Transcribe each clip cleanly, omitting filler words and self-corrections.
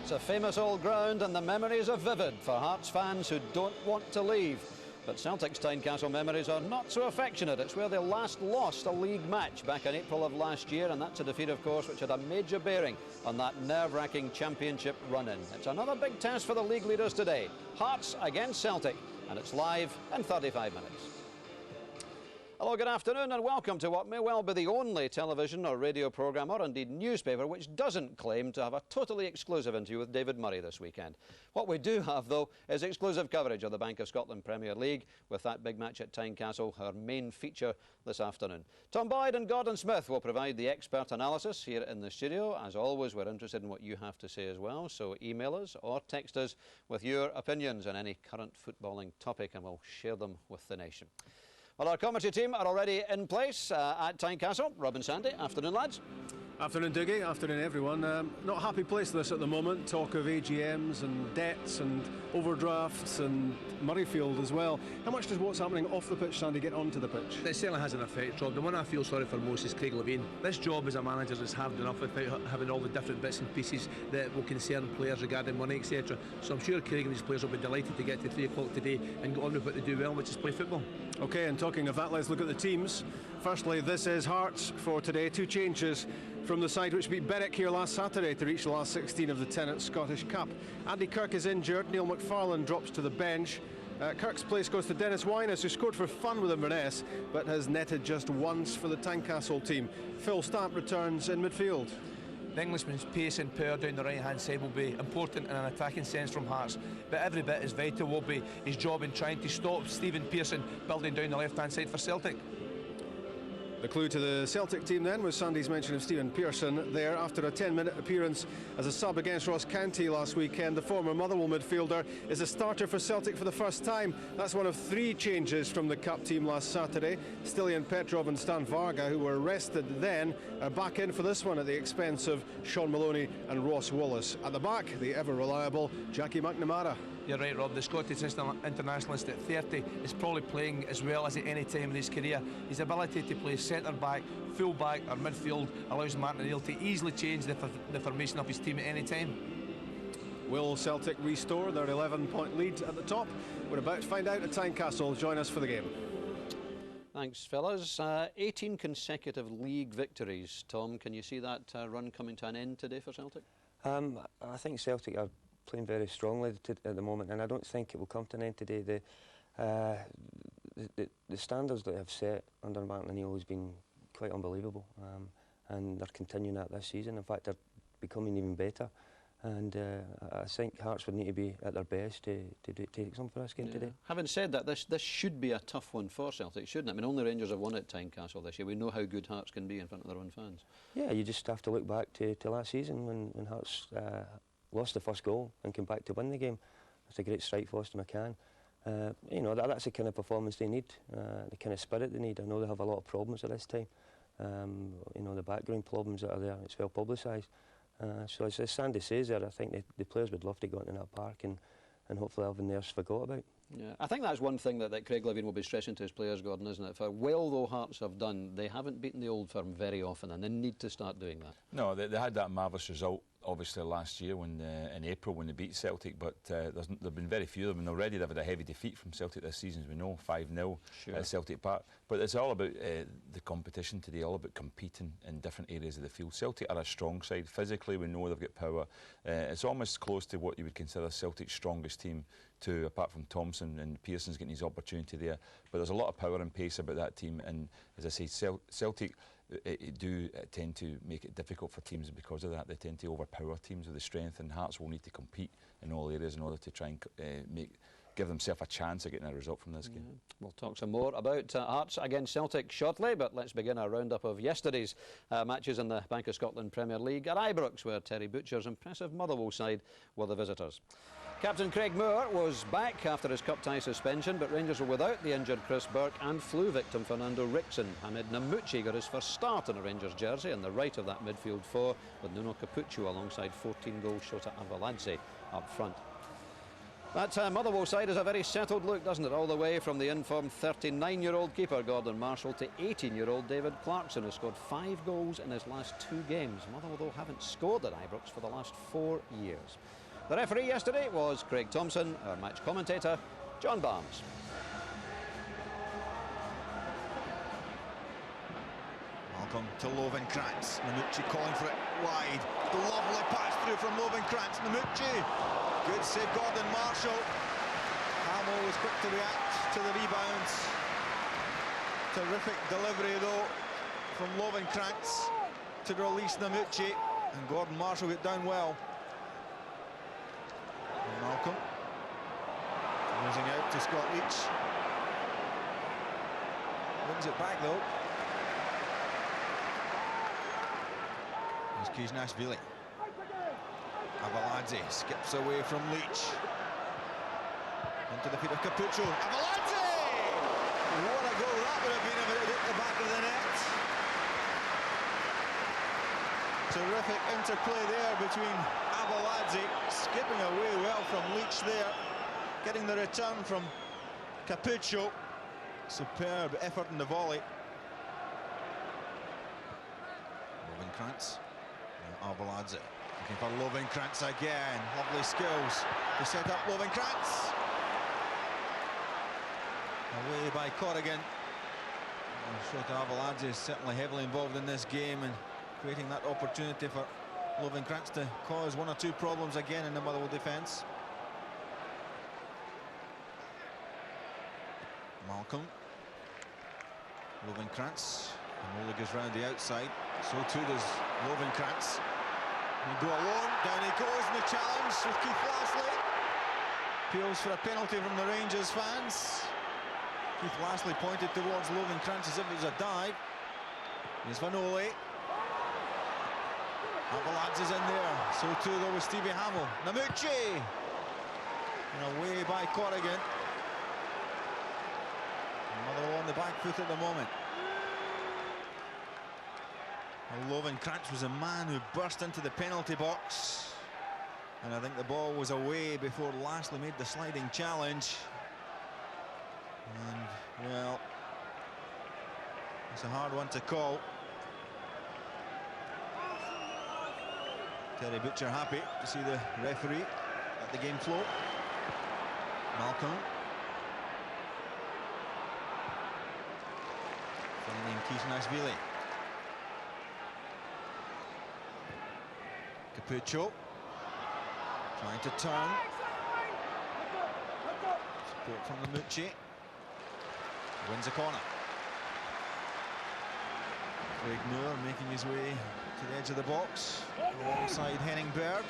It's a famous old ground and the memories are vivid for Hearts fans who don't want to leave. But Celtic's Tynecastle memories are not so affectionate. It's where they last lost a league match back in April of last year, and that's a defeat, of course, which had a major bearing on that nerve-wracking championship run-in. It's another big test for the league leaders today. Hearts against Celtic, and it's live in 35 minutes. Hello, good afternoon and welcome to what may well be the only television or radio programme or indeed newspaper which doesn't claim to have a totally exclusive interview with David Murray this weekend. What we do have though is exclusive coverage of the Bank of Scotland Premier League with that big match at Tynecastle, our main feature this afternoon. Tom Boyd and Gordon Smith will provide the expert analysis here in the studio. As always, we're interested in what you have to say as well, so email us or text us with your opinions on any current footballing topic and we'll share them with the nation. Well, our commentary team are already in place at Tynecastle. Rob and Sandy, afternoon lads. Afternoon Dougie, afternoon everyone. Not a happy place this at the moment. Talk of AGMs and debts and overdrafts and Murrayfield as well. How much does what's happening off the pitch, Sandy, get onto the pitch? It certainly has an effect, Rob. The one I feel sorry for most is Craig Levein. This job as a manager is hard enough without having all the different bits and pieces that will concern players regarding money, etc. So I'm sure Craig and his players will be delighted to get to 3 o'clock today and go on with what they do well, which is play football. OK, and talking of that, let's look at the teams. Firstly, this is Hearts for today. 2 changes from the side which beat Berwick here last Saturday to reach the last 16 of the Tennant Scottish Cup. Andy Kirk is injured, Neil McFarlane drops to the bench. Kirk's place goes to Dennis Winus, who scored for fun with Inverness but has netted just once for the Tynecastle team. Phil Stamp returns in midfield. The Englishman's pace and power down the right hand side will be important in an attacking sense from Hearts, but every bit as vital will be his job in trying to stop Stephen Pearson building down the left hand side for Celtic. The clue to the Celtic team then was Sandy's mention of Stephen Pearson there. After a 10-minute appearance as a sub against Ross County last weekend, the former Motherwell midfielder is a starter for Celtic for the first time. That's one of 3 changes from the Cup team last Saturday. Stilian Petrov and Stan Varga, who were rested then, are back in for this one at the expense of Sean Maloney and Ross Wallace. At the back, the ever-reliable Jackie McNamara. You're right, Rob. The Scottish internationalist at 30 is probably playing as well as at any time in his career. His ability to play centre-back, full-back or midfield allows Martin O'Neill to easily change the formation of his team at any time. Will Celtic restore their 11-point lead at the top? We're about to find out at Tynecastle. Join us for the game. Thanks, fellas. 18 consecutive league victories. Tom, can you see that run coming to an end today for Celtic? I think Celtic are playing very strongly at the moment, and I don't think it will come to an end today. The standards that they've set under Martin O'Neill has been quite unbelievable, and they're continuing that this season. In fact, they're becoming even better, and I think Hearts would need to be at their best to take some for this game today. Having said that, this should be a tough one for Celtic, shouldn't it? I mean, only Rangers have won at Tynecastle this year. We know how good Hearts can be in front of their own fans. Yeah, you just have to look back to last season when Hearts lost the first goal and came back to win the game. It's a great strike for Austin McCann. You know, that's the kind of performance they need, the kind of spirit they need. I know they have a lot of problems at this time. You know, the background problems that are there, it's well publicised. So as Sandy says there, I think the players would love to go into that park and hopefully everyone there's forgot about. Yeah, I think that's one thing that Craig Levein will be stressing to his players, Gordon, isn't it? For well though Hearts have done, they haven't beaten the Old Firm very often and they need to start doing that. No, they had that marvellous result obviously last year when in April when they beat Celtic, but there've been very few of them, and already they've had a heavy defeat from Celtic this season, as we know, 5-0 at Celtic Park. But it's all about the competition today, all about competing in different areas of the field. Celtic are a strong side. Physically, we know they've got power. It's almost close to what you would consider Celtic's strongest team, too, apart from Thompson, and Pearson's getting his opportunity there. But there's a lot of power and pace about that team, and as I say, Celtic do tend to make it difficult for teams because of that. They tend to overpower teams with the strength, and Hearts will need to compete in all areas in order to try and give themselves a chance of getting a result from this game. We'll talk some more about Hearts against Celtic shortly, but let's begin our roundup of yesterday's matches in the Bank of Scotland Premier League at Ibrox, where Terry Butcher's impressive Motherwell side were the visitors. Captain Craig Moore was back after his cup tie suspension, but Rangers were without the injured Chris Burke and flu victim Fernando Rickson. Hamid Namuchi got his first start in a Rangers jersey in the right of that midfield four, with Nuno Capuccio alongside 14-goal Shota Avaladze up front. That Motherwell side is a very settled look, doesn't it? All the way from the informed 39-year-old keeper Gordon Marshall to 18-year-old David Clarkson, who scored 5 goals in his last 2 games. Motherwell, though, haven't scored at Ibrox for the last 4 years. The referee yesterday was Craig Thompson, our match commentator, John Barnes. Malcolm to Lovenkrantz. Namucci calling for it wide. The lovely pass through from Lovenkrantz. Namucci. Good save, Gordon Marshall. Hamill was quick to react to the rebounds. Terrific delivery, though, from Lovenkrantz to release Namucci. And Gordon Marshall got down well. And Malcolm losing out to Scott Leach. Wins it back, though. Here's Kijnashvili. Avaladze skips away from Leach. Into the feet of Capuccio. Avaladze! What a goal that would have been if it had hit the back of the net. Terrific interplay there between Avaladze, skipping away well from Leach there, getting the return from Capuccio. Superb effort in the volley. Lovenkrantz. Avaladze looking for Lovenkrantz again. Lovely skills to set up Lovenkrantz. Away by Corrigan. Shota Avaladze is certainly heavily involved in this game and creating that opportunity for Lovenkrantz to cause 1 or 2 problems again in the Motherwell defence. Malcolm. Lovenkrantz. Mola goes round the outside. So too does Lovenkrantz. He'll go alone. Down he goes in the challenge with Keith Lashley. Appeals for a penalty from the Rangers fans. Keith Lashley pointed towards Lovenkrantz as if it was a dive. Here's Vanoli. Avaladze is in there. So too though with Stevie Hamill. Namucci. And away by Corrigan. Motherwell on the back foot at the moment. Lovenkrantz was a man who burst into the penalty box, and I think the ball was away before Lashley made the sliding challenge. And well, it's a hard one to call. Terry Butcher happy to see the referee at the game floor. Malcolm finding Kijnashvili. Capuccio trying to turn. Support from Namucci. Wins a corner. Craig Moore making his way to the edge of the box alongside Henningberg.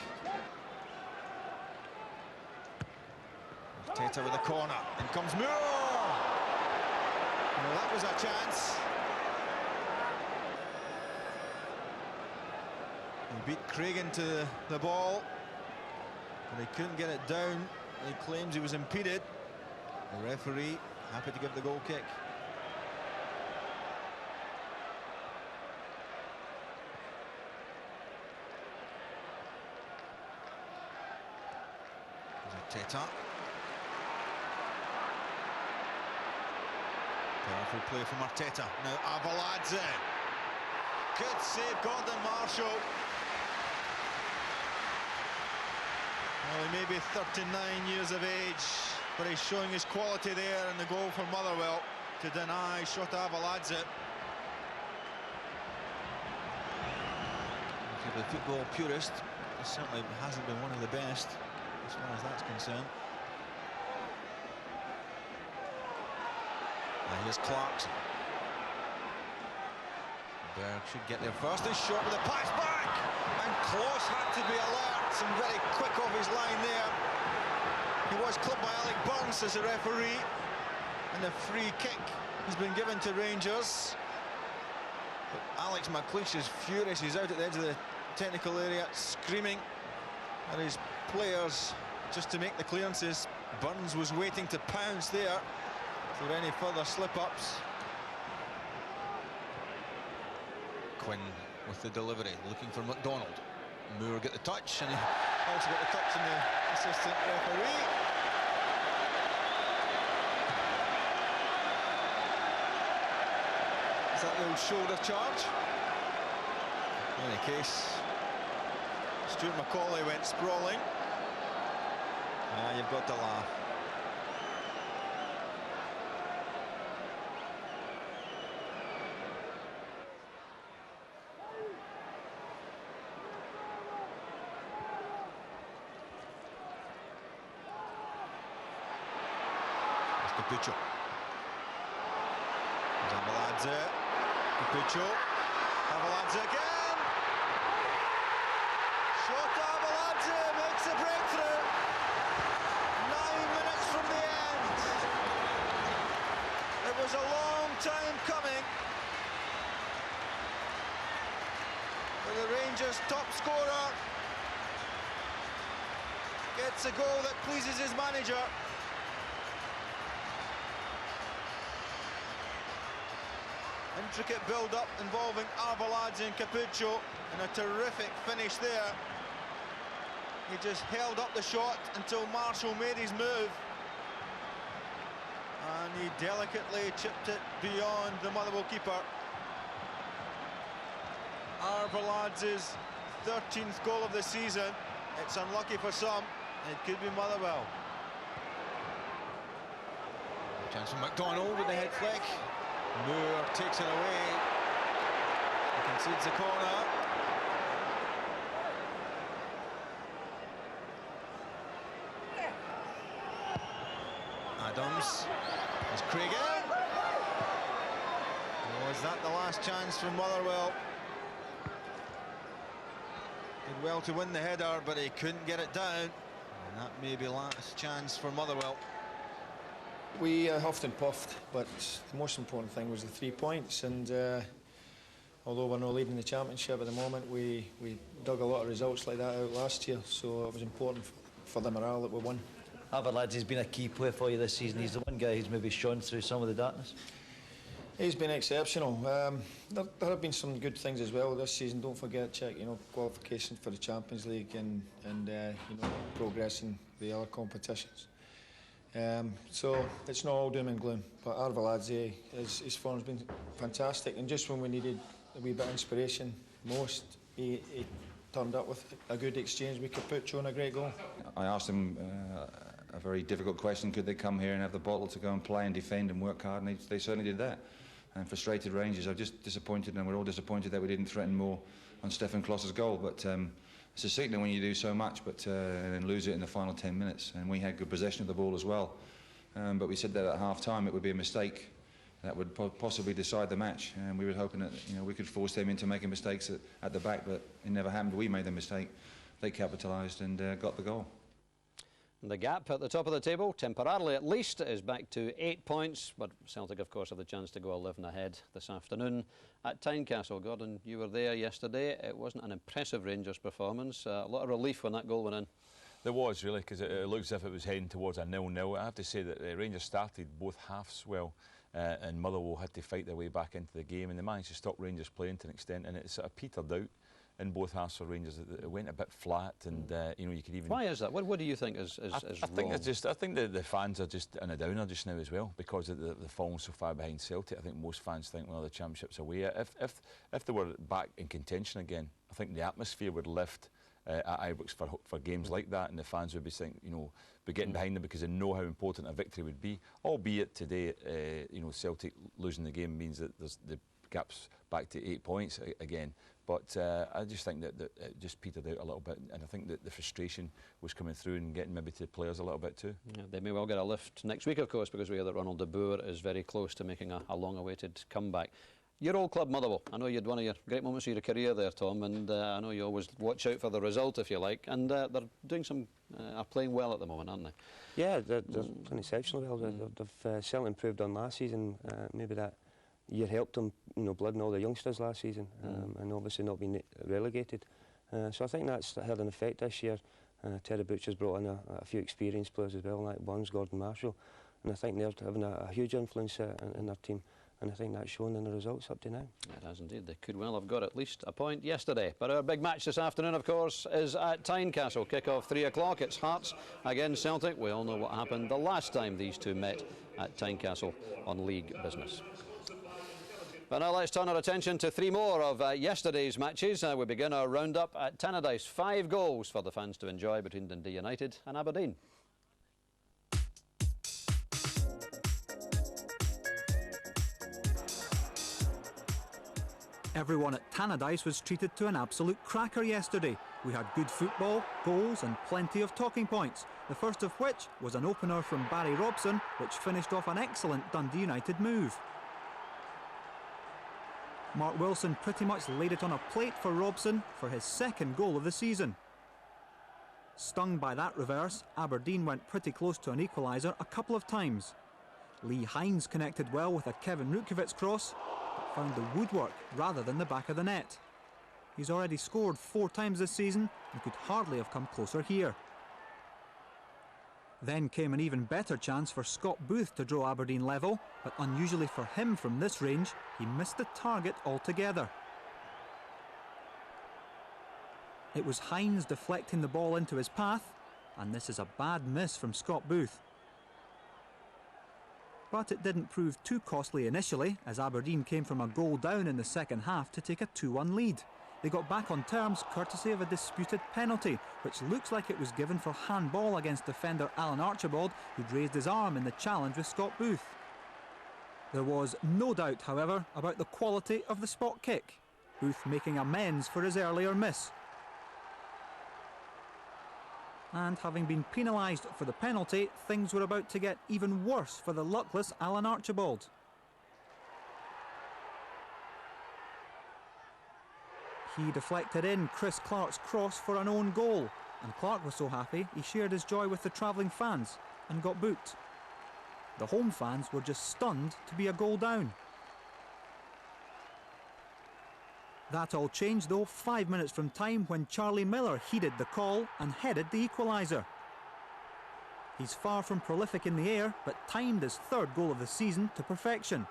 Teta with a corner. In comes Moore. Well, that was a chance. He beat Craig into the ball, but he couldn't get it down. He claims he was impeded. The referee happy to give the goal kick. There's Teta. Powerful play from Arteta. Now Avaladze. Good save, Gordon Marshall. Well, he may be 39 years of age, but he's showing his quality there in the goal for Motherwell to deny Shota Avaladze. For the football purist, he certainly hasn't been one of the best as far as that's concerned. Now here's Clarkson. Berg should get there first. He's shot with a pass back, and Kloss had to be alert and very quick off his line there. He was clipped by Alec Burns as a referee, and the free kick has been given to Rangers. But Alex McLeish is furious. He's out at the edge of the technical area screaming at his players just to make the clearances. Burns was waiting to pounce there for any further slip-ups. Quinn with the delivery, looking for McDonald. Moore get the touch, and he also got the touch in the assistant referee. Is that the old shoulder charge? In any case, Stuart Macaulay went sprawling. You've got to laugh. Capuccio. Avaladze. Capuccio. Avaladze again. Shota Avaladze makes a breakthrough. 9 minutes from the end. It was a long time coming. But the Rangers' top scorer gets a goal that pleases his manager. Intricate build-up involving Arveladze and Capuccio, and a terrific finish there. He just held up the shot until Marshall made his move, and he delicately chipped it beyond the Motherwell keeper. Arveladze's 13th goal of the season. It's unlucky for some. It could be Motherwell. Chance from McDonald with the head flick. Moore takes it away. He concedes the corner. Adams. There's Craig in. Was that the last chance for Motherwell? Did well to win the header, but he couldn't get it down. And that may be last chance for Motherwell. We huffed and puffed, but the most important thing was the 3 points. And although we're not leading the championship at the moment, we dug a lot of results like that out last year, so it was important for the morale that we won. Arveladze has been a key player for you this season. He's the one guy who's maybe shone through some of the darkness. He's been exceptional. There have been some good things as well this season. Don't forget, check, qualification for the Champions League and progress in the other competitions. So it's not all doom and gloom, but Arveladze, his form's been fantastic, and just when we needed a wee bit of inspiration most, he turned up with a good exchange with Capuccio and a great goal. I asked him a very difficult question: could they come here and have the bottle to go and play and defend and work hard? And they certainly did that. And frustrated Rangers are just disappointed, and we're all disappointed that we didn't threaten more on Stefan Kloss's goal. But it's a sickening when you do so much, but and lose it in the final 10 minutes. And we had good possession of the ball as well. But we said that at half-time it would be a mistake that would possibly decide the match. And we were hoping that we could force them into making mistakes at the back, but it never happened. We made the mistake. They capitalised and got the goal. The gap at the top of the table, temporarily at least, is back to 8 points, but Celtic, of course, have the chance to go 11 ahead this afternoon at Tynecastle. Gordon, you were there yesterday. It wasn't an impressive Rangers performance. A lot of relief when that goal went in. There was, really, because it looks as if it was heading towards a 0-0. I have to say that the Rangers started both halves well, and Motherwell had to fight their way back into the game, and they managed to stop Rangers playing to an extent, and it sort of petered out in both halves for Rangers. It went a bit flat, and you could even. Why is that? What do you think is I think it's just. I think the fans are just in a downer just now as well, because of the falling so far behind Celtic. I think most fans think, well, the championship's away. If they were back in contention again, I think the atmosphere would lift at Ibrox for games like that, and the fans would be saying, be getting behind them because they know how important a victory would be. Albeit today, Celtic losing the game means that the gap's back to 8 points again. But I just think that it just petered out a little bit, and I think that the frustration was coming through and getting maybe to the players a little bit too. Yeah, they may well get a lift next week, of course, because we hear that Ronald de Boer is very close to making a long-awaited comeback. Your old club, Motherwell. I know you had one of your great moments of your career there, Tom, and I know you always watch out for the result, if you like, and they're doing are playing well at the moment, aren't they? Yeah, they're playing exceptionally well. They've certainly improved on last season. Maybe that year helped them, blooding all the youngsters last season, and obviously not being relegated. So I think that's had an effect this year. Terry Butcher's brought in a few experienced players as well, like Burns, Gordon, Marshall, and I think they're having a huge influence in their team. And I think that's shown in the results up to now. It has indeed. They could well have got at least a point yesterday. But our big match this afternoon, of course, is at Tynecastle. Kick-off 3 o'clock. It's Hearts against Celtic. We all know what happened the last time these two met at Tynecastle on league business. But now let's turn our attention to three more of yesterday's matches. We begin our roundup at Tannadice. 5 goals for the fans to enjoy between Dundee United and Aberdeen. Everyone at Tannadice was treated to an absolute cracker yesterday. We had good football, goals and plenty of talking points, the first of which was an opener from Barry Robson, which finished off an excellent Dundee United move. Mark Wilson pretty much laid it on a plate for Robson for his second goal of the season. Stung by that reverse, Aberdeen went pretty close to an equaliser a couple of times. Lee Hines connected well with a Kevin Rutkiewicz cross, but found the woodwork rather than the back of the net. He's already scored 4 times this season and could hardly have come closer here. Then came an even better chance for Scott Booth to draw Aberdeen level, but unusually for him from this range, he missed the target altogether. It was Hines deflecting the ball into his path, and this is a bad miss from Scott Booth. But it didn't prove too costly initially, as Aberdeen came from a goal down in the second half to take a 2-1 lead. They got back on terms courtesy of a disputed penalty, which looks like it was given for handball against defender Alan Archibald, who'd raised his arm in the challenge with Scott Booth. There was no doubt, however, about the quality of the spot kick, Booth making amends for his earlier miss. And having been penalised for the penalty, things were about to get even worse for the luckless Alan Archibald. He deflected in Chris Clark's cross for an own goal, and Clark was so happy he shared his joy with the travelling fans and got booked. The home fans were just stunned to be a goal down. That all changed though 5 minutes from time when Charlie Miller heeded the call and headed the equaliser. He's far from prolific in the air, but timed his 3rd goal of the season to perfection.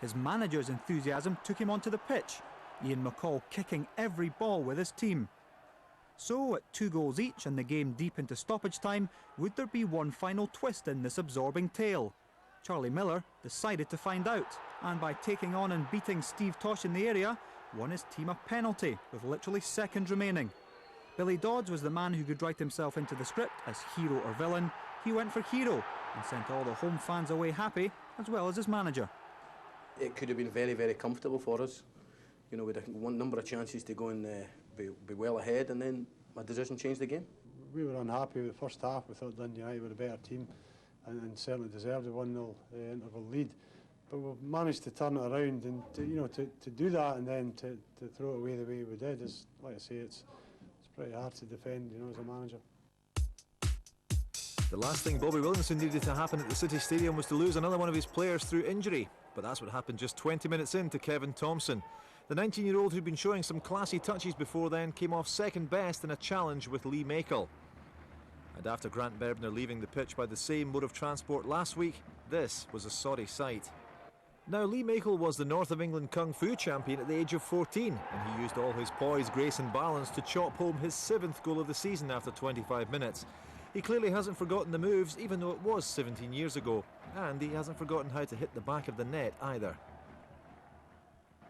His manager's enthusiasm took him onto the pitch, Ian McCall kicking every ball with his team. So, at 2 goals each and the game deep into stoppage time, would there be one final twist in this absorbing tale? Charlie Miller decided to find out, and by taking on and beating Steve Tosh in the area, won his team a penalty with literally seconds remaining. Billy Dodds was the man who could write himself into the script as hero or villain. He went for hero and sent all the home fans away happy, as well as his manager. It could have been very, very comfortable for us. You know, we had one number of chances to go and be well ahead, and then my decision changed the game. We were unhappy with the first half. We thought Dundee United were a better team and certainly deserved a 1-0 interval lead. But we've managed to turn it around, and to do that and then to throw it away the way we did is, like I say, it's pretty hard to defend, as a manager. The last thing Bobby Williamson needed to happen at the City Stadium was to lose another one of his players through injury. But that's what happened just 20 minutes into Kevin Thompson. The 19-year-old who'd been showing some classy touches before then came off second best in a challenge with Lee Makel. And after Grant Berbner leaving the pitch by the same mode of transport last week, this was a sorry sight. Now, Lee Makel was the North of England Kung Fu champion at the age of 14, and he used all his poise, grace and balance to chop home his 7th goal of the season after 25 minutes. He clearly hasn't forgotten the moves, even though it was 17 years ago, and he hasn't forgotten how to hit the back of the net either.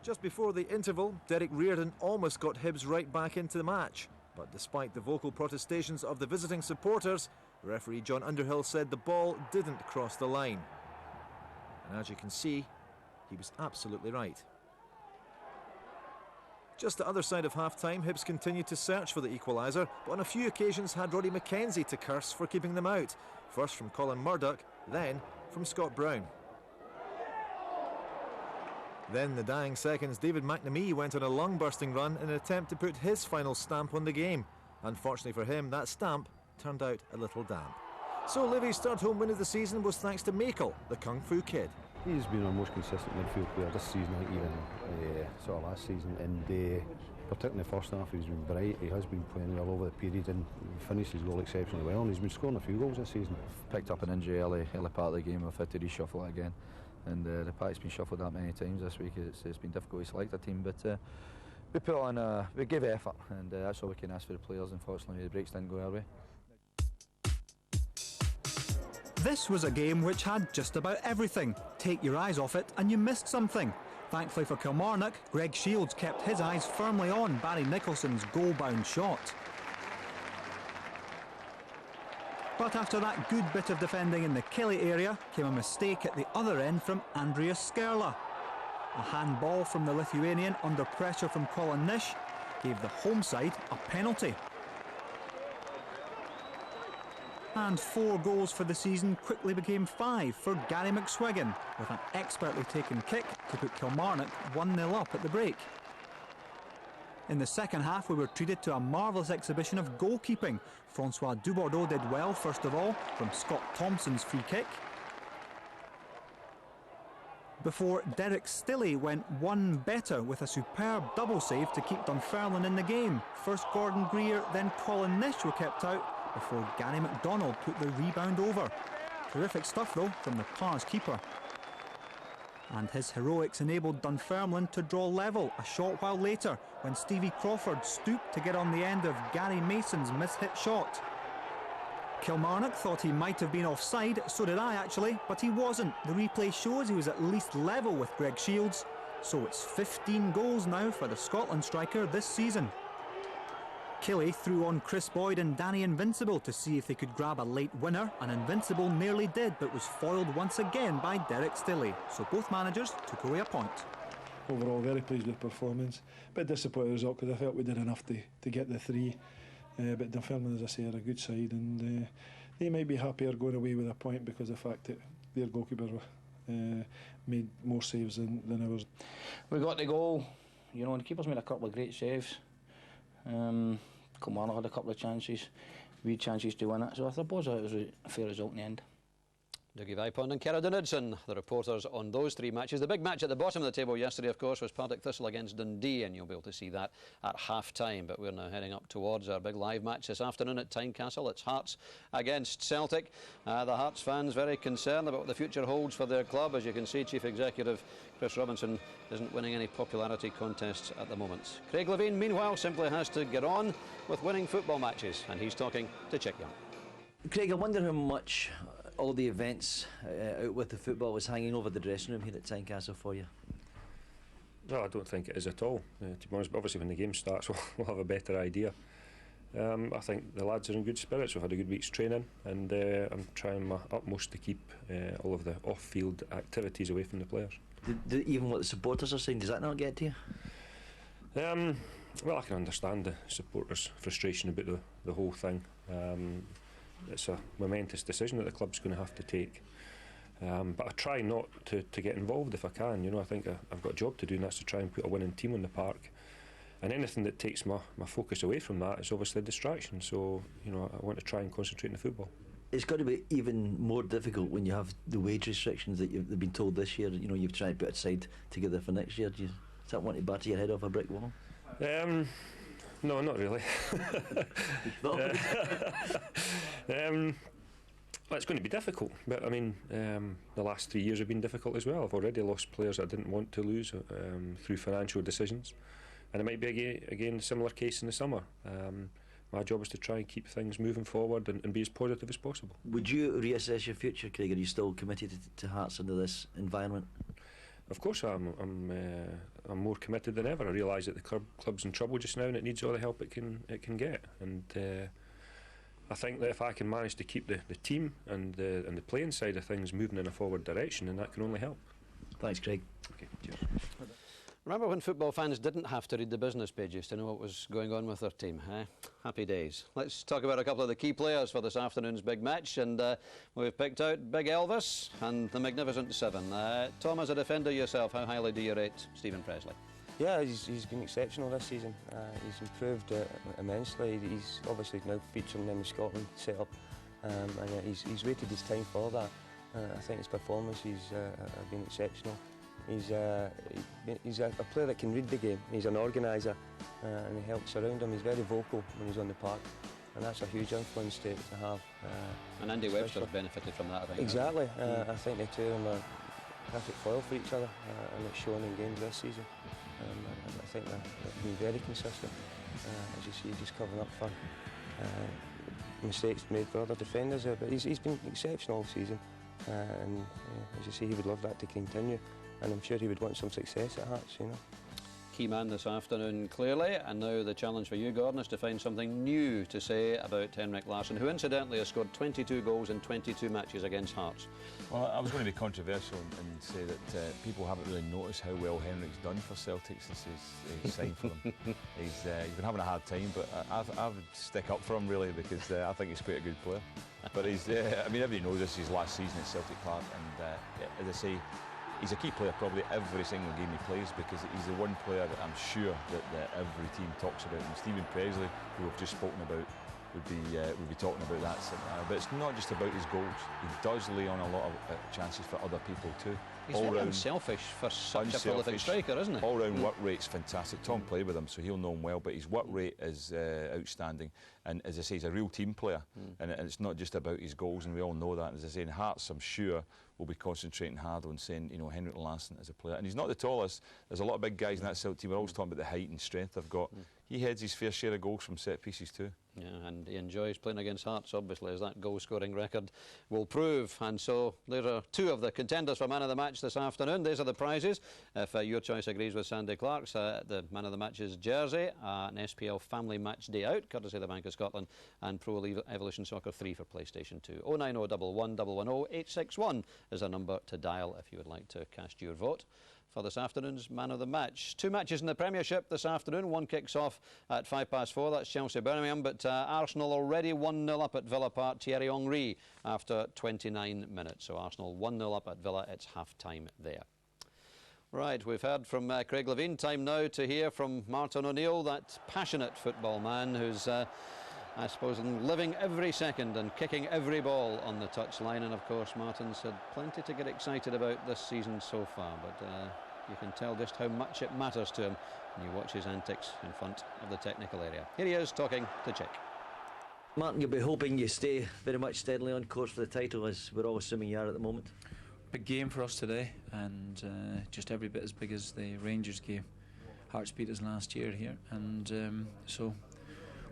Just before the interval, Derek Reardon almost got Hibs right back into the match, but despite the vocal protestations of the visiting supporters, referee John Underhill said the ball didn't cross the line. And as you can see, he was absolutely right. Just the other side of half-time, Hibs continued to search for the equaliser, but on a few occasions had Roddy McKenzie to curse for keeping them out. First from Colin Murdoch, then from Scott Brown. Then, in the dying seconds, David McNamee went on a lung-bursting run in an attempt to put his final stamp on the game. Unfortunately for him, that stamp turned out a little damp. So Livy's 3rd home win of the season was thanks to Makel, the Kung Fu kid. He's been our most consistent midfield player this season, I think, even sort of last season, and particularly the first half he's been bright. He has been playing well over the period and finished his goal exceptionally well, and he's been scoring a few goals this season. Picked up an injury early part of the game. I've had to reshuffle it again, and the pack's been shuffled that many times this week. It's been difficult to select a team, but we put on we gave effort, and that's all we can ask for the players. Unfortunately, the breaks didn't go our way. This was a game which had just about everything. Take your eyes off it and you missed something. Thankfully for Kilmarnock, Greg Shields kept his eyes firmly on Barry Nicholson's goal-bound shot. But after that good bit of defending in the Kelly area came a mistake at the other end from Andrius Skerla. A handball from the Lithuanian under pressure from Colin Nish gave the home side a penalty. And 4 goals for the season quickly became 5 for Gary McSwiggan, with an expertly taken kick to put Kilmarnock 1-0 up at the break. In the second half, we were treated to a marvellous exhibition of goalkeeping. Francois Dubordeau did well, first of all, from Scott Thompson's free kick, before Derek Stilley went one better with a superb double save to keep Dunfermline in the game. First Gordon Greer, then Colin Nish were kept out before Gary MacDonald put the rebound over. Terrific stuff though from the Pars keeper. And his heroics enabled Dunfermline to draw level a short while later when Stevie Crawford stooped to get on the end of Gary Mason's mishit shot. Kilmarnock thought he might have been offside, so did I actually, but he wasn't. The replay shows he was at least level with Greg Shields, so it's 15 goals now for the Scotland striker this season. Killie threw on Chris Boyd and Danny Invincible to see if they could grab a late winner, and Invincible nearly did, but was foiled once again by Derek Stilley, so both managers took away a point. Overall, very pleased with the performance. Bit disappointed with the result because I felt we did enough to get the 3. But Dunfermline, as I say, are a good side, and they might be happier going away with a point because of the fact that their goalkeeper made more saves than ours. We got the goal, you know, and the keeper's made a couple of great saves. Kilmarnock had a couple of chances, we had chances to win it, so I suppose it was a fair result in the end. Dougie Vipond and Cerra Dunedson, the reporters on those 3 matches. The big match at the bottom of the table yesterday, of course, was Partick Thistle against Dundee, and you'll be able to see that at half-time. But we're now heading up towards our big live match this afternoon at Tynecastle. It's Hearts against Celtic. The Hearts fans very concerned about what the future holds for their club. As you can see, Chief Executive Chris Robinson isn't winning any popularity contests at the moment. Craig Levein, meanwhile, simply has to get on with winning football matches, and he's talking to Chick Young. Craig, I wonder how much all the events out with the football was hanging over the dressing room here at Tynecastle for you. No, I don't think it is at all, to be honest. But obviously when the game starts we'll have a better idea. I think the lads are in good spirits. We've had a good week's training, and I'm trying my utmost to keep all of the off-field activities away from the players. Even what the supporters are saying, does that not get to you? Well, I can understand the supporters' frustration about the whole thing. It's a momentous decision that the club's going to have to take, but I try not to get involved if I can. You know, I think I've got a job to do, and that's to try and put a winning team on the park, and anything that takes my focus away from that is obviously a distraction. So, you know, I want to try and concentrate on the football. It's got to be even more difficult when you have the wage restrictions that you've been told this year, you know, you've tried to put aside together for next year. Do you want to batter your head off a brick wall? No, not really. Well, it's going to be difficult, but I mean, the last 3 years have been difficult as well. I've already lost players I didn't want to lose through financial decisions, and it might be again a similar case in the summer. My job is to try and keep things moving forward and be as positive as possible. Would you reassess your future, Craig? Are you still committed to Hearts under this environment? Of course I'm more committed than ever. I realise that the club's in trouble just now and it needs all the help it can get. And I think that if I can manage to keep the team and the playing side of things moving in a forward direction, then that can only help. Thanks, Craig. Okay, cheers. Remember when football fans didn't have to read the business pages to know what was going on with their team, eh? Happy days. Let's talk about a couple of the key players for this afternoon's big match, and we've picked out Big Elvis and the Magnificent Seven. Tom, as a defender yourself, how highly do you rate Stephen Presley? Yeah, he's been exceptional this season. He's improved immensely. He's obviously now featuring in the Scotland setup, and he's waited his time for that. I think his performance has been exceptional. He's a player that can read the game. He's an organiser, and he helps around him. He's very vocal when he's on the park, and that's a huge influence to have. And Andy Webster has benefited from that, I think. Exactly. I think the two of them are perfect foil for each other, and it's shown in games this season. I think they've been very consistent. As you see, just covering up for mistakes made for other defenders. But he's been exceptional all season, and as you see, he would love that to continue. and I'm sure he would want some success at Hearts, you know. Key man this afternoon, clearly, and now the challenge for you, Gordon, is to find something new to say about Henrik Larsson, who incidentally has scored 22 goals in 22 matches against Hearts. Well, I was going to be controversial and say that people haven't really noticed how well Henrik's done for Celtic since he's signed for them. He's been having a hard time, but I would stick up for him really, because I think he's quite a good player. But he's, I mean, everybody knows this is his last season at Celtic Park, and as I say, he's a key player probably every single game he plays, because he's the one player that I'm sure that every team talks about. And Stephen Presley, who we've just spoken about, would be talking about that. But it's not just about his goals. He does lay on a lot of chances for other people too. He's very unselfish for such a prolific striker, isn't he? All-round work rate's fantastic. Tom played with him, so he'll know him well, but his work rate is outstanding. And as I say, he's a real team player, and it's not just about his goals, and we all know that. And as I say, in Hearts, I'm sure will be concentrating hard on saying, you know, Henrik Larsson as a player. And he's not the tallest. There's a lot of big guys in that Celtic team. We're always talking about the height and strength they've got. He heads his fair share of goals from set pieces too. Yeah, and he enjoys playing against Hearts, obviously, as that goal-scoring record will prove. And so there are two of the contenders for Man of the Match this afternoon. These are the prizes. If your choice agrees with Sandy Clark's, the Man of the Match's jersey, an SPL Family Match Day Out, courtesy of the Bank of Scotland, and Pro Evolution Soccer 3 for PlayStation 2. 09011 110 861 is a number to dial if you would like to cast your vote for this afternoon's Man of the Match. Two matches in the Premiership this afternoon. One kicks off at 4:05. That's Chelsea-Birmingham, but Arsenal already 1-0 up at Villa Park. Thierry Henry after 29 minutes. So Arsenal 1-0 up at Villa. It's half-time there. Right, we've heard from Craig Levein. Time now to hear from Martin O'Neill, that passionate football man who's I suppose living every second and kicking every ball on the touchline. And of course Martin's had plenty to get excited about this season so far, but you can tell just how much it matters to him when you watch his antics in front of the technical area. Here he is talking to Chick. Martin, you'll be hoping you stay very much steadily on course for the title, as we're all assuming you are at the moment. Big game for us today, and just every bit as big as the Rangers game. Hearts beat us last year here, and so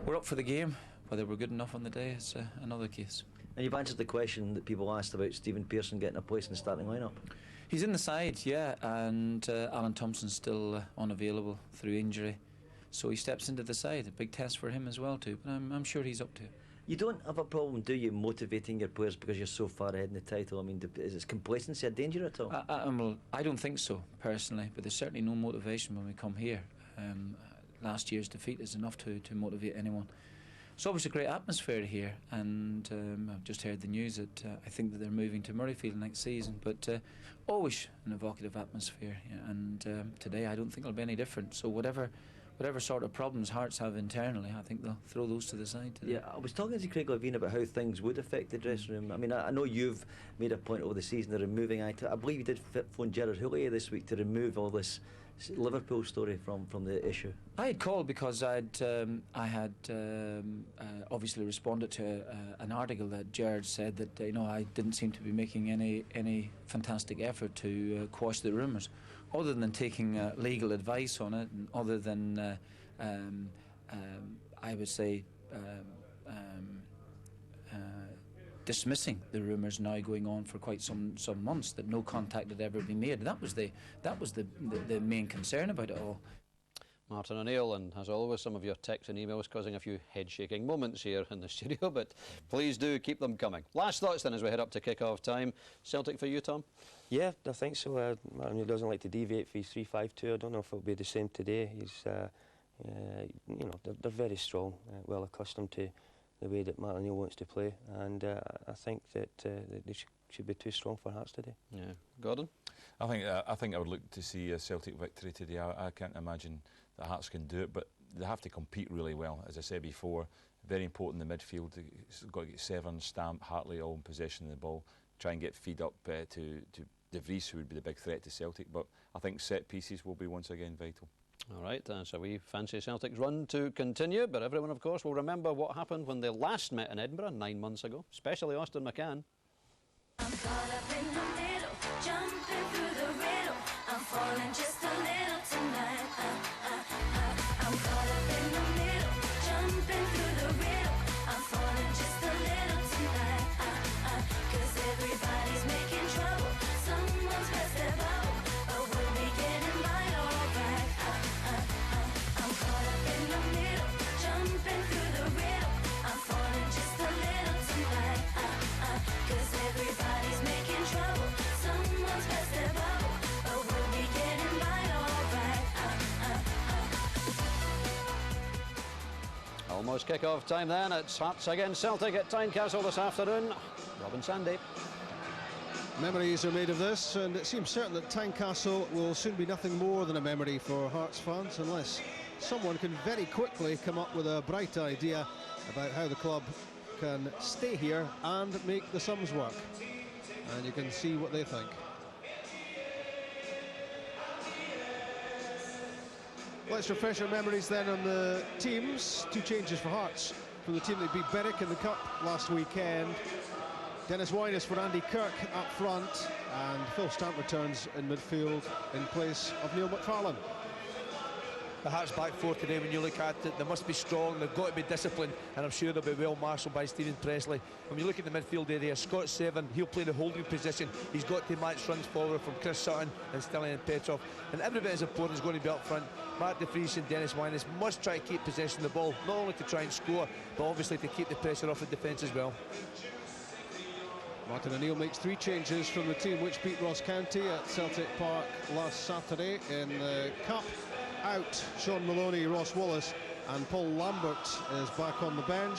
we're up for the game. Whether we're good enough on the day is another case. And you've answered the question that people asked about Stephen Pearson getting a place in the starting lineup. He's in the side, yeah, and Alan Thompson's still unavailable through injury, so he steps into the side. A big test for him as well too, but I'm sure he's up to it. You don't have a problem, do you, motivating your players because you're so far ahead in the title? I mean, is complacency a danger at all? Well, I don't think so, personally, but there's certainly no motivation when we come here. Last year's defeat is enough to motivate anyone. It's obviously a great atmosphere here, and I've just heard the news that I think that they're moving to Murrayfield next season, but always an evocative atmosphere, yeah, and today I don't think it'll be any different. So whatever sort of problems Hearts have internally, I think they'll throw those to the side today. Yeah, I was talking to Craig Levein about how things would affect the dressing room. I mean, I know you've made a point over the season of removing I believe you did phone Gerard Houllier this week to remove all this Liverpool story from the issue. I had called because I had obviously responded to an article that Gerard said that I didn't seem to be making any fantastic effort to quash the rumours, other than taking legal advice on it, and other than I would say dismissing the rumours now going on for quite some months, that no contact had ever been made. That was the main concern about it all. Martin O'Neill, and as always, some of your texts and emails causing a few head-shaking moments here in the studio, but please do keep them coming. Last thoughts then as we head up to kick-off time. Celtic for you, Tom? Yeah, I think so. Martin O'Neill doesn't like to deviate for his 3-5-2. I don't know if it'll be the same today. He's, they're very strong, well accustomed to the way that Martin O'Neill wants to play, and I think that they should be too strong for Hearts today. Yeah, Gordon? I think I would look to see a Celtic victory today. I can't imagine that Hearts can do it, but they have to compete really well. As I said before, very important in the midfield. They've got to get Severn, Stamp, Hartley all in possession of the ball. Try and get feed up to De Vries, who would be the big threat to Celtic. But I think set pieces will be once again vital. All right, so we fancy Celtic's run to continue, but everyone, of course, will remember what happened when they last met in Edinburgh 9 months ago, especially Austin McCann. I'm caught up in the middle, jumping through the riddle. I'm falling just a little tonight. I'm caught up in the middle, jumping through the riddle. I'm falling just a little tonight. 'Cause everybody's making trouble. Someone's pressed their bubble, but Almost kick-off time then. It's Hearts against Celtic at Tynecastle this afternoon. Robin Sandy. Memories are made of this, and it seems certain that Tynecastle will soon be nothing more than a memory for Hearts fans, unless someone can very quickly come up with a bright idea about how the club can stay here and make the sums work. And you can see what they think. Let's refresh our memories then on the teams. Two changes for Hearts from the team that beat Berwick in the Cup last weekend. Dennis Wyness for Andy Kirk up front, and Phil Stamp returns in midfield in place of Neil McFarlane. The Hearts back four today, when you look at it, they must be strong, they've got to be disciplined, and I'm sure they'll be well marshalled by Stephen Presley. When you look at the midfield area, Scott Seven, he'll play the holding position. He's got to match runs forward from Chris Sutton and Stilian Petrov, and every bit as important is going to be up front. Mark De Vries and Dennis Wyness must try to keep possession of the ball, not only to try and score, but obviously to keep the pressure off the defence as well. Martin O'Neill makes three changes from the team which beat Ross County at Celtic Park last Saturday in the Cup. Out Sean Maloney, Ross Wallace, and Paul Lambert is back on the bench.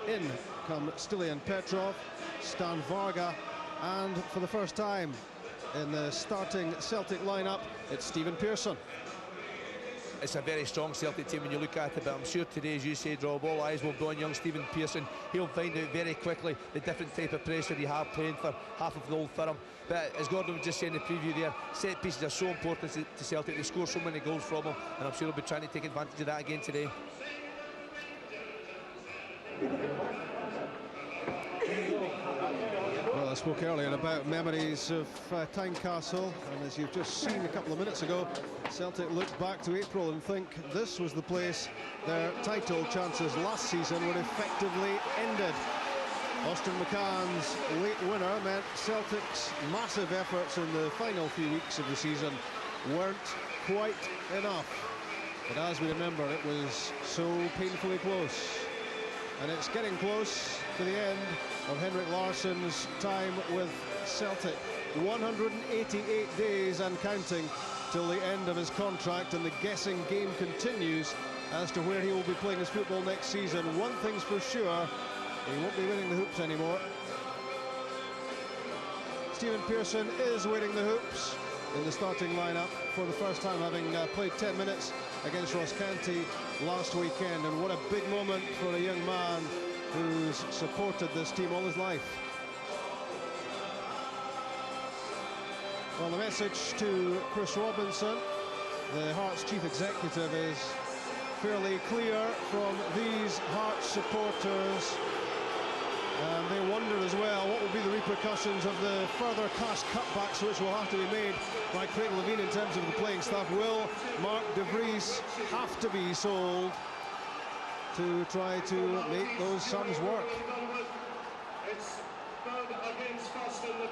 In come Stilian Petrov, Stan Varga, and for the first time in the starting Celtic lineup, it's Stephen Pearson. It's a very strong Celtic team when you look at it, but I'm sure today, as you said, Rob, all eyes will be on young Stephen Pearson. He'll find out very quickly the different type of pressure you have playing for half of the Old Firm. But as Gordon was just saying in the preview there, set pieces are so important to Celtic. They score so many goals from them, and I'm sure he'll be trying to take advantage of that again today. Well, I spoke earlier about memories of Tynecastle, and as you've just seen a couple of minutes ago, Celtic look back to April and think this was the place their title chances last season were effectively ended. Austin McCann's late winner meant Celtic's massive efforts in the final few weeks of the season weren't quite enough. But as we remember, it was so painfully close. And it's getting close to the end of Henrik Larsson's time with Celtic. 188 days and counting till the end of his contract, and the guessing game continues as to where he will be playing his football next season. One thing's for sure, he won't be winning the hoops anymore. Stephen Pearson is winning the hoops in the starting lineup for the first time, having played 10 minutes against Ross County last weekend. And what a big moment for a young man who's supported this team all his life. Well, the message to Chris Robinson, the Hearts chief executive, is fairly clear from these Hearts supporters. And they wonder as well what will be the repercussions of the further cash cutbacks which will have to be made by Craig Levein in terms of the playing staff. Will Mark De Vries have to be sold to try to make those sums work?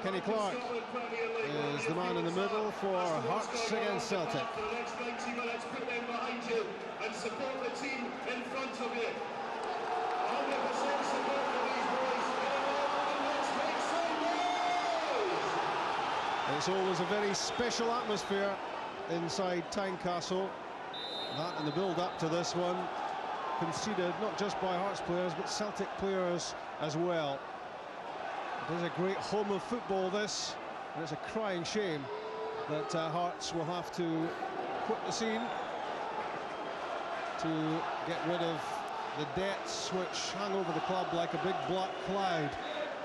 Kenny Clark is the man in the middle for Hearts against Celtic. It's always a very special atmosphere inside Tynecastle. That and the build-up to this one conceded not just by Hearts players but Celtic players as well. It is a great home of football, this, and it's a crying shame that Hearts will have to quit the scene to get rid of the debts which hang over the club like a big black cloud.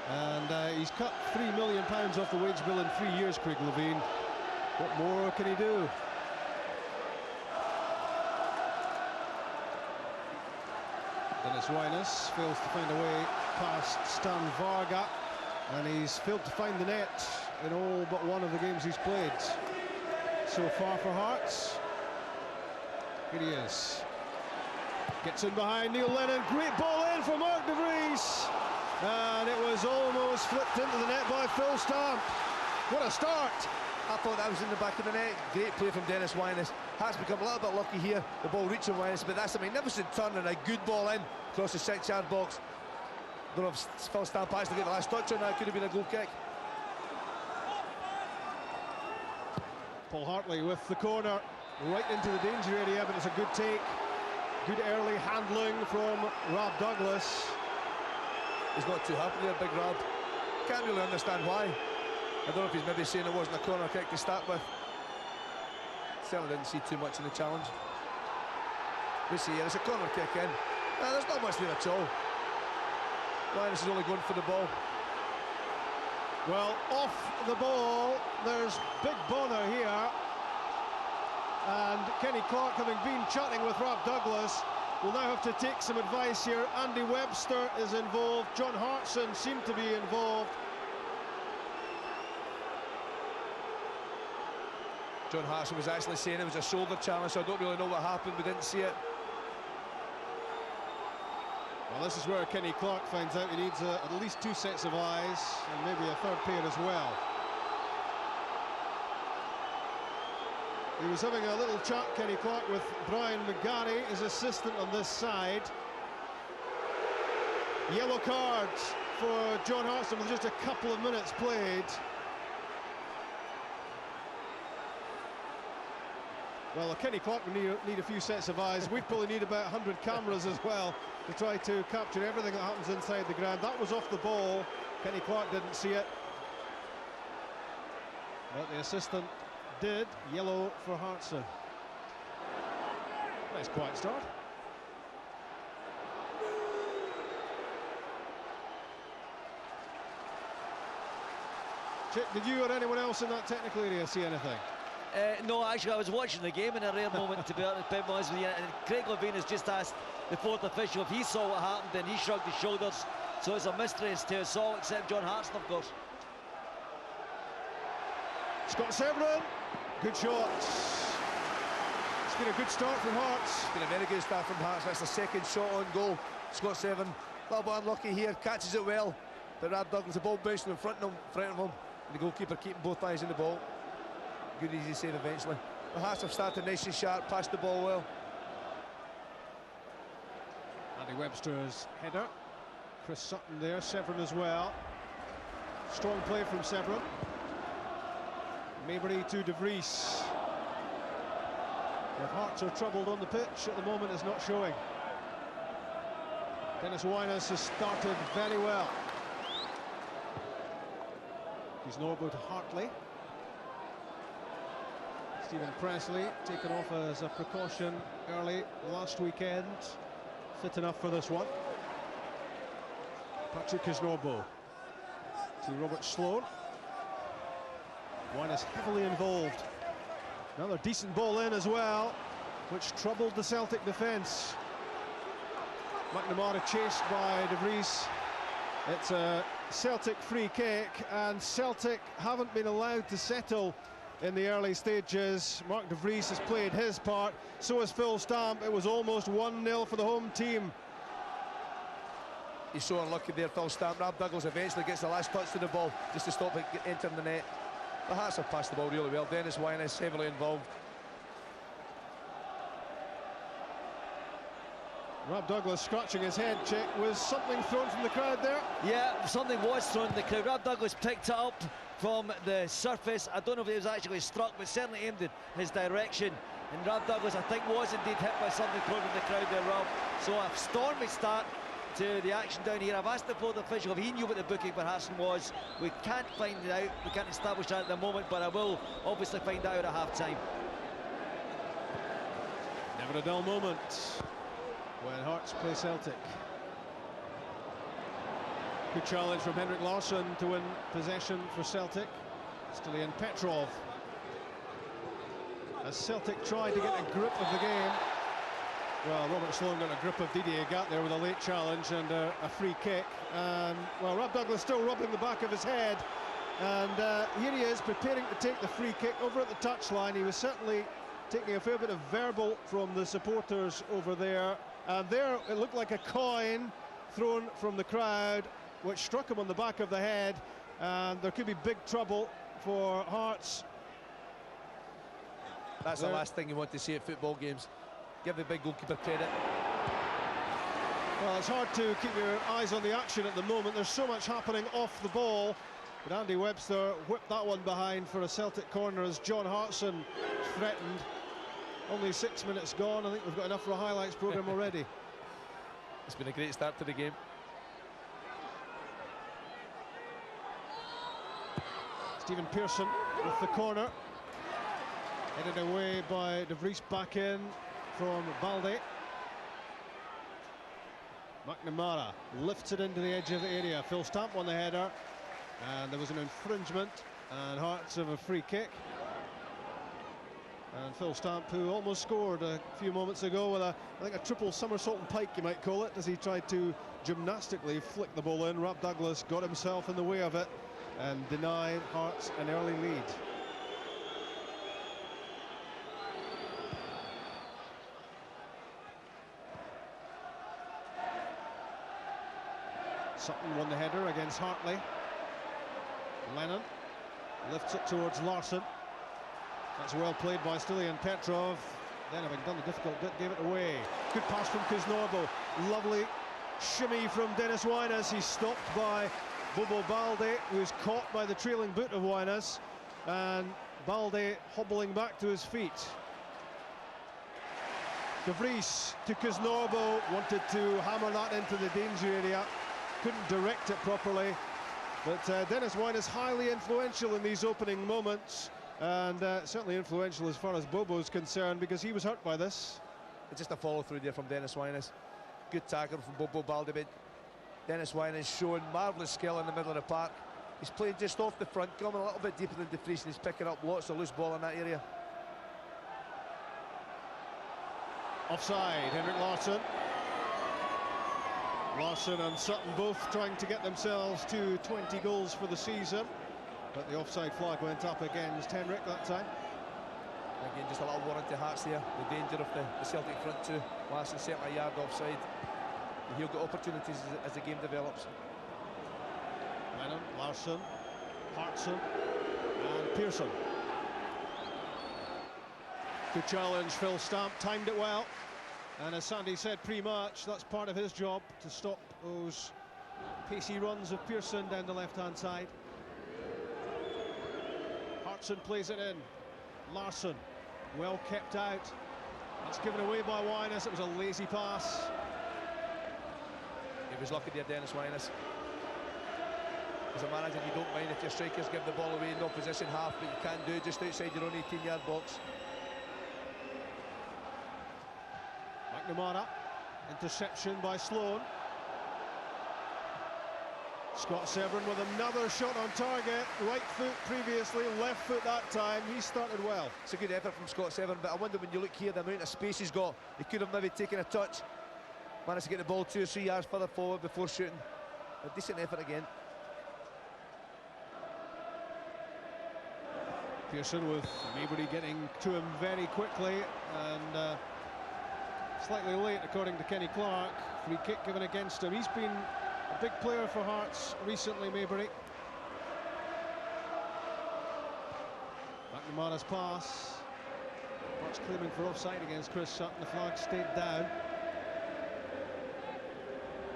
And he's cut £3 million off the wage bill in 3 years, Craig Levein. What more can he do? Dennis Wyness fails to find a way past Stan Varga, and he's failed to find the net in all but one of the games he's played so far for Hearts. Here he is. Gets in behind Neil Lennon. Great ball in for Mark De Vries. And it was almost flipped into the net by Phil Stamp. What a start! I thought that was in the back of the net. Great play from Dennis Wyness. Has become a little bit lucky here, the ball reaching Wyness, but that's a magnificent turn and a good ball in across the 6-yard box. Don't know if Phil Stamp actually get the last touch on that. Could have been a goal kick. Paul Hartley with the corner right into the danger area, but it's a good take Good early handling from Rob Douglas. He's not too happy there, Big Rob. Can't really understand why. I don't know if he's maybe saying it wasn't a corner kick to start with. Certainly didn't see too much in the challenge. We see here, it's a corner kick in. There's not much there at all. Linus is only going for the ball. Well, off the ball, there's Big Bonner here. And Kenny Clark, having been chatting with Rob Douglas, will now have to take some advice here. Andy Webster is involved. John Hartson seemed to be involved. John Hartson was actually saying it was a shoulder challenge, so I don't really know what happened. We didn't see it. Well, this is where Kenny Clark finds out he needs at least 2 sets of eyes and maybe a third pair as well. He was having a little chat, Kenny Clark, with Brian McGarry, his assistant on this side. Yellow card for John Hartson with just a couple of minutes played. Well, Kenny Clark would need a few sets of eyes. We'd probably need about 100 cameras as well to try to capture everything that happens inside the ground. That was off the ball. Kenny Clark didn't see it. But the assistant did. Yellow for Hartson. Nice quiet start. Chick, did you or anyone else in that technical area see anything? No, actually, I was watching the game in a rare moment, to be honest with you. And Craig Levine has just asked the fourth official if he saw what happened, and he shrugged his shoulders. So it's a mystery as to us all, except John Hartson, of course. Scott Severin, good shot. It's been a good start from Hearts. It's been a very good start from Hearts. That's the second shot on goal. Scott Severin, a little bit unlucky here, catches it well. But Rob Douglas, the ball bouncing in front of him. And the goalkeeper keeping both eyes in the ball. Good easy save eventually. The Hearts have started nice and sharp, passed the ball well. Andy Webster's header. Chris Sutton there, Severin as well. Strong play from Severin. Maybury to De Vries. If Hearts are troubled on the pitch at the moment, is not showing. Dennis Winus has started very well. He's no good to Hartley. Stephen Presley taken off as a precaution early last weekend. Fit enough for this one. Patrick Kisnorbo to Robert Sloan. One is heavily involved. Another decent ball in as well, which troubled the Celtic defence. McNamara chased by De Vries. It's a Celtic free kick, and Celtic haven't been allowed to settle in the early stages. Mark De Vries has played his part, so has Phil Stamp. It was almost 1-0 for the home team. He's so unlucky there, Phil Stamp. Rob Douglas eventually gets the last touch to the ball just to stop it entering the net. The Hearts have passed the ball really well. Dennis Winus heavily involved. Rob Douglas scratching his head. Check, was something thrown from the crowd there? Yeah, something was thrown from the crowd. Rob Douglas picked it up from the surface. I don't know if it was actually struck, but certainly aimed in his direction. And Rob Douglas, I think, was indeed hit by something thrown from the crowd there, Rob. So a stormy start to the action down here. I've asked the fourth official if he knew what the booking for Harrison was. We can't find it out. We can't establish that at the moment, but I will obviously find out at half-time. Never a dull moment when Hearts play Celtic. Good challenge from Henrik Larsson to win possession for Celtic. Stilian Petrov. As Celtic tried to get a grip of the game, well, Robert Sloan got a grip of Didier Gat there with a late challenge and a free kick. And, well, Rob Douglas still rubbing the back of his head. And here he is preparing to take the free kick over at the touchline. He was certainly taking a fair bit of verbal from the supporters over there. And there it looked like a coin thrown from the crowd, which struck him on the back of the head. And there could be big trouble for Hearts. That's the last thing you want to see at football games. Give the big goalkeeper credit. Well, it's hard to keep your eyes on the action at the moment. There's so much happening off the ball. But Andy Webster whipped that one behind for a Celtic corner as John Hartson threatened. Only 6 minutes gone. I think we've got enough for a highlights programme already. It's been a great start to the game. Stephen Pearson with the corner. Headed away by De Vries, back in from Balde. McNamara lifts it into the edge of the area. Phil Stamp on the header. And there was an infringement. And Hearts have a free kick. And Phil Stamp, who almost scored a few moments ago with I think a triple somersault and pike, you might call it, as he tried to gymnastically flick the ball in. Rob Douglas got himself in the way of it and denied Hearts an early lead. Sutton won the header against Hartley. Lennon lifts it towards Larsson. That's well played by Stilian Petrov. Then, having done the difficult bit, gave it away. Good pass from Kuznorbo. Lovely shimmy from Dennis Wynas. He's stopped by Bobo Balde, who's caught by the trailing boot of Wynas. And Balde hobbling back to his feet. De Vries to Kuznorbo. Wanted to hammer that into the danger area. Couldn't direct it properly. But Dennis Wynas highly influential in these opening moments. And certainly influential as far as Bobo's concerned, because he was hurt by this. It's just a follow through there from Dennis Wynas. Good tackle from Bobo Balde, but Dennis Wynas showing marvellous skill in the middle of the park. He's playing just off the front, coming a little bit deeper than De Vries, and he's picking up lots of loose ball in that area. Offside, Henrik Larsson. Larsson and Sutton both trying to get themselves to 20 goals for the season. But the offside flag went up against Henrik that time. Again, just a little warning to Hearts there. The danger of the Celtic front two. Larsson certainly a yard offside. He'll get opportunities as the game develops. Lennon, Larsson, Hartson and Pearson. Good challenge, Phil Stamp timed it well. And as Sandy said pre-match, that's part of his job, to stop those pacey runs of Pearson down the left-hand side. Hartson plays it in. Larsson, well kept out. That's given away by Wynas. It was a lazy pass. He was lucky there, Dennis Wynas. As a manager, you don't mind if your strikers give the ball away in the opposition half, but you can't do it just outside your own 18-yard box. McNamara, interception by Sloan. Scott Severin with another shot on target. Right foot previously, left foot that time. He started well. It's a good effort from Scott Severin, but I wonder when you look here, the amount of space he's got, he could have maybe taken a touch. Managed to get the ball 2 or 3 yards further forward before shooting. A decent effort again. Pearson with Maybury getting to him very quickly, and slightly late according to Kenny Clark. Free kick given against him. He's been a big player for Hearts recently, Maybury. McNamara's pass. Hearts claiming for offside against Chris Sutton. The flag stayed down.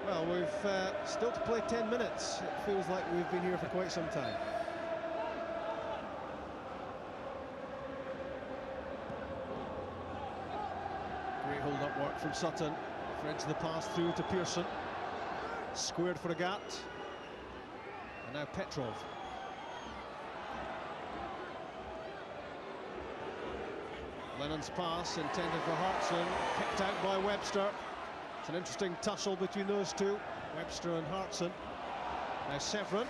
Well, we've still to play 10 minutes. It feels like we've been here for quite some time. Great hold-up work from Sutton. Threads the pass through to Pearson. Squared for a gap. And now Petrov. Lennon's pass intended for Hartson. Picked out by Webster. It's an interesting tussle between those two, Webster and Hartson. Now Severin,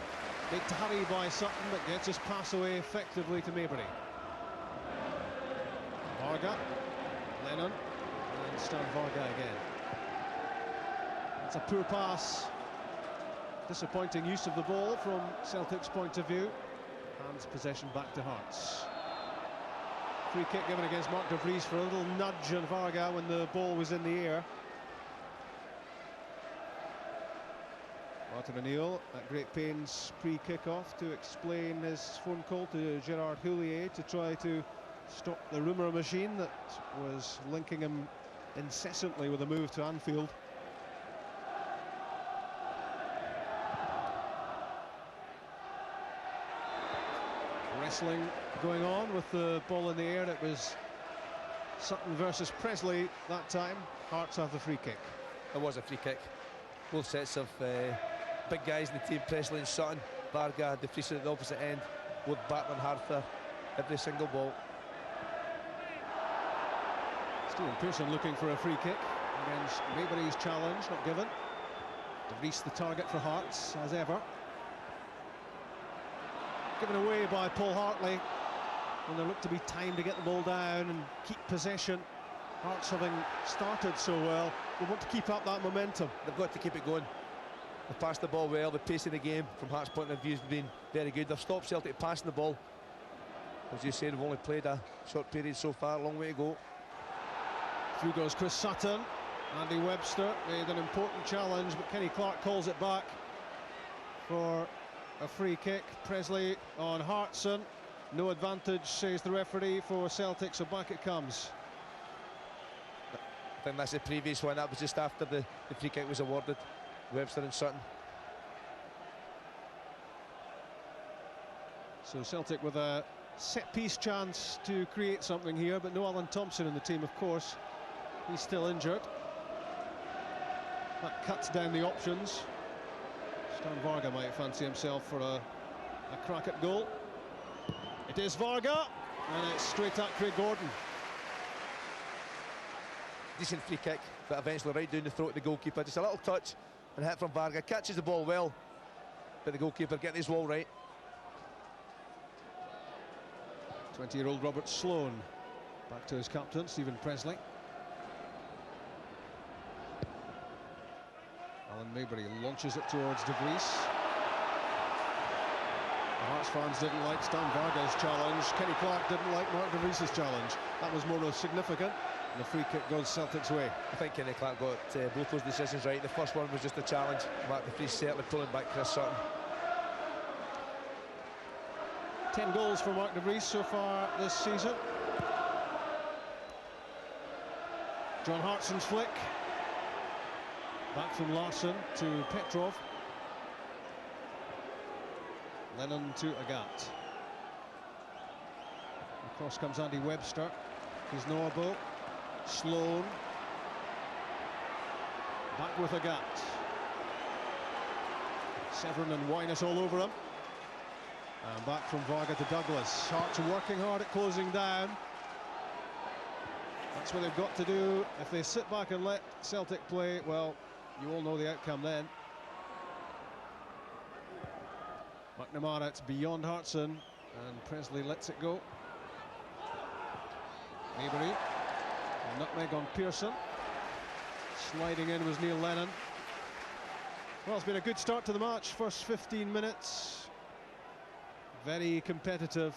big hurry by Sutton, but gets his pass away effectively to Maybury. Varga, Lennon, and Stan Varga again. It's a poor pass. Disappointing use of the ball from Celtic's point of view. Hands possession back to Hearts. Free kick given against Mark De Vries for a little nudge on Varga when the ball was in the air. Martin O'Neill at great pains pre-kick-off to explain his phone call to Gerard Houllier to try to stop the rumour machine that was linking him incessantly with a move to Anfield. Wrestling going on with the ball in the air. It was Sutton versus Presley that time. Hearts have the free kick. It was a free kick. Both sets of big guys in the team, Presley and Sutton. Varga, De Vries at the opposite end, both battling hard for every single ball. Stephen Pearson looking for a free kick against Maybury's challenge, not given. De Vries the target for Hearts, as ever. Given away by Paul Hartley, and there looked to be time to get the ball down and keep possession. Hearts having started so well, we want to keep up that momentum. They've got to keep it going. They've passed the ball well, the pace of the game from Hearts' point of view has been very good. They've stopped Celtic passing the ball. As you said, we've only played a short period so far, a long way to go. Through goes Chris Sutton. Andy Webster made an important challenge, but Kenny Clark calls it back for a free kick. Presley on Hartson. No advantage, says the referee, for Celtic, so back it comes. I think that's the previous one. That was just after the free kick was awarded. Webster and Sutton. So Celtic with a set-piece chance to create something here, but no Alan Thompson in the team, of course. He's still injured. That cuts down the options. Stan Varga might fancy himself for a crack at goal. It is Varga, and it's straight at Craig Gordon. Decent free kick, but eventually right down the throat of the goalkeeper. Just a little touch and hit from Varga. Catches the ball well, but the goalkeeper getting his wall right. 20-year-old Robert Sloan back to his captain, Stephen Presley. Alan Maybury launches it towards De Vries. The Hearts fans didn't like Stan Varga's challenge. Kenny Clark didn't like Mark De Vries' challenge. That was more significant. And the free kick goes Celtic's way. I think Kenny Clark got both those decisions right. The first one was just a challenge. Mark De Vries certainly pulling back Chris Sutton. 10 goals for Mark De Vries so far this season. John Hartson's flick. Back from Larsson to Petrov. Lennon to Agat. Across comes Andy Webster. He's Norbo. Sloan. Back with Agat. Severin and Wyness all over him. And back from Varga to Douglas. Hearts are working hard at closing down. That's what they've got to do. If they sit back and let Celtic play, well, you all know the outcome then. McNamara, it's beyond Hartson, and Presley lets it go. Maybury, nutmeg on Pearson. Sliding in was Neil Lennon. Well, it's been a good start to the match. First 15 minutes. Very competitive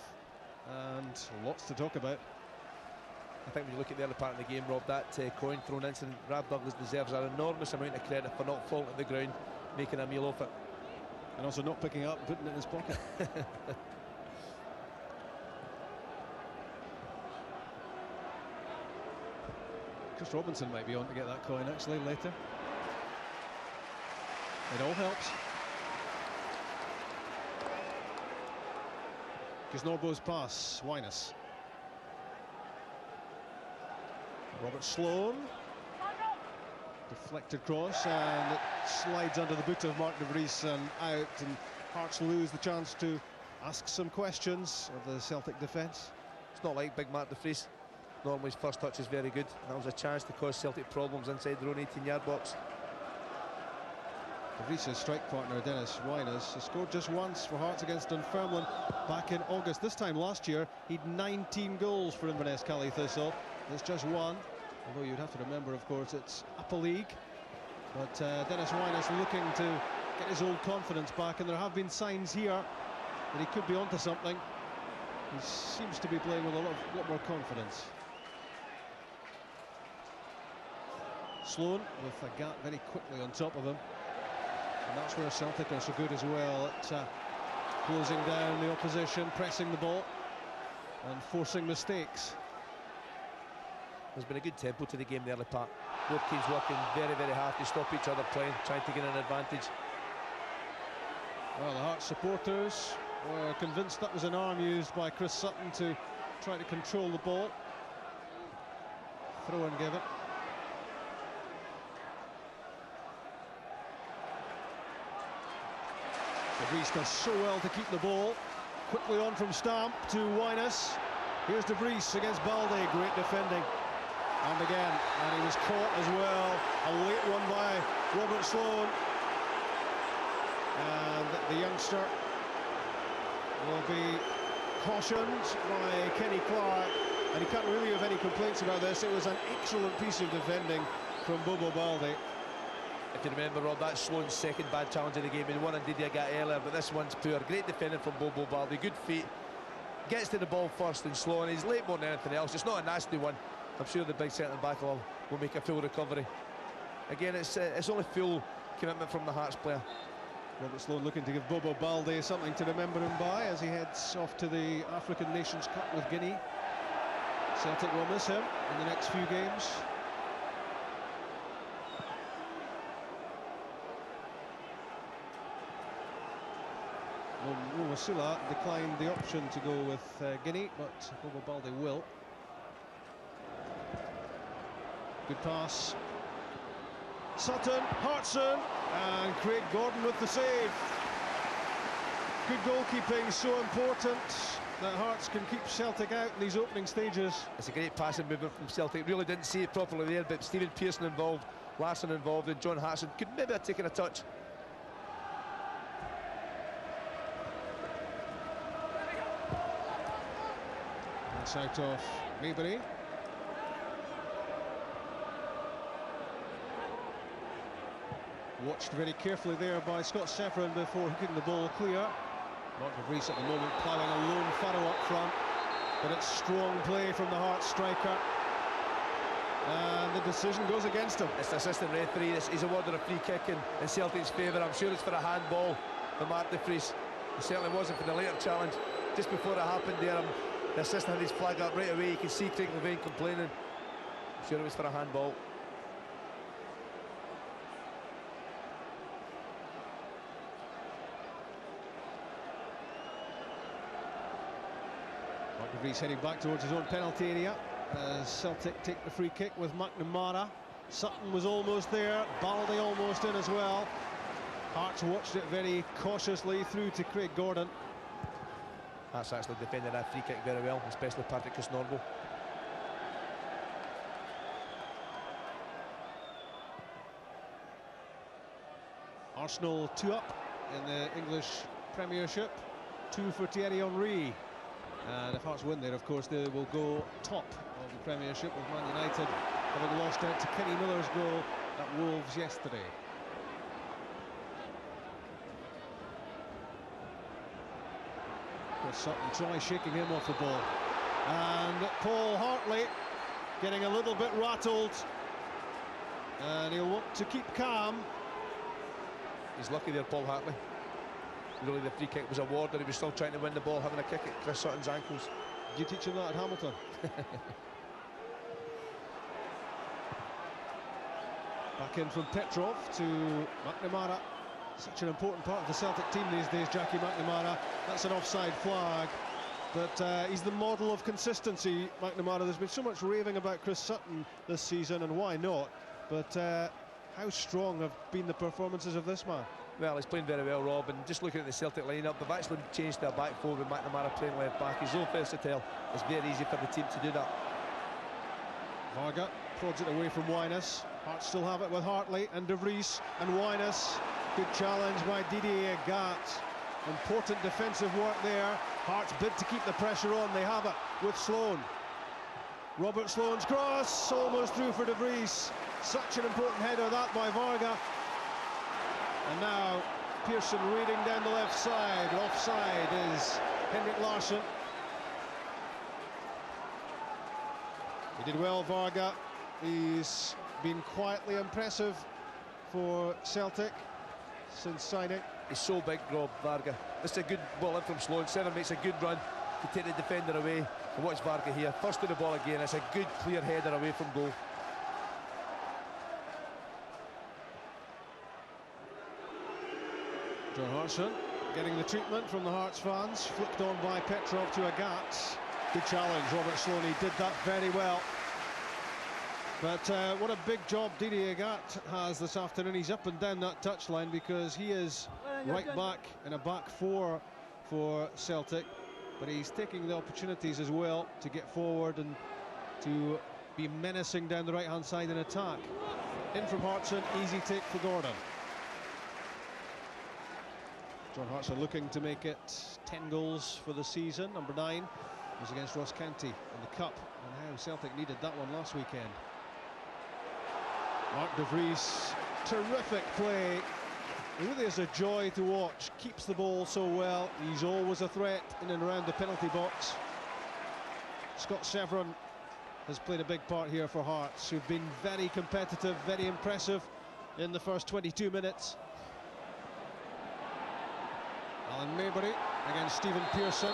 and lots to talk about. I think when you look at the early part of the game, Rob, that coin thrown incident, Rab Douglas deserves an enormous amount of credit for not falling to the ground, making a meal of it. And also not picking up and putting it in his pocket. Chris Robinson might be on to get that coin actually later. It all helps. Norbo's pass, Wyness. Robert Sloan. Deflected cross, and it slides under the boot of Mark De Vries and out, and Hearts lose the chance to ask some questions of the Celtic defence. It's not like big Mark De Vries. Normally his first touch is very good. That was a chance to cause Celtic problems inside their own 18-yard box. De Vries' strike partner Dennis Wyness has scored just once for Hearts against Dunfermline back in August. This time last year he'd 19 goals for Inverness Cali Thistle. There's just one, although you'd have to remember, of course, it's Upper League. But Dennis Wyness looking to get his old confidence back, and there have been signs here that he could be onto something. He seems to be playing with a lot more confidence. Sloan with a gap very quickly on top of him. And that's where Celtic are so good as well at closing down the opposition, pressing the ball and forcing mistakes. There's been a good tempo to the game in the early part. Both teams working very, very hard to stop each other playing, trying to gain an advantage. Well, the Hearts supporters were convinced that was an arm used by Chris Sutton to try to control the ball. throw-in given. De Vries does so well to keep the ball. Quickly on from Stamp to Wyness. Here's De Vries against Balde, great defending. And again, and he was caught as well. A late one by Robert Sloan. And the youngster will be cautioned by Kenny Clark. And he can't really have any complaints about this. It was an excellent piece of defending from Bobo Balde. If you remember, Rob, that's Sloan's second bad challenge of the game. And one indeed he got earlier, but this one's poor. Great defending from Bobo Balde, good feet. Gets to the ball first and Sloan. He's late more than anything else. It's not a nasty one. I'm sure the big centre back will make a full recovery. Again, it's only full commitment from the Hearts player. Robert Sloan looking to give Bobo Balde something to remember him by as he heads off to the African Nations Cup with Guinea. Celtic will miss him in the next few games. Masula declined the option to go with Guinea, but Bobo Balde will. Good pass. Sutton, Hartson, and Craig Gordon with the save. Good goalkeeping, so important that Hearts can keep Celtic out in these opening stages. It's a great passing movement from Celtic. Really didn't see it properly there, but Stephen Pearson involved, Larsson involved, and John Hartson could maybe have taken a touch. That's out of Maybury. Watched very carefully there by Scott Sefferin before hooking the ball clear. Mark De Vries at the moment ploughing a lone furrow up front, but it's strong play from the Hearts striker. And the decision goes against him. It's the assistant referee. He's awarded a free kick in Celtic's favour. I'm sure it's for a handball for Mark De Vries. It certainly wasn't for the later challenge. Just before it happened there, the assistant had his flag up right away. You can see Craig Levein complaining. I'm sure it was for a handball. Mark De Vries heading back towards his own penalty area as Celtic take the free kick with McNamara. Sutton was almost there, Balde almost in as well. Hearts watched it very cautiously through to Craig Gordon. That's actually defended that free kick very well, especially Patrick Kisnorbo. Arsenal 2 up in the English Premiership, 2 for Thierry Henry. And if Hearts win there, of course, they will go top of the Premiership with Man United having lost out to Kenny Miller's goal at Wolves yesterday. Chris Sutton tries shaking him off the ball. And Paul Hartley getting a little bit rattled. And he'll want to keep calm. He's lucky there, Paul Hartley. Really, the free kick was awarded. He was still trying to win the ball, having a kick at Chris Sutton's ankles. Did you teach him that at Hamilton? Back in from Petrov to McNamara. Such an important part of the Celtic team these days, Jackie McNamara. That's an offside flag. But he's the model of consistency, McNamara. There's been so much raving about Chris Sutton this season, and why not? But how strong have been the performances of this man? Well, he's playing very well, Rob, and just looking at the Celtic lineup, they've actually changed their back four with McNamara playing left back. He's so versatile, it's very easy for the team to do that. Varga prods it away from Wyness. Hearts still have it with Hartley and De Vries and Wyness. Good challenge by Didier Agat. Important defensive work there. Hearts bid to keep the pressure on. They have it with Sloan. Robert Sloan's cross, almost through for De Vries. Such an important header that by Varga. And now Pearson reading down the left side. Offside is Henrik Larsson. He did well, Varga. He's been quietly impressive for Celtic since signing. He's so big, Rob, Varga. This is a good ball in from Sloan. Seven makes a good run to take the defender away. And watch Varga here. First to the ball again. It's a good, clear header away from goal. John Hartson getting the treatment from the Hearts fans. Flicked on by Petrov to Agat. Good challenge, Robert Sloan. He did that very well. But what a big job Didier Agat has this afternoon. He's up and down that touchline because he is right back in a back four for Celtic. But he's taking the opportunities as well to get forward and to be menacing down the right-hand side in attack. In from Hartson, easy take for Gordon. John Hartson looking to make it 10 goals for the season. Number 9 was against Ross County in the Cup, and how Celtic needed that one last weekend. Mark de Vries, terrific play. It really is a joy to watch. Keeps the ball so well. He's always a threat in and around the penalty box. Scott Severin has played a big part here for Hearts, who've been very competitive, very impressive in the first 22 minutes. Alan Maybury against Stephen Pearson.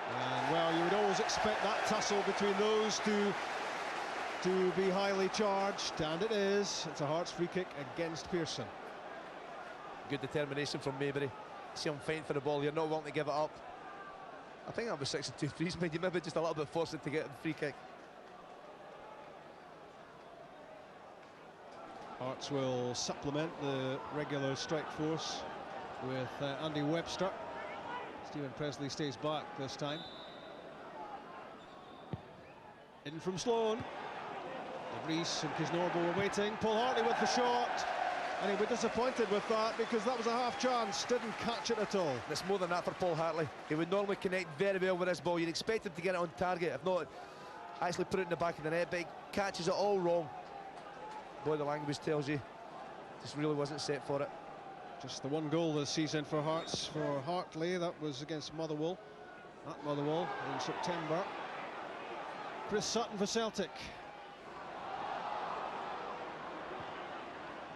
And, well, you would always expect that tussle between those two to be highly charged, and it is. It's a Hearts free kick against Pearson. Good determination from Maybury. See him fighting for the ball here, not wanting to give it up. I think that was 6-2-3's made you maybe just a little bit forced to get the free kick. Hearts will supplement the regular strike force with Andy Webster. Stephen Presley stays back this time. In from Sloan. De Vries and Kisnorbo were waiting. Paul Hartley with the shot. And he'll be disappointed with that because that was a half chance. Didn't catch it at all. It's more than that for Paul Hartley. He would normally connect very well with this ball. You'd expect him to get it on target, if not actually put it in the back of the net, but he catches it all wrong. Boy, the language tells you just really wasn't set for it. Just the one goal this season for Hearts, for Hartley. That was against Motherwell, at Motherwell in September. Chris Sutton for Celtic.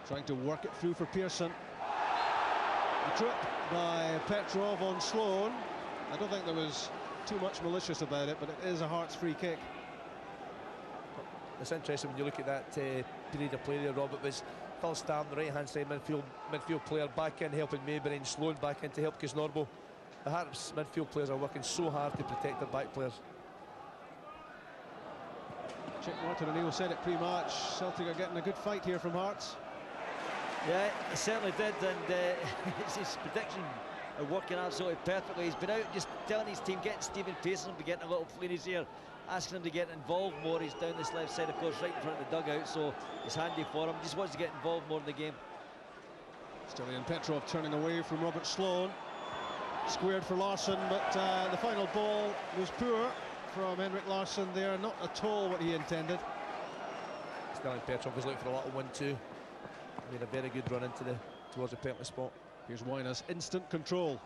Trying to work it through for Pearson. A trip by Petrov on Sloan. I don't think there was too much malicious about it, but it is a Hearts free kick. It's interesting when you look at that period of play there, Rob. It was Phil Starr, the right-hand side midfield player, back in helping Maybury, and Sloan back in to help Kisnorbo. The Hearts midfield players are working so hard to protect their back players. Chick Martin O'Neill said it pre-match. Celtic are getting a good fight here from Hearts. Yeah, he certainly did, and his prediction are working absolutely perfectly. He's been out just telling his team, getting Stephen Pearson, be getting a little fleenies here, asking him to get involved more. He's down this left side, of course, right in front of the dugout, so it's handy for him. Just wants to get involved more in the game. Stilian Petrov turning away from Robert Sloan. Squared for Larsson, but the final ball was poor from Henrik Larsson there. Not at all what he intended. Stilian Petrov was looking for a little 1-2. Made a very good run towards the penalty spot. Here's Wynas, instant control,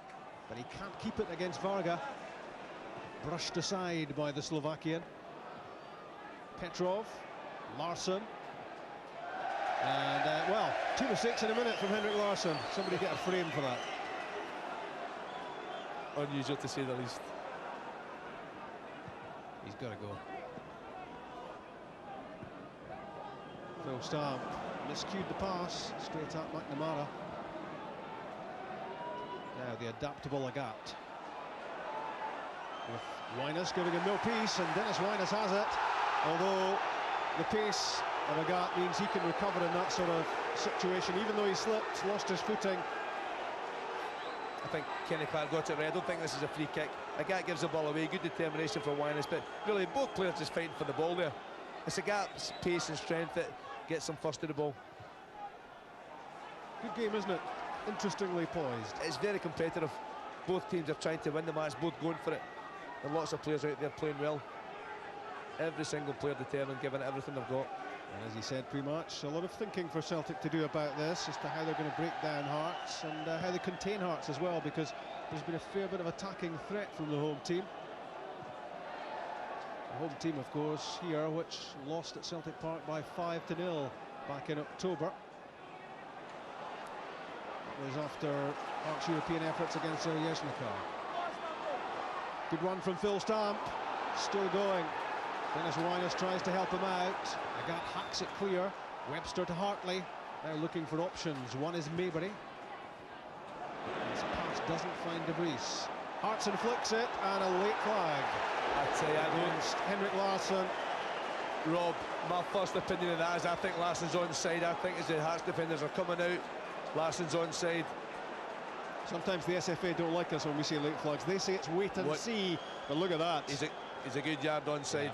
but he can't keep it against Varga. Brushed aside by the Slovakian. Petrov, Larsson, and well, 2 mistakes in a minute from Henrik Larsson. Somebody get a frame for that. Unusual to say the least. He's got to go. Phil Stamp miscued the pass, straight at McNamara. Now the adaptable Agat. With Wynas giving him no peace, and Dennis Wynas has it. Although the pace of Agat means he can recover in that sort of situation, even though he slipped, lost his footing. I think Kenny Clark got it right. I don't think this is a free kick. Agat gives the ball away, good determination for Wynas, but really both players just fighting for the ball there. It's Agat's pace and strength that gets them first to the ball. Good game, isn't it? Interestingly poised. It's very competitive. Both teams are trying to win the match, both going for it. And lots of players out there playing well. Every single player determined, giving it everything they've got. And as he said pre-match, a lot of thinking for Celtic to do about this as to how they're going to break down Hearts and how they contain Hearts as well, because there's been a fair bit of attacking threat from the home team. The home team, of course, here, which lost at Celtic Park by 5-0 back in October. It was after Hearts' European efforts against Yezhnikar. Good one from Phil Stamp, still going. Dennis Wynas tries to help him out. Agat hacks it clear. Webster to Hartley. Now looking for options. One is Maybury. This pass doesn't find De Vries. Hartson flicks it, and a late flag. I'd say against Henrik Larsson. Rob, my first opinion of that is I think Larsson's onside. I think as the Hearts defenders are coming out, Larsson's onside. Sometimes the SFA don't like us when we say late flags. They say it's wait and see, but look at that. He's a good yard onside. Yeah.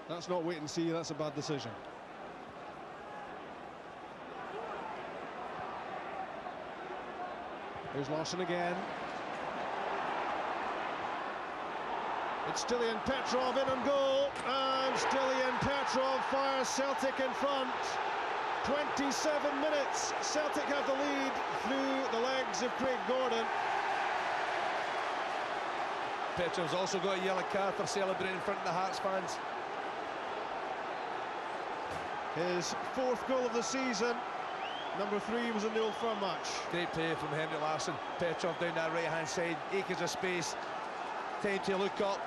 That's not wait and see, that's a bad decision. Here's Larsson again. It's Stilian Petrov in on goal, and Stilian Petrov fires Celtic in front. 27 minutes, Celtic have the lead through the legs of Craig Gordon. Petrov's also got a yellow card for celebrating in front of the Hearts fans. His 4th goal of the season. Number 3 was in the Old Firm match. Great play from Henrik Larsson. Petrov down that right-hand side, acres of space. Time to look up.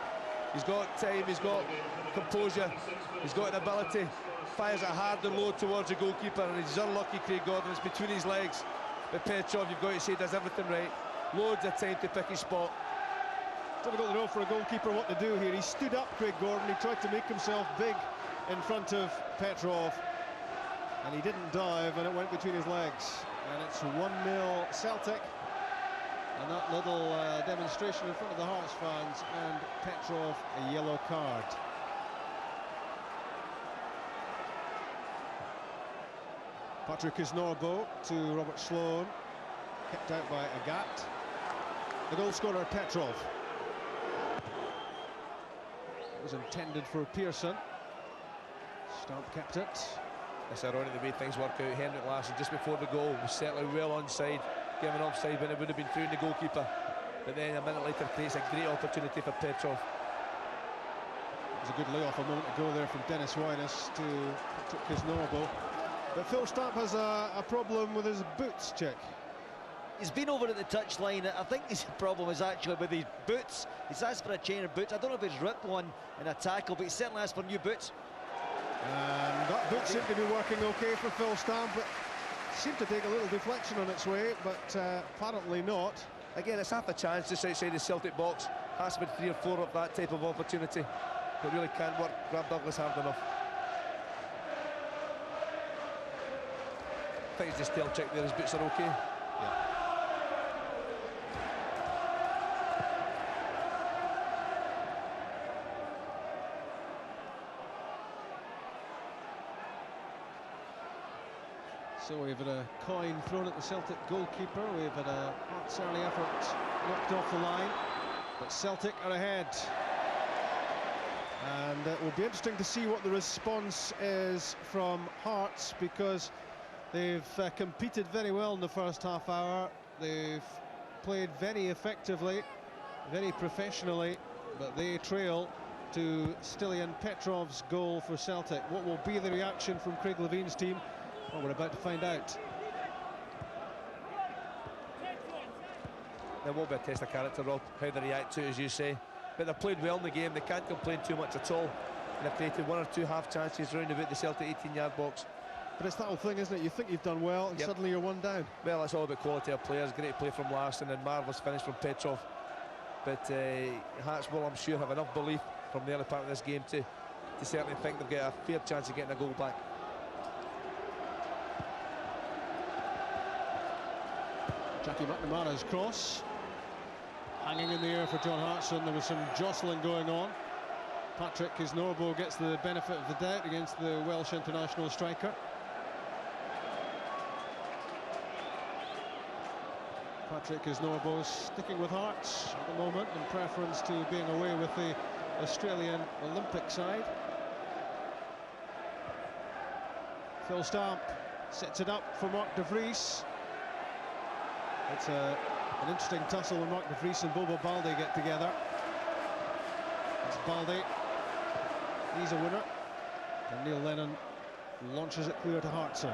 He's got time, he's got composure, he's got an ability. Fires a hard and low towards the goalkeeper, and he's unlucky, Craig Gordon. It's between his legs. But Petrov, you've got to say, does everything right. Loads of time to pick his spot. Difficult to know for a goalkeeper what to do here. He stood up, Craig Gordon. He tried to make himself big in front of Petrov, and he didn't dive, and it went between his legs. And it's 1-0 Celtic. And that little demonstration in front of the Hearts fans, and Petrov a yellow card. Patrick Isnorbo to Robert Sloan, kept out by Agat. The goal scorer Petrov. It was intended for Pearson. Stamp kept it. It's ironic the way things work out. Henrik Larsson just before the goal was certainly well onside, given offside when it would have been through the goalkeeper. But then a minute later creates a great opportunity for Petrov. It was a good layoff a moment ago there from Dennis Wyness to Patrick Kisnorbo. But Phil Stamp has a problem with his boots, Chick. He's been over at the touchline. I think his problem is actually with his boots. He's asked for a change of boots. I don't know if he's ripped one in a tackle, but he certainly asked for new boots. And that boot seemed to be working okay for Phil Stamp, but seemed to take a little deflection on its way, but apparently not. Again, it's half a chance just outside the Celtic box. Has to be 3 or 4 of that type of opportunity. But really can't work. Grab Douglas hard enough. I think he's just still check there, his boots are okay. Yeah. So we've had a coin thrown at the Celtic goalkeeper. We've had a Hearts early effort knocked off the line, but Celtic are ahead. And it will be interesting to see what the response is from Hearts, because they've competed very well in the first half hour. They've played very effectively, very professionally, but they trail to Stilian Petrov's goal for Celtic. What will be the reaction from Craig Levine's team? Well, we're about to find out. There won't be a test of character, Rob, how they react to it, as you say. But they've played well in the game. They can't complain too much at all. And they've created 1 or 2 half chances round about the Celtic 18-yard box. But it's that whole thing, isn't it? You think you've done well, and suddenly you're 1 down. Well, it's all about quality of players. Great play from Larsson and marvellous finish from Petrov. But Hearts will, I'm sure, have enough belief from the early part of this game to certainly think they've got a fair chance of getting a goal back. Jackie McNamara's cross hanging in the air for John Hartson. There was some jostling going on. Patrick Kisnorbo gets the benefit of the doubt against the Welsh international striker. Patrick Kisnorbo sticking with Hearts at the moment in preference to being away with the Australian Olympic side. Phil Stamp sets it up for Mark de Vries. It's an interesting tussle when Mark de Vries and Bobo Balde get together. It's Balde. He's a winner. And Neil Lennon launches it clear to Hartson.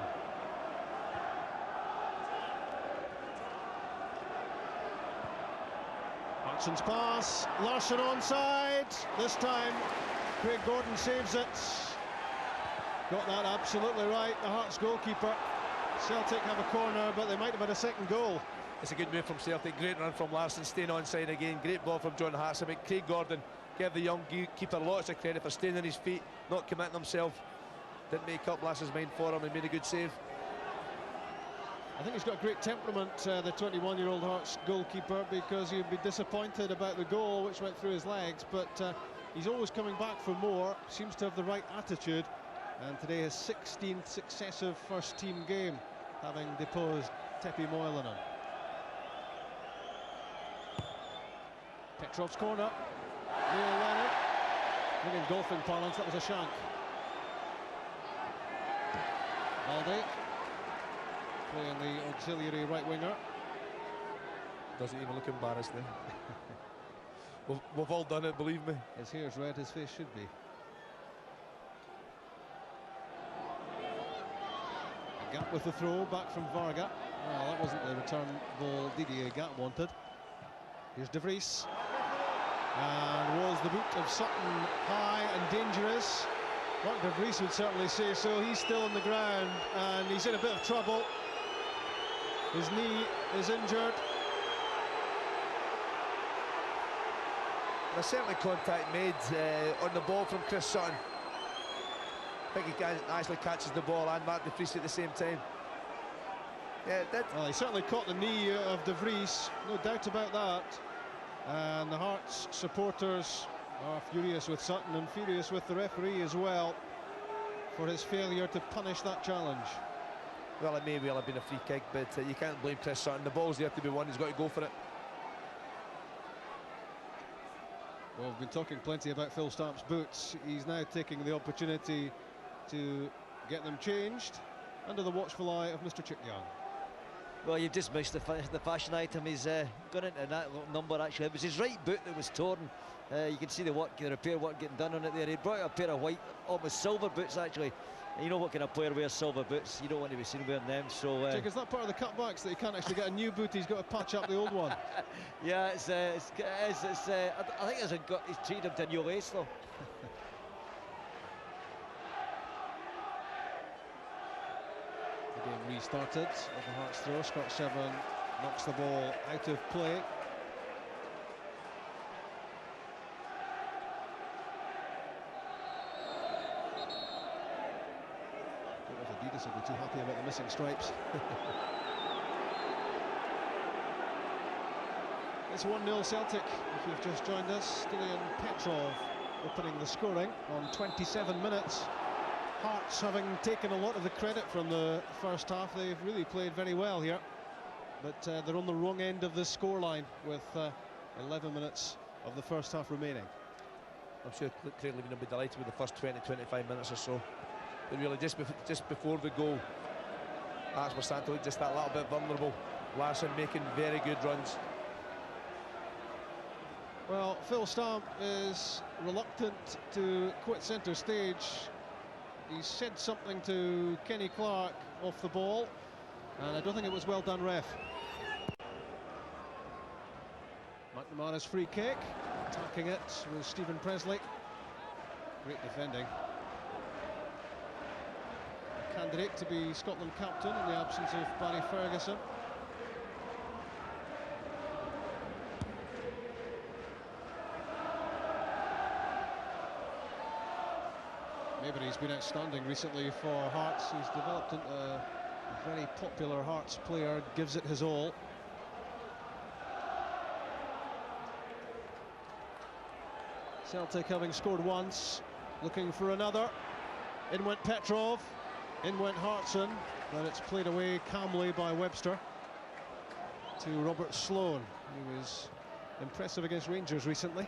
Hartson's pass. Larsson onside. This time Craig Gordon saves it. Got that absolutely right. The Hearts goalkeeper. Celtic have a corner, but they might have had a second goal. It's a good move from Celtic. Great run from Larsson, staying onside again. Great ball from John Hartson. But Craig Gordon give the young keeper lots of credit for staying on his feet, not committing himself. Didn't make up Lass's mind for him and made a good save. I think he's got great temperament, the 21-year-old Hearts goalkeeper, because he'd be disappointed about the goal which went through his legs, but he's always coming back for more, seems to have the right attitude, and today his 16th successive first-team game, having deposed Tepi Moilanen. Petrov's corner. Neil Leonard. I think in golfing parlance that was a shank. Aldi playing the auxiliary right winger. Doesn't even look embarrassed now. we've all done it, believe me. His hair's red, his face should be. A gap with the throw back from Varga. Well, that wasn't the return ball Didier Gat wanted. Here's De Vries. And was the boot of Sutton high and dangerous? Mark De Vries would certainly say so. He's still on the ground and he's in a bit of trouble. His knee is injured. There's certainly contact made on the ball from Chris Sutton. I think he actually catches the ball and Mark De Vries at the same time. Yeah, well, he certainly caught the knee of De Vries, no doubt about that. And the Hearts supporters are furious with Sutton and furious with the referee as well for his failure to punish that challenge. Well, it may well have been a free kick, but you can't blame Chris Sutton. The ball's there to be won, he's got to go for it. Well, we've been talking plenty about Phil Stamp's boots. He's now taking the opportunity to get them changed under the watchful eye of Mr. Chick Young. Well, you've just missed the fashion item. He's gone into that number, actually. It was his right boot that was torn. You can see the repair work getting done on it there. He brought a pair of white, almost silver boots, actually. And you know what kind of player wears silver boots. You don't want to be seen wearing them, so... Jake, is that part of the cutbacks that he can't actually get a new boot? He's got to patch up the old one. Yeah, I think he's treated him to a new lace, though. The game restarted with the Hearts throw. Scott Severn knocks the ball out of play. I don't know if Adidas will be too happy about the missing stripes. It's 1-0 Celtic, if you've just joined us. Stilian Petrov opening the scoring on 27 minutes. Hearts having taken a lot of the credit from the first half. They've really played very well here, but they're on the wrong end of the scoreline with 11 minutes of the first half remaining. I'm sure Craig Levine will be delighted with the first 20-25 minutes or so. But really, just before the goal, that's where Santo looked just that little bit vulnerable. Larsson making very good runs. Well, Phil Stamp is reluctant to quit centre stage. He said something to Kenny Clark off the ball, and I don't think it was well done, ref. McNamara's free kick, attacking it was Stephen Presley. Great defending. A candidate to be Scotland captain in the absence of Barry Ferguson. Maybe he's been outstanding recently for Hearts. He's developed into a very popular Hearts player, gives it his all. Celtic having scored once, looking for another. In went Petrov, in went Hartson, but it's played away calmly by Webster to Robert Sloan, who was impressive against Rangers recently.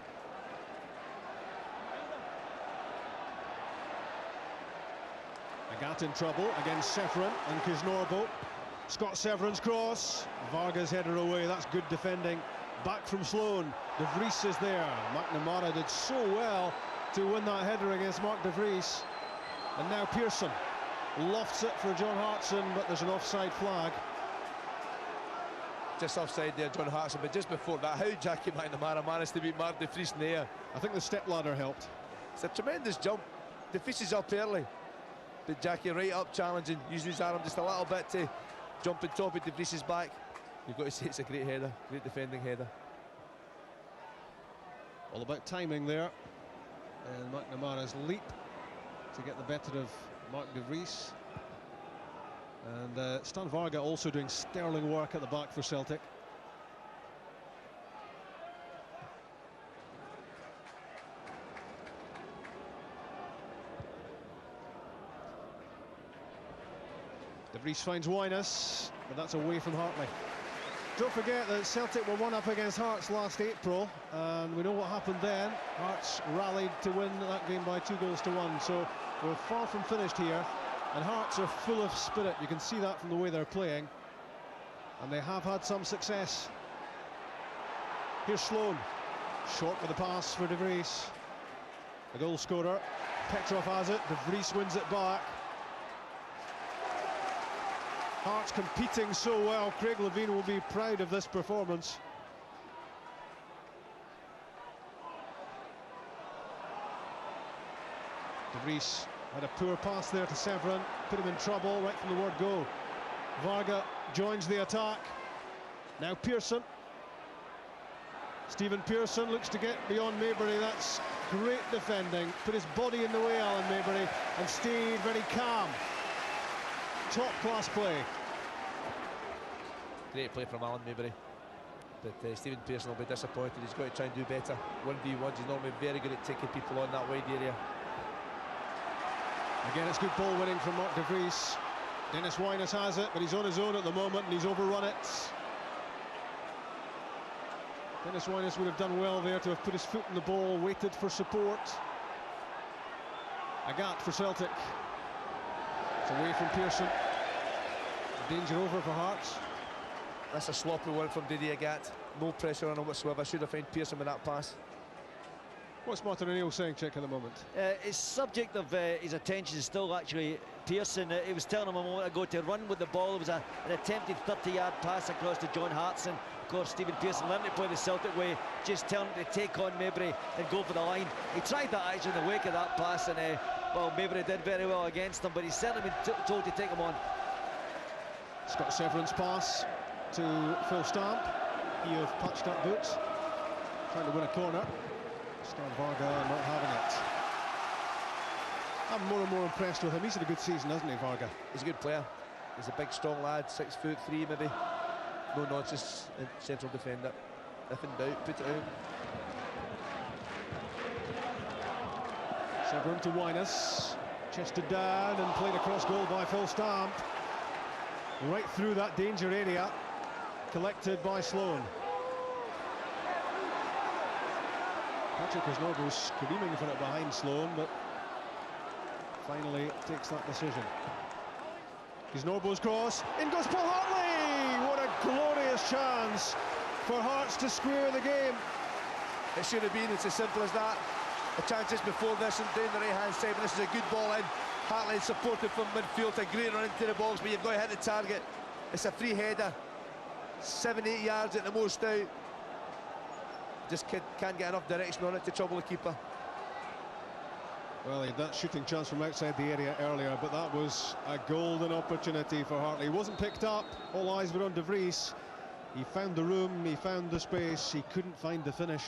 Agat in trouble against Severin and Kuznorbo. Scott Severin's cross, Varga's header away. That's good defending. Back from Sloan. De Vries is there. McNamara did so well to win that header against Mark De Vries. And now Pearson lofts it for John Hartson, but there's an offside flag. Just offside there, John Hartson, but just before that, how Jackie McNamara managed to beat Mark De Vries in the air? I think the step ladder helped. It's a tremendous jump. De Vries is up early, but Jackie right up challenging, using his arm just a little bit to jump on top of De Vries's back. You've got to say it's a great header, great defending header. All about timing there. And McNamara's leap to get the better of Mark de Vries. And Stan Varga also doing sterling work at the back for Celtic. De Vries finds Wyness, but that's away from Hartley. Don't forget that Celtic were one up against Hearts last April, and we know what happened then. Hearts rallied to win that game by 2-1, so we're far from finished here, and Hearts are full of spirit. You can see that from the way they're playing, and they have had some success. Here's Sloan, short with the pass for De Vries. The goal scorer, Petrov has it, De Vries wins it back. Hearts competing so well. Craig Levein will be proud of this performance. De Vries had a poor pass there to Severin, put him in trouble right from the word go. Varga joins the attack. Now Pearson. Stephen Pearson looks to get beyond Maybury. That's great defending. Put his body in the way, Alan Maybury, and stayed very calm. Top-class play. Great play from Alan Maybury. But Stephen Pearson will be disappointed. He's got to try and do better. 1v1s, he's normally very good at taking people on that wide area. Again, it's good ball winning from Mark de Vries. Dennis Wyness has it, but he's on his own at the moment, and he's overrun it. Dennis Wyness would have done well there to have put his foot in the ball, waited for support. Agat for Celtic. It's away from Pearson. Danger over for Hearts. That's a sloppy one from Didier Agat. No pressure on him whatsoever. Should have found Pearson with that pass. What's Martin O'Neill saying, Chick, at the moment? His subject of his attention is still actually Pearson. He was telling him a moment ago to run with the ball. It was an attempted 30-yard pass across to John Hartson. Of course, Stephen Pearson learned to play the Celtic way, just telling him to take on Maybury and go for the line. He tried that actually in the wake of that pass, and well, Maybury did very well against him, but he's certainly been told to take him on. Scott Severin's pass to Phil Stamp. He of patched up boots, trying to win a corner. Stan Varga not having it. I'm more and more impressed with him. He's had a good season, hasn't he, Varga? He's a good player. He's a big, strong lad, 6'3" maybe. No nonsense central defender. If in doubt, put it out. Severin to Wyness. Chested down and played across goal by Phil Stamp. Right through that danger area. Collected by Sloan. Patrick Isnorbo's screaming for it behind Sloan, but finally takes that decision. Isnorbo's cross, in goes Paul Hartley! What a glorious chance for Hearts to square the game. It should have been, it's as simple as that. The chances before this and down the right-hand side, but this is a good ball in. Hartley supported from midfield, a great run into the box, but you've got to hit the target. It's a free header, 7-8 yards at the most out. Just can't get enough direction on it to trouble the keeper. Well, he had that shooting chance from outside the area earlier, but that was a golden opportunity for Hartley. He wasn't picked up, all eyes were on De Vries. He found the room, he found the space, he couldn't find the finish.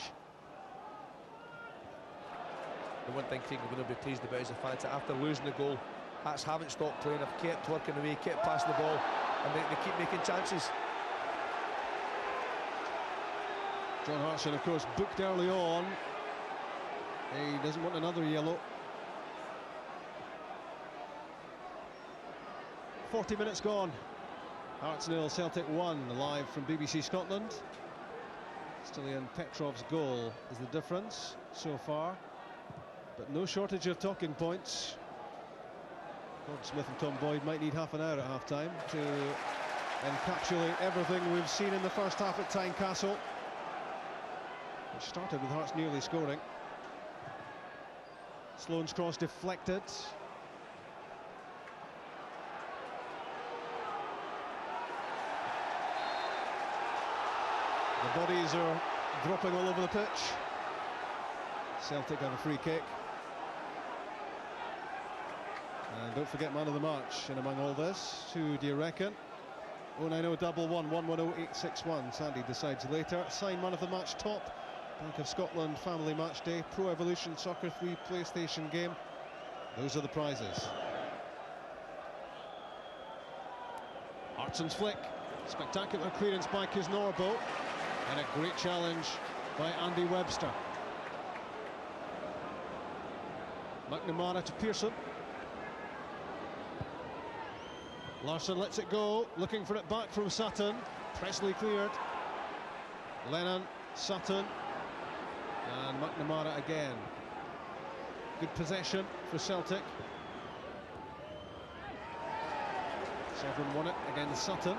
The one thing Craig are going to be pleased about is the fact that after losing the goal, Hearts haven't stopped playing, have kept working away, kept passing the ball, and they keep making chances. John Hartson, of course, booked early on. He doesn't want another yellow. 40 minutes gone. Hearts 0, Celtic 1, live from BBC Scotland. Stilian Petrov's goal is the difference so far, but no shortage of talking points. Gordon Smith and Tom Boyd might need half an hour at half-time to encapsulate everything we've seen in the first half at Tynecastle, which started with Hearts nearly scoring. Sloan's cross deflected. The bodies are dropping all over the pitch. Celtic have a free kick. And don't forget man of the match in among all this. Who do you reckon? 09011 110 861. Sandy decides later. Sign man of the match top Bank of Scotland Family Match Day, Pro Evolution Soccer 3 PlayStation game. Those are the prizes. Hartson's flick, spectacular clearance by Kisnorbo, and a great challenge by Andy Webster. McNamara to Pearson. Larsson lets it go, looking for it back from Sutton. Presley cleared. Lennon, Sutton, and McNamara again. Good possession for Celtic. Severn won it against Sutton.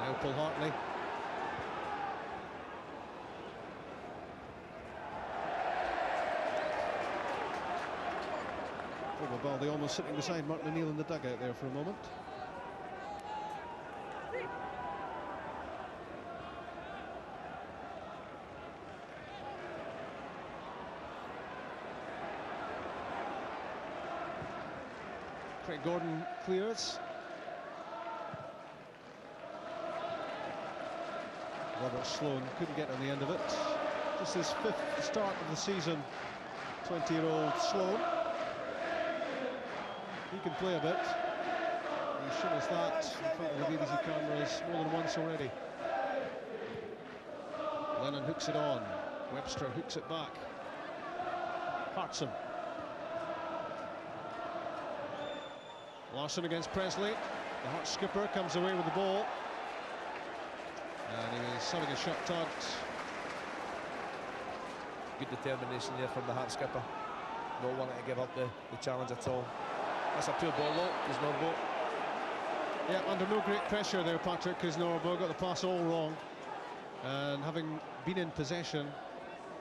Now Paul Hartley. Baldy almost sitting beside Martin O'Neill in the dugout there for a moment. Craig Gordon clears. Robert Sloan couldn't get on the end of it. Just his 5th start of the season, 20-year-old Sloan. He can play a bit. He's shown us that in front of the BBC cameras more than once already. Lennon hooks it on. Webster hooks it back. Hartson. Larsson against Presley. The Hearts skipper comes away with the ball. And he was having a shot tugged. Good determination there from the Hearts skipper. Not wanting to give up the challenge at all. That's a pure ball though, Kisnorbo. Yeah, under no great pressure there, Patrick Kisnorbo got the pass all wrong. And having been in possession,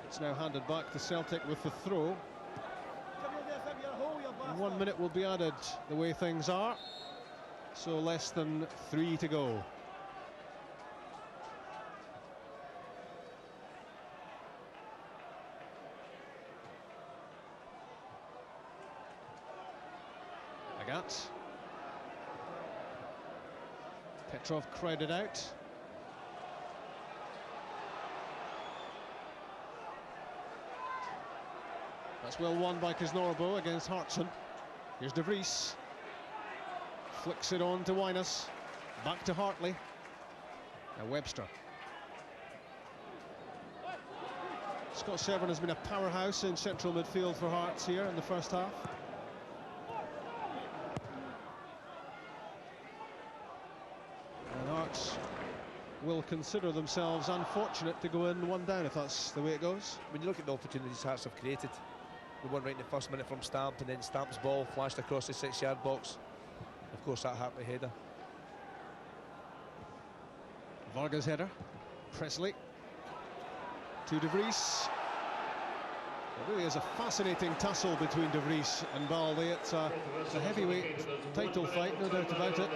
it's now handed back to Celtic with the throw. 1 minute will be added the way things are. So less than 3 to go. Agat. Petrov crowded out. That's well won by Kisnorbo against Hartson. Here's De Vries. Flicks it on to Wyness. Back to Hartley. Now Webster. Scott Severn has been a powerhouse in central midfield for Hearts here in the first half. And Hearts will consider themselves unfortunate to go in 1 down if that's the way it goes. When you look at the opportunities Hearts have created, the one right in the first minute from Stamp, and then Stamp's ball flashed across the 6-yard box. Of course, that Hartley header. Varga's header. Presley to De Vries. It really is a fascinating tussle between De Vries and Baldy. It's a heavyweight title fight, no doubt about it.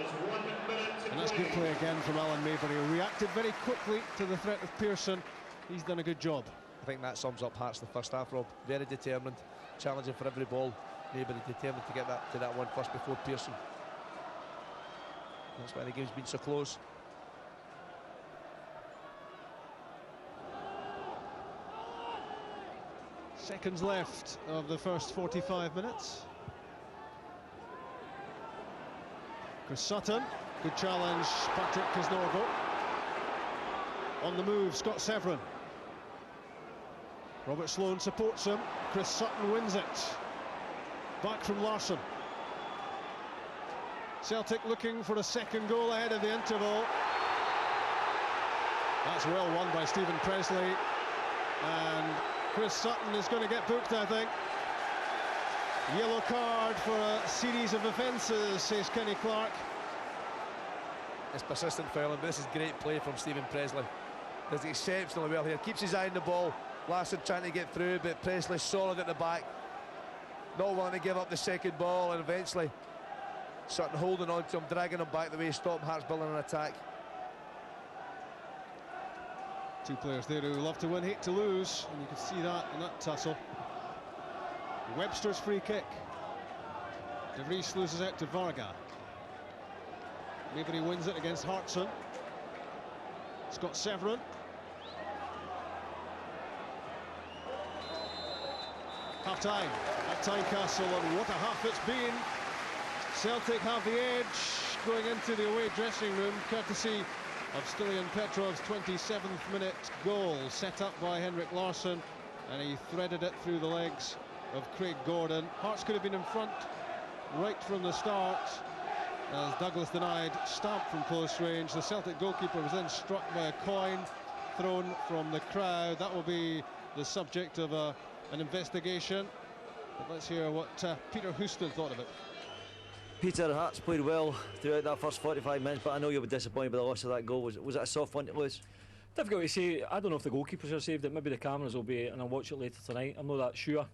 And that's good play again from Alan Maybury. He reacted very quickly to the threat of Pearson. He's done a good job. I think that sums up Hearts in the first half, Rob. Very determined, challenging for every ball. Maybury determined to get that to that one first before Pearson. That's why the game's been so close. Seconds left of the first 45 minutes. Chris Sutton, good challenge, Patrick Kisnorbo. On the move, Scott Severn. Robert Sloan supports him. Chris Sutton wins it. Back from Larsson. Celtic looking for a second goal ahead of the interval. That's well won by Stephen Presley. And Chris Sutton is going to get booked, I think. Yellow card for a series of offences, says Kenny Clark. It's persistent fouling, but this is great play from Stephen Presley. Does exceptionally well here. Keeps his eye on the ball. Larsson trying to get through, but Presley solid at the back. Not willing to give up the second ball, and eventually Sutton holding on to him, dragging him back the way, stopping Hearts building an attack. Two players there who love to win, hate to lose, and you can see that in that tussle. Webster's free kick. De Vries loses out to Varga. Maybury wins it against Hartson. Scott Severn. Half-time at Tynecastle, and what a half it's been. Celtic have the edge going into the away dressing room, courtesy of Stilian Petrov's 27th minute goal, set up by Henrik Larsson, and he threaded it through the legs of Craig Gordon. Hearts could have been in front right from the start, as Douglas denied stamped from close range. The Celtic goalkeeper was then struck by a coin thrown from the crowd. That will be the subject of an investigation. But let's hear what Peter Houston thought of it. Peter, Hearts played well throughout that first 45 minutes, but I know you were disappointed by the loss of that goal. Was it a soft one to lose? Difficult to say. I don't know if the goalkeepers are saved it. Maybe the cameras will be, and I'll watch it later tonight. I'm not that sure.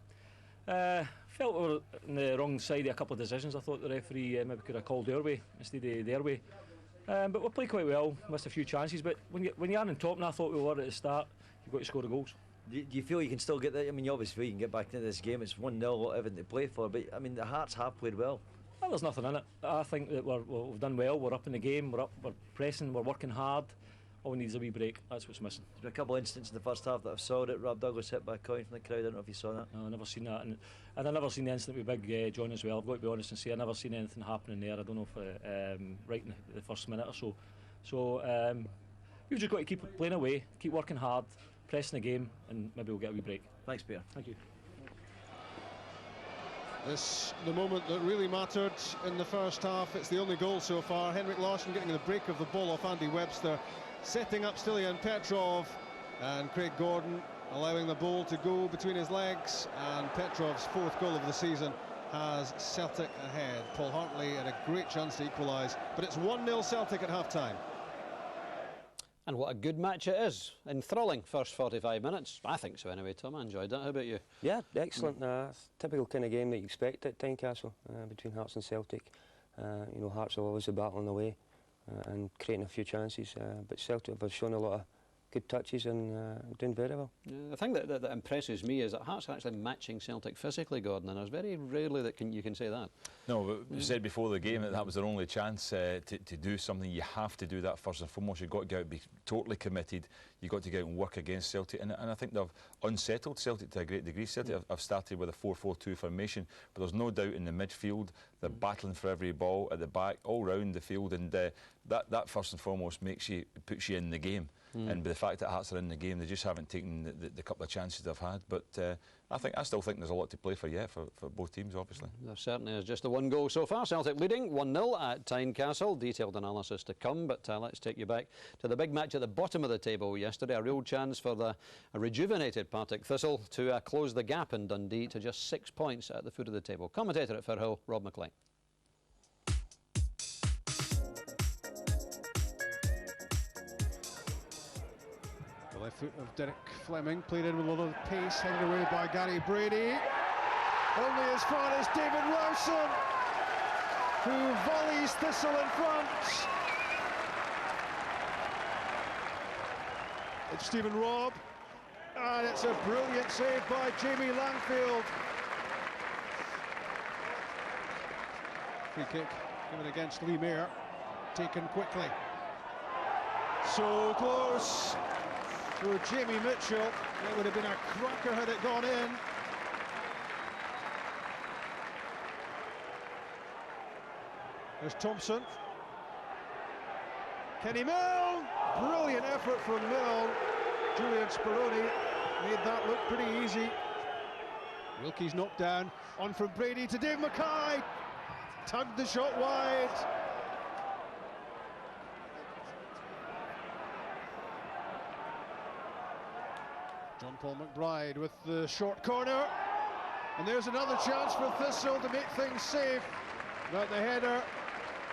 Felt we were on the wrong side of a couple of decisions. I thought the referee maybe could have called our way instead of their way. But we played quite well, missed a few chances. But when you are on top, and I thought we were at the start, you've got to score the goals. Do you feel you can still get that? I mean, you obviously you can get back into this game. It's 1-0, everything to play for. But I mean, the Hearts have played well. Well, there's nothing in it. I think that we've done well. We're up in the game. We're pressing. We're working hard. All we need is a wee break. That's what's missing. There's been a couple of instances in the first half that I've saw it. Rob Douglas hit by a coin from the crowd. I don't know if you saw that. No, I've never seen that. And I've never seen the incident with Big John as well. I've got to be honest and say I've never seen anything happening there. I don't know if right in the first minute or so. So we've just got to keep playing away, keep working hard, pressing the game, and maybe we'll get a wee break. Thanks, Peter. Thank you. This the moment that really mattered in the first half. It's the only goal so far. Henrik Larsson getting the break of the ball off Andy Webster, setting up Stilian Petrov, and Craig Gordon allowing the ball to go between his legs, and Petrov's fourth goal of the season has Celtic ahead. Paul Hartley had a great chance to equalise, but it's 1-0 Celtic at half-time. And what a good match it is. Enthralling first 45 minutes. I think so anyway, Tom. I enjoyed that. How about you? Yeah, excellent. Typical kind of game that you expect at Tynecastle between Hearts and Celtic. You know, Hearts are always battling away and creating a few chances, but Celtic have shown a lot of good touches and doing very well. Yeah, the thing that impresses me is that Hearts are actually matching Celtic physically, Gordon, and there's very rarely that you can say that. No, but you said before the game that was their only chance to do something. You have to do that first and foremost. You've got to go out and be totally committed. You've got to go out and work against Celtic, and I think they've unsettled Celtic to a great degree. Celtic have started with a 4-4-2 formation, but there's no doubt in the midfield they're battling for every ball at the back, all round the field, and that first and foremost puts you in the game. And by the fact that Hearts are in the game, they just haven't taken the couple of chances they've had. But I still think there's a lot to play for yet for both teams, obviously. There certainly is. Just the one goal so far. Celtic leading 1-0 at Tynecastle. Detailed analysis to come, but let's take you back to the big match at the bottom of the table yesterday. A real chance for a rejuvenated Partick Thistle to close the gap in Dundee to just 6 points at the foot of the table. Commentator at Firhill, Rob McLean. The left foot of Derek Fleming, played in with a lot of pace, headed away by Gary Brady. Only as far as David Rowson, who volleys Thistle in front. It's Stephen Robb, and it's a brilliant save by Jamie Langfield. Free kick given against Lee Mayer, taken quickly. So close. For Jamie Mitchell, it would have been a cracker had it gone in. There's Thompson. Kenny Milne! Brilliant effort from Milne. Julian Speroni made that look pretty easy. Wilkie's knocked down. On from Brady to Dave Mackay. Tugged the shot wide. John Paul McBride with the short corner, and there's another chance for Thistle to make things safe. But the header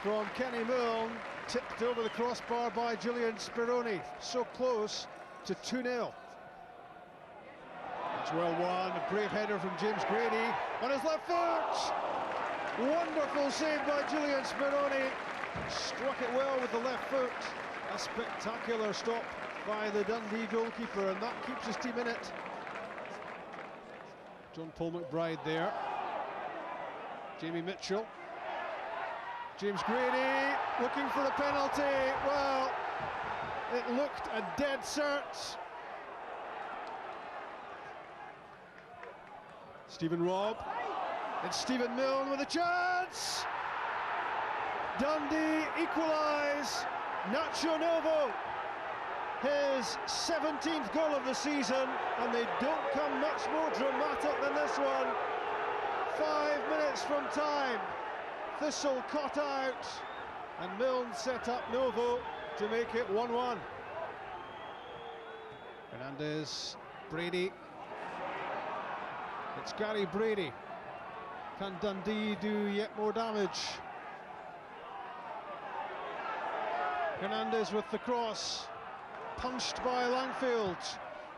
from Kenny Milne tipped over the crossbar by Julian Speroni. So close to 2-0. That's well won. A brave header from James Grady on his left foot. Wonderful save by Julian Speroni. Struck it well with the left foot. A spectacular stop by the Dundee goalkeeper, and that keeps his team in it. John Paul McBride there. Jamie Mitchell. James Grady looking for a penalty. Well, it looked a dead cert. Stephen Robb. It's Stephen Milne with a chance. Dundee equalise. Nacho Novo, his 17th goal of the season, and they don't come much more dramatic than this one. 5 minutes from time. Thistle caught out, and Milne set up Novo to make it 1-1. Fernandez, Brady. It's Gary Brady. Can Dundee do yet more damage? Fernandez with the cross. Punched by Langfield.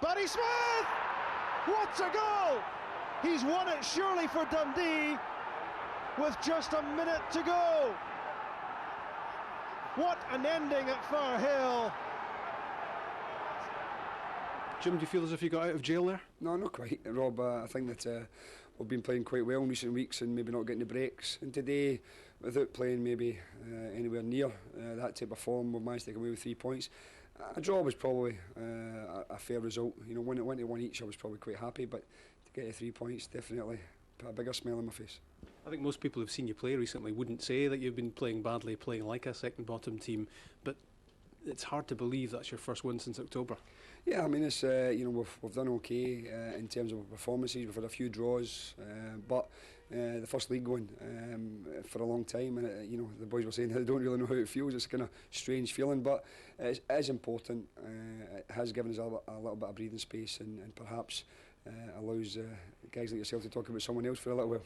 Barry Smith! What a goal! He's won it surely for Dundee with just a minute to go. What an ending at Firhill. Jim, do you feel as if you got out of jail there? No, not quite, Rob. I think that we've been playing quite well in recent weeks and maybe not getting the breaks. And today, without playing maybe anywhere near that type of form, we've managed to take away with 3 points. A draw was probably a fair result. You know, when it went to 1 each, I was probably quite happy, but to get to 3 points definitely put a bigger smile on my face. I think most people who've seen you play recently wouldn't say that you've been playing badly, playing like a second bottom team, but it's hard to believe that's your first win since October. Yeah, I mean, it's you know, we've done okay in terms of performances. We've had a few draws, but the first league one for a long time, and you know, the boys were saying they don't really know how it feels. It's a kind of strange feeling, but it is important. It has given us a little bit of breathing space, and perhaps allows guys like yourself to talk about someone else for a little while.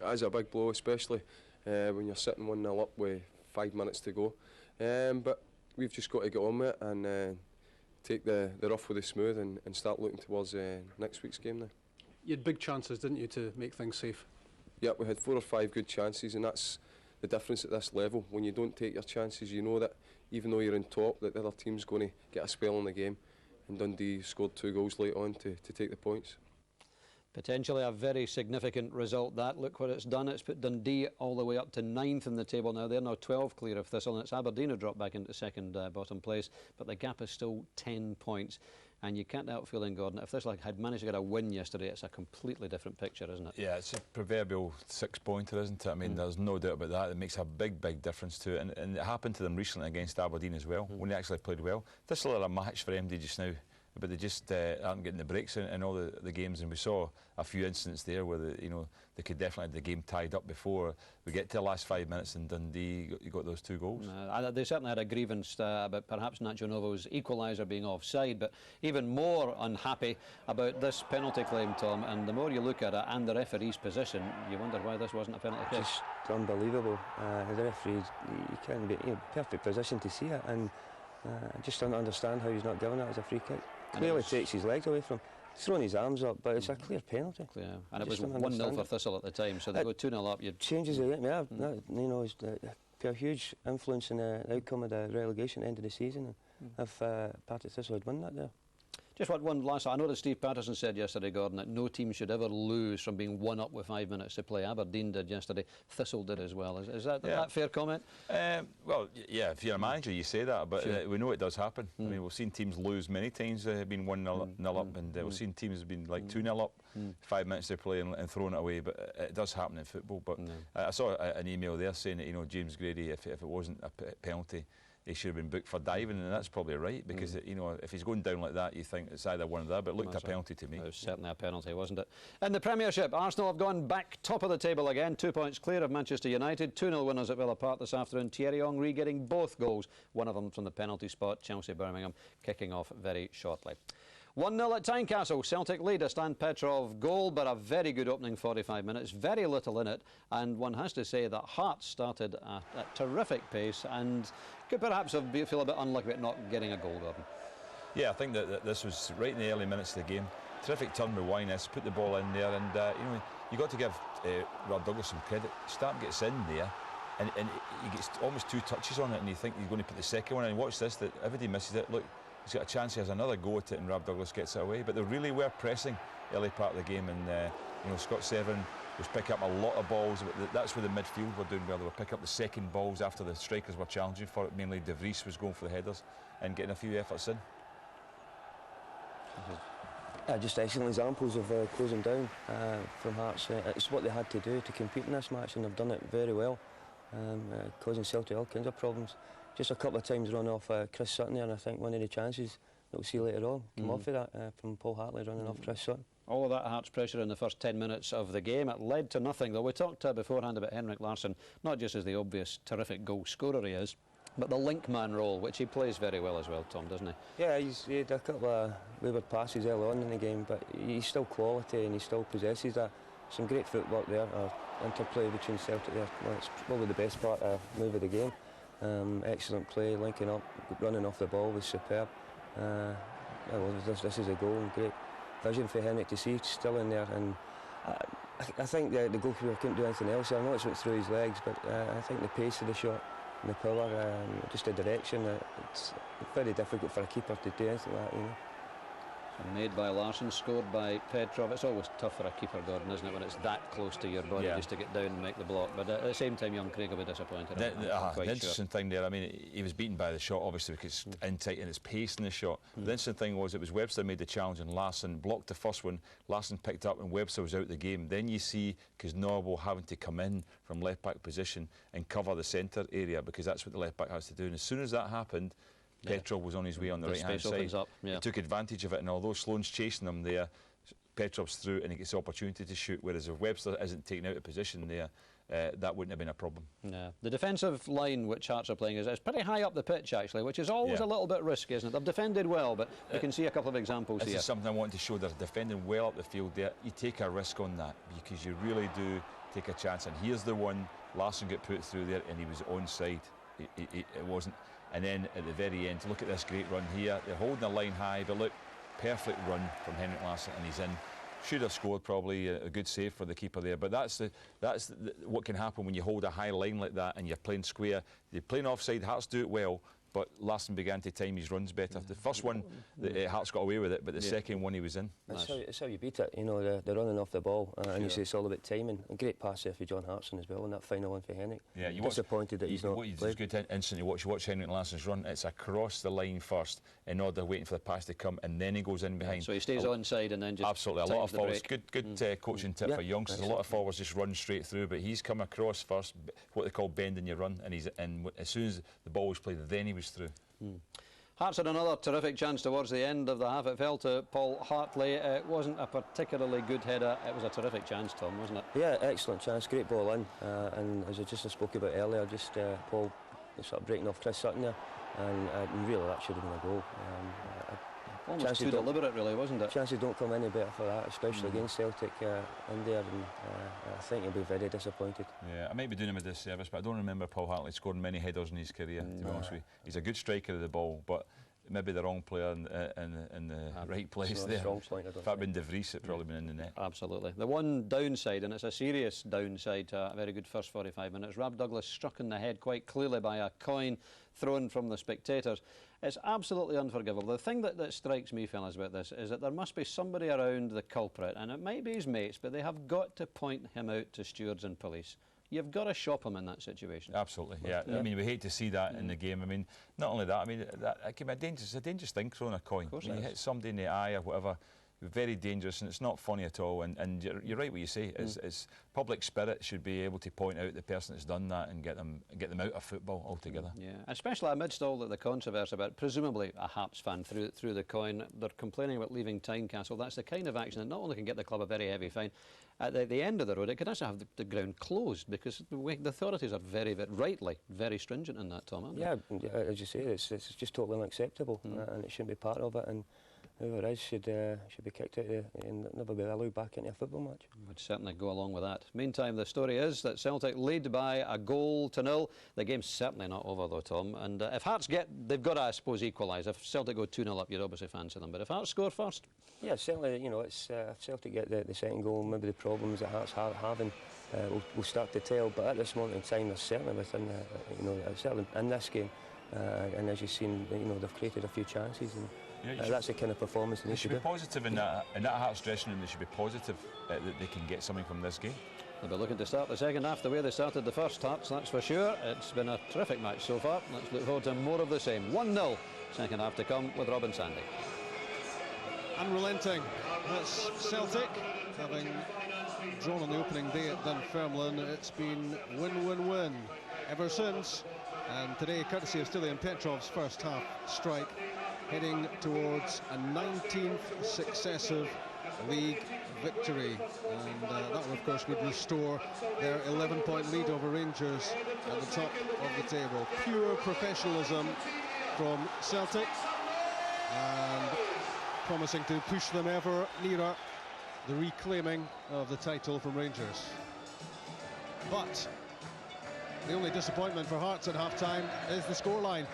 It is a big blow, especially when you're sitting 1-0 up with 5 minutes to go. But we've just got to get on with it and take the rough with the smooth and start looking towards next week's game now. You had big chances, didn't you, to make things safe? Yeah, we had 4 or 5 good chances, and that's the difference at this level. When you don't take your chances, you know that even though you're in top, that the other team's going to get a spell in the game, and Dundee scored 2 goals late on to take the points. Potentially a very significant result, that. Look what it's done. It's put Dundee all the way up to 9th in the table now. They're now 12 clear of Thistle, and it's Aberdeen who dropped back into second bottom place, but the gap is still 10 points. And you can't help feeling, Gordon, if Thistle had managed to get a win yesterday, it's a completely different picture, isn't it? Yeah, it's a proverbial 6-pointer, isn't it? I mean, there's no doubt about that. It makes a big, big difference to it. And it happened to them recently against Aberdeen as well, when they actually played well. Thistle are a match for MD just now, but they just aren't getting the breaks in all the games, and we saw a few incidents there where they could definitely have the game tied up before we get to the last 5 minutes, and Dundee you got those 2 goals. They certainly had a grievance about perhaps Nacho Novo's equaliser being offside, but even more unhappy about this penalty claim, Tom. And the more you look at it and the referee's position, you wonder why this wasn't a penalty kick. Just unbelievable. The referee, he can't be in a perfect position to see it, and I just don't understand how he's not giving it as a free kick. Clearly takes his legs away from him. He's throwing his arms up, but it's a clear penalty. Yeah, and it was 1-0 for Thistle at the time, so they go 2-0 up. Changes the game, yeah. You know, it's a huge influence in the outcome of the relegation end of the season. If Partick Thistle had won that there. Just one last. I know that Steve Patterson said yesterday, Gordon, that no team should ever lose from being 1 up with 5 minutes to play. Aberdeen did yesterday. Thistle did as well. Is that a fair comment? Well, yeah, if you're a manager, you say that, but we know it does happen. I mean, we've seen teams lose many times, been 1-0 up, and we've seen teams been like 2-0 up, 5 minutes to play and thrown it away. But it does happen in football. But I saw an email there saying that James Grady, if it wasn't a penalty, he should have been booked for diving, and that's probably right, because if he's going down like that, you think it's either one or the other, but it looked a penalty to me. It was certainly a penalty, wasn't it? In the Premiership, Arsenal have gone back top of the table again, 2 points clear of Manchester United, 2-0 winners at Villa Park this afternoon. Thierry Henry getting both goals, one of them from the penalty spot. Chelsea Birmingham kicking off very shortly. 1-0 at Tynecastle. Celtic lead, a Stan Petrov goal, but a very good opening 45 minutes. Very little in it, and one has to say that Hearts started at a terrific pace and could perhaps feel a bit unlucky about not getting a goal, Gordon. Yeah, I think that this was right in the early minutes of the game. Terrific turn with Wyness, put the ball in there, and you got to give Rob Douglas some credit. Stamp gets in there, and he gets almost 2 touches on it, and you think he's going to put the second one in. Watch this, that everybody misses it. Look, he's got a chance, he has another go at it, and Rob Douglas gets it away. But they really were pressing early part of the game, and Scott Severin was picking up a lot of balls. That's where the midfield were doing well. They were picking up the second balls after the strikers were challenging for it. Mainly De Vries was going for the headers and getting a few efforts in. Just excellent examples of closing down from Hearts. It's what they had to do to compete in this match, and they've done it very well, causing Celtic all kinds of problems. Just a couple of times run off Chris Sutton there, and I think one of the chances that we'll see later on come off of that from Paul Hartley running off Chris Sutton. All of that Hearts pressure in the first 10 minutes of the game, it led to nothing, though. We talked beforehand about Henrik Larsson, not just as the obvious terrific goal scorer he is, but the link man role, which he plays very well as well, Tom, doesn't he? Yeah, he had a couple of wayward passes early on in the game, but he's still quality and he still possesses that. Some great footwork there, interplay between Celtic there. Well, it's probably the best part of move of the game. Excellent play, linking up, running off the ball was superb. This is a goal, and great vision for Henrik to see still in there. And I think the goalkeeper couldn't do anything else. I know it's went through his legs, but I think the pace of the shot and the power, just the direction, it's very difficult for a keeper to do anything like that, you know. So made by Larsson, scored by Petrov. It's always tough for a keeper, Gordon, isn't it, when it's that close to your body just to get down and make the block. But at the same time, young Craig will be disappointed. The interesting thing there, I mean, he was beaten by the shot, obviously, because it's in tight and it's pace in the shot. The interesting thing was it was Webster made the challenge and Larsson blocked the first one. Larsson picked up and Webster was out the game. Then you see Kuznorbo having to come in from left-back position and cover the centre area, because that's what the left-back has to do. And as soon as that happened, Petrov was on his way on the right-hand side. He took advantage of it, and although Sloane's chasing him there, Petrov's through and he gets the opportunity to shoot, whereas if Webster isn't taken out of position there, that wouldn't have been a problem. Yeah. The defensive line which Hearts are playing is pretty high up the pitch, actually, which is always a little bit risky, isn't it? They've defended well, but we can see a couple of examples here. This is something I want to show. They're defending well up the field there. You take a risk on that, because you really do take a chance. And here's the one, Larsson got put through there and he was onside. It wasn't. And then at the very end, look at this great run here. They're holding the line high, but look, perfect run from Henrik Larsson, and he's in. Should have scored probably, a good save for the keeper there. But that's what can happen when you hold a high line like that and you're playing square. You're playing offside. Hearts do it well, but Larsson began to time his runs better. The first one, Hearts got away with it, but the second one he was in. It's how you beat it, you know, the running off the ball, and you say it's all about timing. A great pass there for John Hartson as well, and that final one for Henrik. Yeah, you disappointed that he's not played. It's good instant you watch Henrik Larsson's run. It's across the line first, in order waiting for the pass to come, and then he goes in behind. So he stays onside and then just absolutely a lot of forwards. Good coaching tip for youngsters. A lot of forwards just run straight through, but he's come across first, what they call bending your run, and as soon as the ball was played, then he was through. Hearts had another terrific chance towards the end of the half. It fell to Paul Hartley. It wasn't a particularly good header. It was a terrific chance, Tom, wasn't it? Yeah, excellent chance, great ball in, and as I just spoke about earlier, just Paul sort of breaking off Chris Sutton there, and really that should have been a goal. Almost too deliberate, really, wasn't it? Chances don't come any better for that, especially against Celtic in there, and I think he'll be very disappointed. Yeah, I might be doing him a disservice, but I don't remember Paul Hartley scoring many headers in his career, to be honest with you. He's a good striker of the ball, but maybe the wrong player in the right place there. If that had been De Vries, it'd probably been in the net. Absolutely. The one downside, and it's a serious downside to a very good first 45 minutes, Rab Douglas struck in the head quite clearly by a coin thrown from the spectators. It's absolutely unforgivable. The thing that strikes me, fellas, about this is that there must be somebody around the culprit, and it might be his mates, but they have got to point him out to stewards and police. You've got to shop him in that situation. Absolutely, yeah. I mean, we hate to see that in the game. I mean, not only that, I mean, it can be it's a dangerous thing, throwing a coin. Of course, when you hit somebody in the eye or whatever, very dangerous, and it's not funny at all. And you're right what you say. It's public spirit should be able to point out the person that's done that and get them out of football altogether. Yeah, especially amidst all the controversy about presumably a Hearts fan threw the coin. They're complaining about leaving Tynecastle. That's the kind of action that not only can get the club a very heavy fine, at the end of the road it could also have the ground closed, because the authorities are very rightly very stringent in that, Tom, aren't they? Yeah, as you say, it's just totally unacceptable, and it shouldn't be part of it. And whoever is should be kicked out and never be allowed back into a football match. Would certainly go along with that. Meantime, the story is that Celtic lead by a goal to nil. The game's certainly not over though, Tom. And if Hearts they've got to, I suppose, equalise. If Celtic go 2-0 up, you'd obviously fancy them. But if Hearts score first, yeah, certainly. You know, it's if Celtic get the second goal, maybe the problems that Hearts are having will start to tell. But at this moment in time, they're certainly within, certainly in this game. And as you've seen, they've created a few chances. And that's the kind of performance they should be positive in that Hearts dressing room. They should be positive that they can get something from this game. They'll be looking to start the second half the way they started the first, Hearts, that's for sure. It's been a terrific match so far. Let's look forward to more of the same. 1-0, second half to come with Robin Sandy. unrelenting. That's Celtic, having drawn on the opening day at Dunfermline. It's been win-win-win ever since. And today, courtesy of Stilian Petrov's first half strike, heading towards a 19th successive league victory. And that, of course, would restore their 11-point lead over Rangers at the top of the table. Pure professionalism from Celtic, and promising to push them ever nearer the reclaiming of the title from Rangers. But the only disappointment for Hearts at half-time is the scoreline.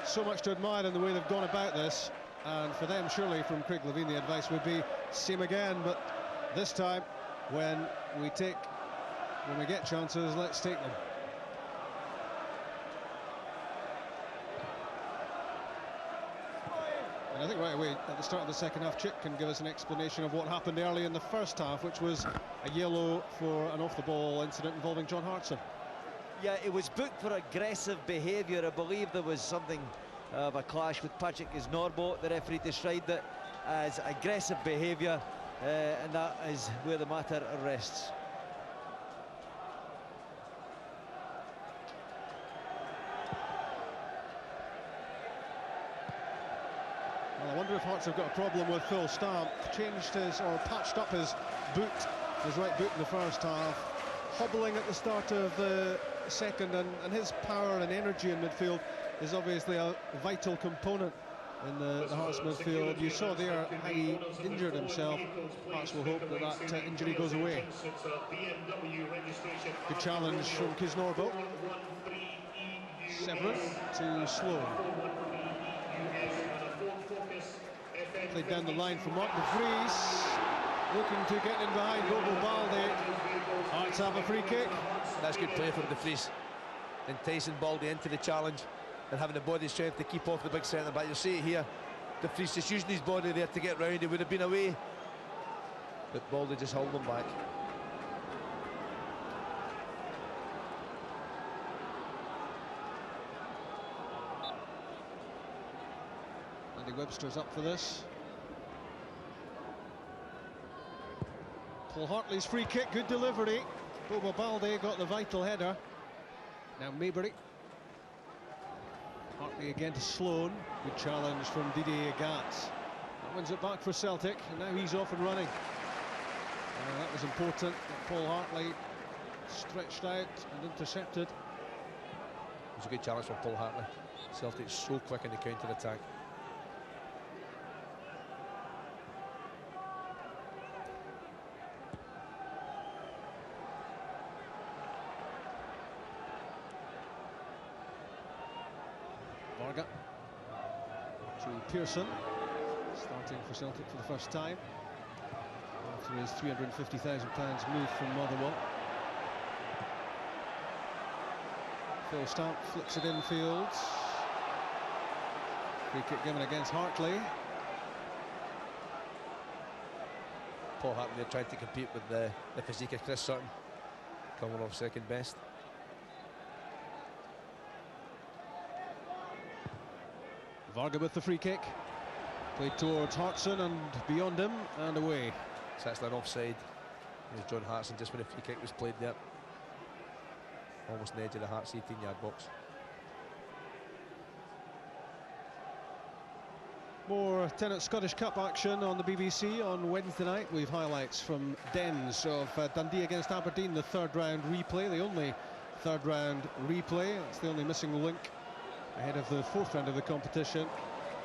So much to admire in the way they've gone about this, and for them, surely, from Craig Levein, the advice would be same again, but this time, when we get chances, let's take them. And I think right away, at the start of the second half, Chip can give us an explanation of what happened early in the first half, which was a yellow for an off-the-ball incident involving John Hartson. Yeah, it was booked for aggressive behaviour. I believe there was something of a clash with Patrick Isnorbo. The referee described it as aggressive behaviour, and that is where the matter rests. Well, I wonder if Hearts have got a problem with Phil Stamp. Changed his, or patched up his boot, his right boot in the first half. Hobbling at the start of the second, and his power and energy in midfield is obviously a vital component in the Hearts midfield. You saw there how he injured himself. Hearts will hope that that injury goes away. Good challenge from Kisnorbo. Severin to Sloan. Played down the line from Mark de Vries, looking to get in behind Bobo Balde. Hearts have a free kick. That's good play from de Vries, enticing Balde into the challenge and having the body strength to keep off the big centre back. You see it here, de Vries just using his body there to get round. He would have been away, but Balde just held him back. Andy Webster's up for this. Paul Hartley's free kick, good delivery. Bobo Balde got the vital header. Now Maybury. Hartley again to Sloan. Good challenge from Didier Agat. That wins it back for Celtic, and now he's off and running. That was important. Paul Hartley stretched out and intercepted. It was a good challenge from Paul Hartley. Celtic's so quick in the counter-attack. Varga to Pearson, starting for Celtic for the first time after his £350,000 move from Motherwell. Phil Stamp flicks it infield. Free kick given against Hartley. Paul Hartley there trying to compete with the physique of Chris Sutton, coming off second best. Varga with the free kick. Played towards Hartson and beyond him and away. So that's an offside. There's John Hartson just when the free kick was played there. Almost on the edge of the Hearts 18-yard box. More Tennant Scottish Cup action on the BBC on Wednesday night. We've highlights from Dens of Dundee against Aberdeen, the third round replay, the only third round replay. It's the only missing link ahead of the fourth round of the competition.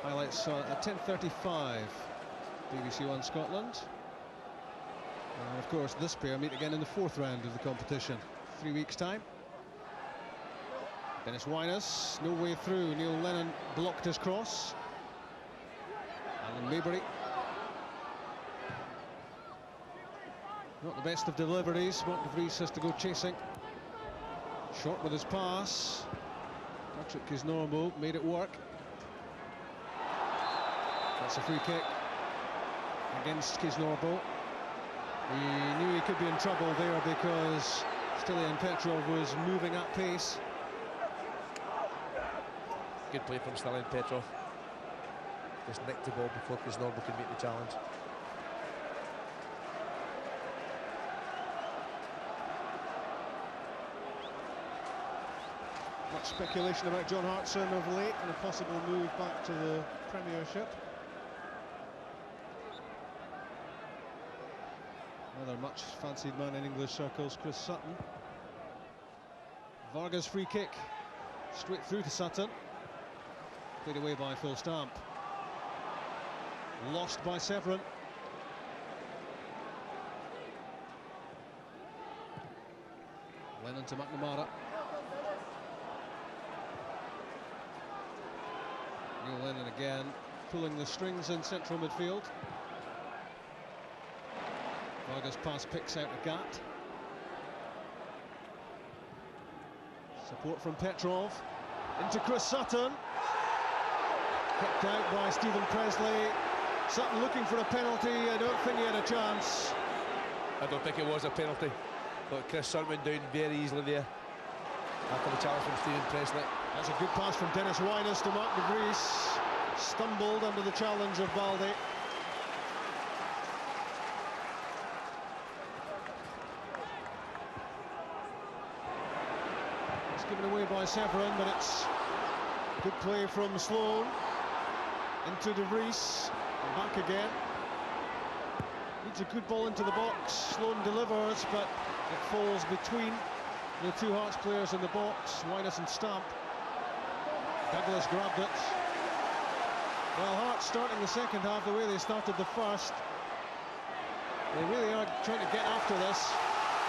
Highlights at 10:35, BBC One Scotland. And of course this pair meet again in the fourth round of the competition, 3 weeks' time. Dennis Winus, no way through. Neil Lennon blocked his cross. Alan Maybury. Not the best of deliveries. Mark de Vries has to go chasing. Short with his pass. Patrick Kisnorbo made it work. That's a free kick against Kisnorbo. He knew he could be in trouble there because Stilian Petrov was moving at pace. Good play from Stilian Petrov. Just nicked the ball before Chris Norwood could meet the challenge. Much speculation about John Hartson of late and a possible move back to the Premiership. Another much fancied man in English circles, Chris Sutton. Vargas free kick, straight through to Sutton. Played away by Phil Stamp. Lost by Severin. Lennon to McNamara. Neil Lennon again, pulling the strings in central midfield. Vargas pass picks out a Gat. Support from Petrov. Into Chris Sutton. Kicked out by Stephen Presley. Sutton looking for a penalty. I don't think he had a chance. I don't think it was a penalty. But Chris Sutton went down very easily there after the challenge from Stephen Presley. That's a good pass from Dennis Wyness to Mark de Vries. Stumbled under the challenge of Balde. It's given away by Severin, but it's good play from Sloan. Into de Vries, and back again. Needs a good ball into the box. Sloan delivers, but it falls between the two Hearts players in the box, Wyness and Stamp. Douglas grabbed it. Well, Hearts starting the second half the way they started the first. They really are trying to get after this,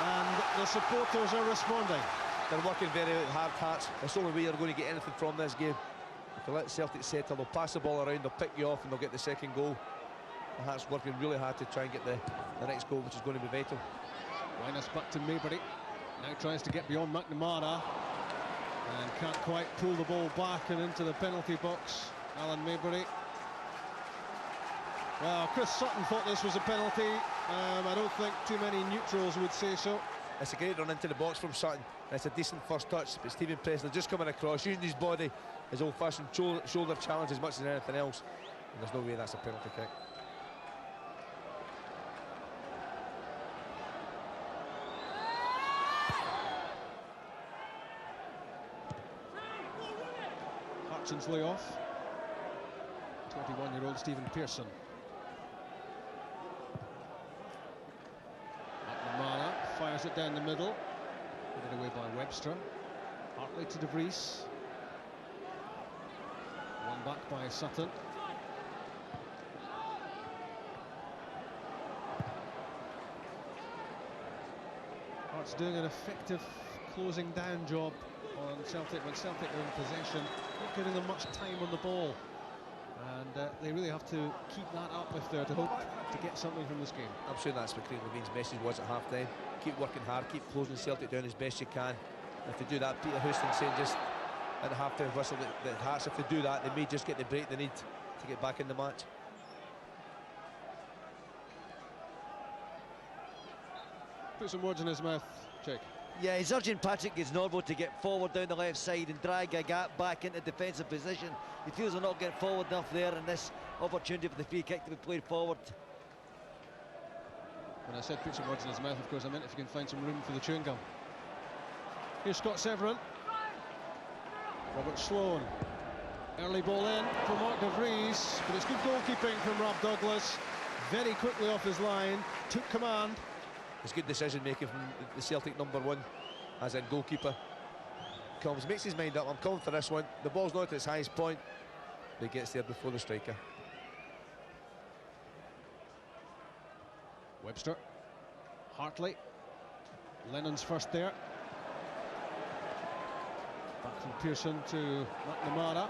and the supporters are responding. They're working very hard, Hearts. That's the only way you're going to get anything from this game. If you let Celtic settle, they'll pass the ball around, they'll pick you off, and they'll get the second goal. The Hearts working really hard to try and get the next goal, which is going to be vital. Wyness back to Maybury. Now tries to get beyond McNamara. And can't quite pull the ball back and into the penalty box. Alan Maybury. Well, Chris Sutton thought this was a penalty. I don't think too many neutrals would say so. It's a great run into the box from Sutton. It's a decent first touch, but Stephen Presley just coming across, using his body, his old-fashioned shoulder challenge as much as anything else. And there's no way that's a penalty kick. Hartson's layoff. 21-year-old Stephen Pearson. McNamara fires it down the middle. Put it away by Webster. Hartley to de Vries. One back by Sutton. Hearts doing an effective closing down job on Celtic when Celtic are in possession, not giving them much time on the ball, and they really have to keep that up if they're to hope to get something from this game. I'm sure that's what Craig Levine's message was at half-time. Keep working hard, keep closing Celtic down as best you can. If they do that, Peter Houston saying just at the half-time whistle that Hearts, if they do that, they may just get the break they need to get back in the match. Put some words in his mouth, Jake. Yeah, he's urging Patrick Norwood to get forward down the left side and drag a gap back into defensive position. He feels they're not getting forward enough there, and this opportunity for the free kick to be played forward. When I said put some words in his mouth, of course I meant if you can find some room for the chewing gum. Here's Scott Severin. Robert Sloan. Early ball in from Mark de Vries, but it's good goalkeeping from Rob Douglas. Very quickly off his line, took command. It's good decision making from the Celtic number one, as in goalkeeper. Comes, makes his mind up, I'm coming for this one. The ball's not at its highest point, but he gets there before the striker. Webster. Hartley. Lennon's first there. Back from Pearson to McNamara.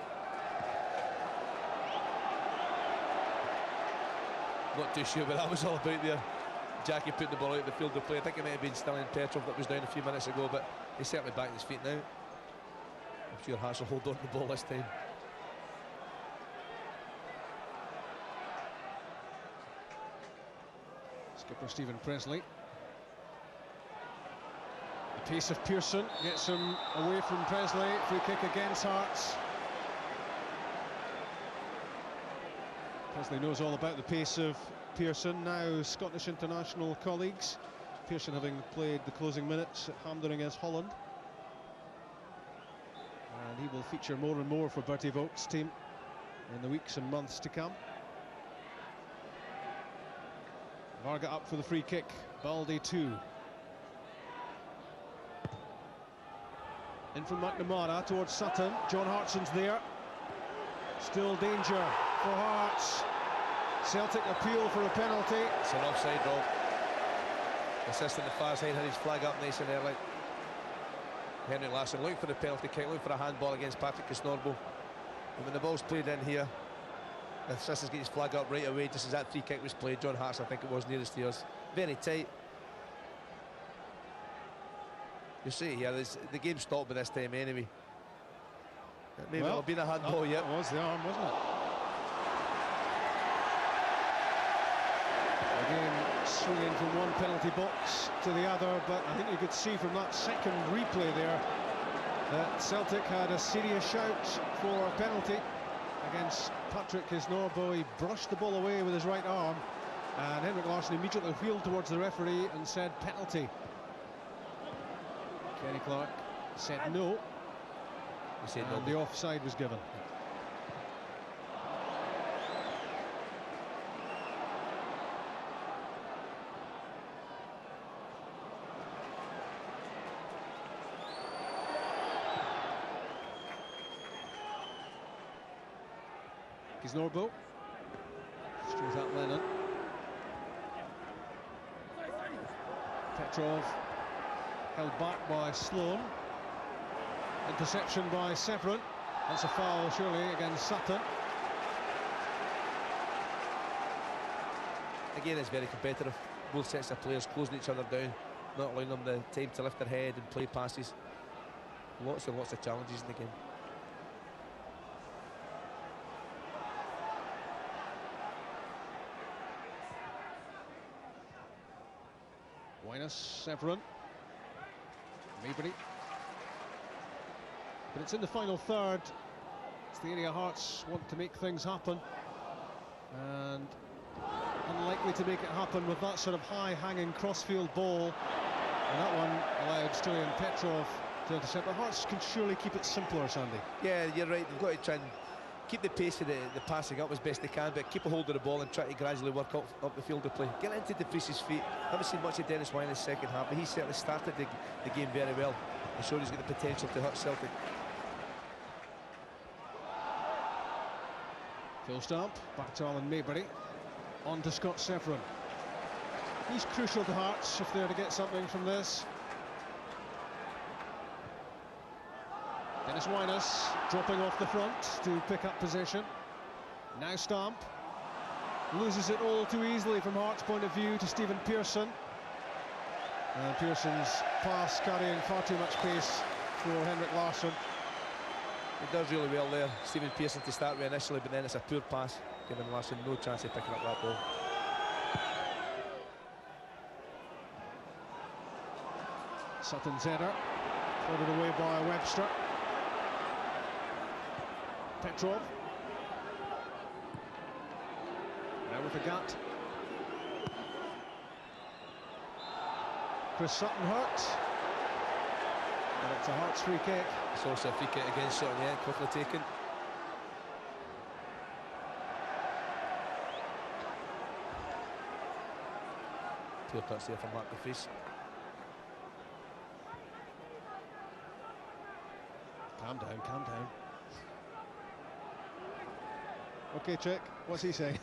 Not too sure what that was all about there. Jackie put the ball out of the field of play. I think it might have been Stilling Petrov that was down a few minutes ago, but he's certainly back on his feet now. I'm sure Hearts will hold on to the ball this time. Skipper Stephen Presley. The pace of Pearson gets him away from Presley. Free kick against Hearts. Presley knows all about the pace of Pearson, now Scottish international colleagues. Pearson having played the closing minutes at Hampden against Holland. And he will feature more and more for Bertie Vogt's team in the weeks and months to come. Varga up for the free kick, Baldy 2. In from McNamara towards Sutton, John Hartson's there. Still danger for Hearts. Celtic appeal for a penalty. It's an offside, Rob. The assistant at the far side had his flag up nice and early. Henrik Larsson looking for the penalty kick, looking for a handball against Patrick Kisnorbo. And when the ball's played in here, the assistant's got his flag up right away just as that free kick was played. John Hart's, I think it was, nearest to us. Very tight. You see here, the game stopped by this time anyway. Maybe it'll be a handball yet. That was the arm, wasn't it? Again, swinging from one penalty box to the other, but I think you could see from that second replay there that Celtic had a serious shout for a penalty against Patrick Kisnorbo. He brushed the ball away with his right arm, and Henrik Larsson immediately wheeled towards the referee and said penalty. Kenny Clark said no. He said and no. The offside was given. Kisnorbo. Straight at Lennon. Petrov held back by Sloan. Interception by Severin. That's a foul, surely, against Sutton. Again, it's very competitive. Both sets of players closing each other down, not allowing them the time to lift their head and play passes. Lots and lots of challenges in the game. Winus, Severin. Maybury. But it's in the final third. It's the area Hearts want to make things happen. And unlikely to make it happen with that sort of high-hanging crossfield ball. And that one allowed Stoyan Petrov to intercept. But Hearts can surely keep it simpler, Sandy. Yeah, you're right. They've got to try and keep the pace of the passing up as best they can, but keep a hold of the ball and try to gradually work up the field of play. Get into De Vries's feet. Haven't seen much of Dennis Wine in the second half, but he certainly started the game very well. I'm sure he's got the potential to hurt Celtic. Phil Stamp, back to Alan Maybury. On to Scott Severin. He's crucial to Hearts if they're to get something from this. Dennis Winus dropping off the front to pick up possession. Now Stamp loses it all too easily from Hearts' point of view to Stephen Pearson. And Pearson's pass carrying far too much pace for Henrik Larsson. He does really well there, Stephen Pearson to start with initially, but then it's a poor pass, giving Larsson no chance of picking up that ball. Sutton's header, floated away by Webster. Petrov. Now with the gut. Chris Sutton hurt. And it's a Hearts free kick. It's also a free kick against Sutton, yeah, quickly taken. Poor touch there from Mark De Vries. Calm down, calm down. Okay, Chick, what's he saying?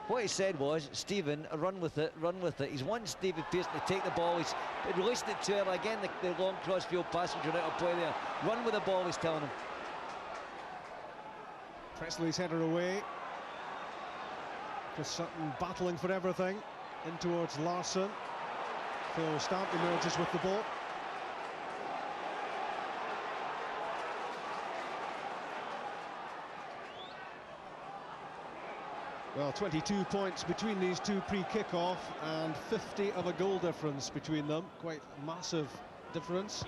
What he said was, Stephen, run with it, run with it. He's wanted Stephen Pearson to take the ball. He's released it to him. Again, the long cross-field pass which you're out of play there. Run with the ball, he's telling him. Presley's header away. Chris Sutton battling for everything. In towards Larsson. Phil Stamp emerges with the ball. Well, 22 points between these two pre-kick-off and 50 of a goal difference between them. Quite massive difference.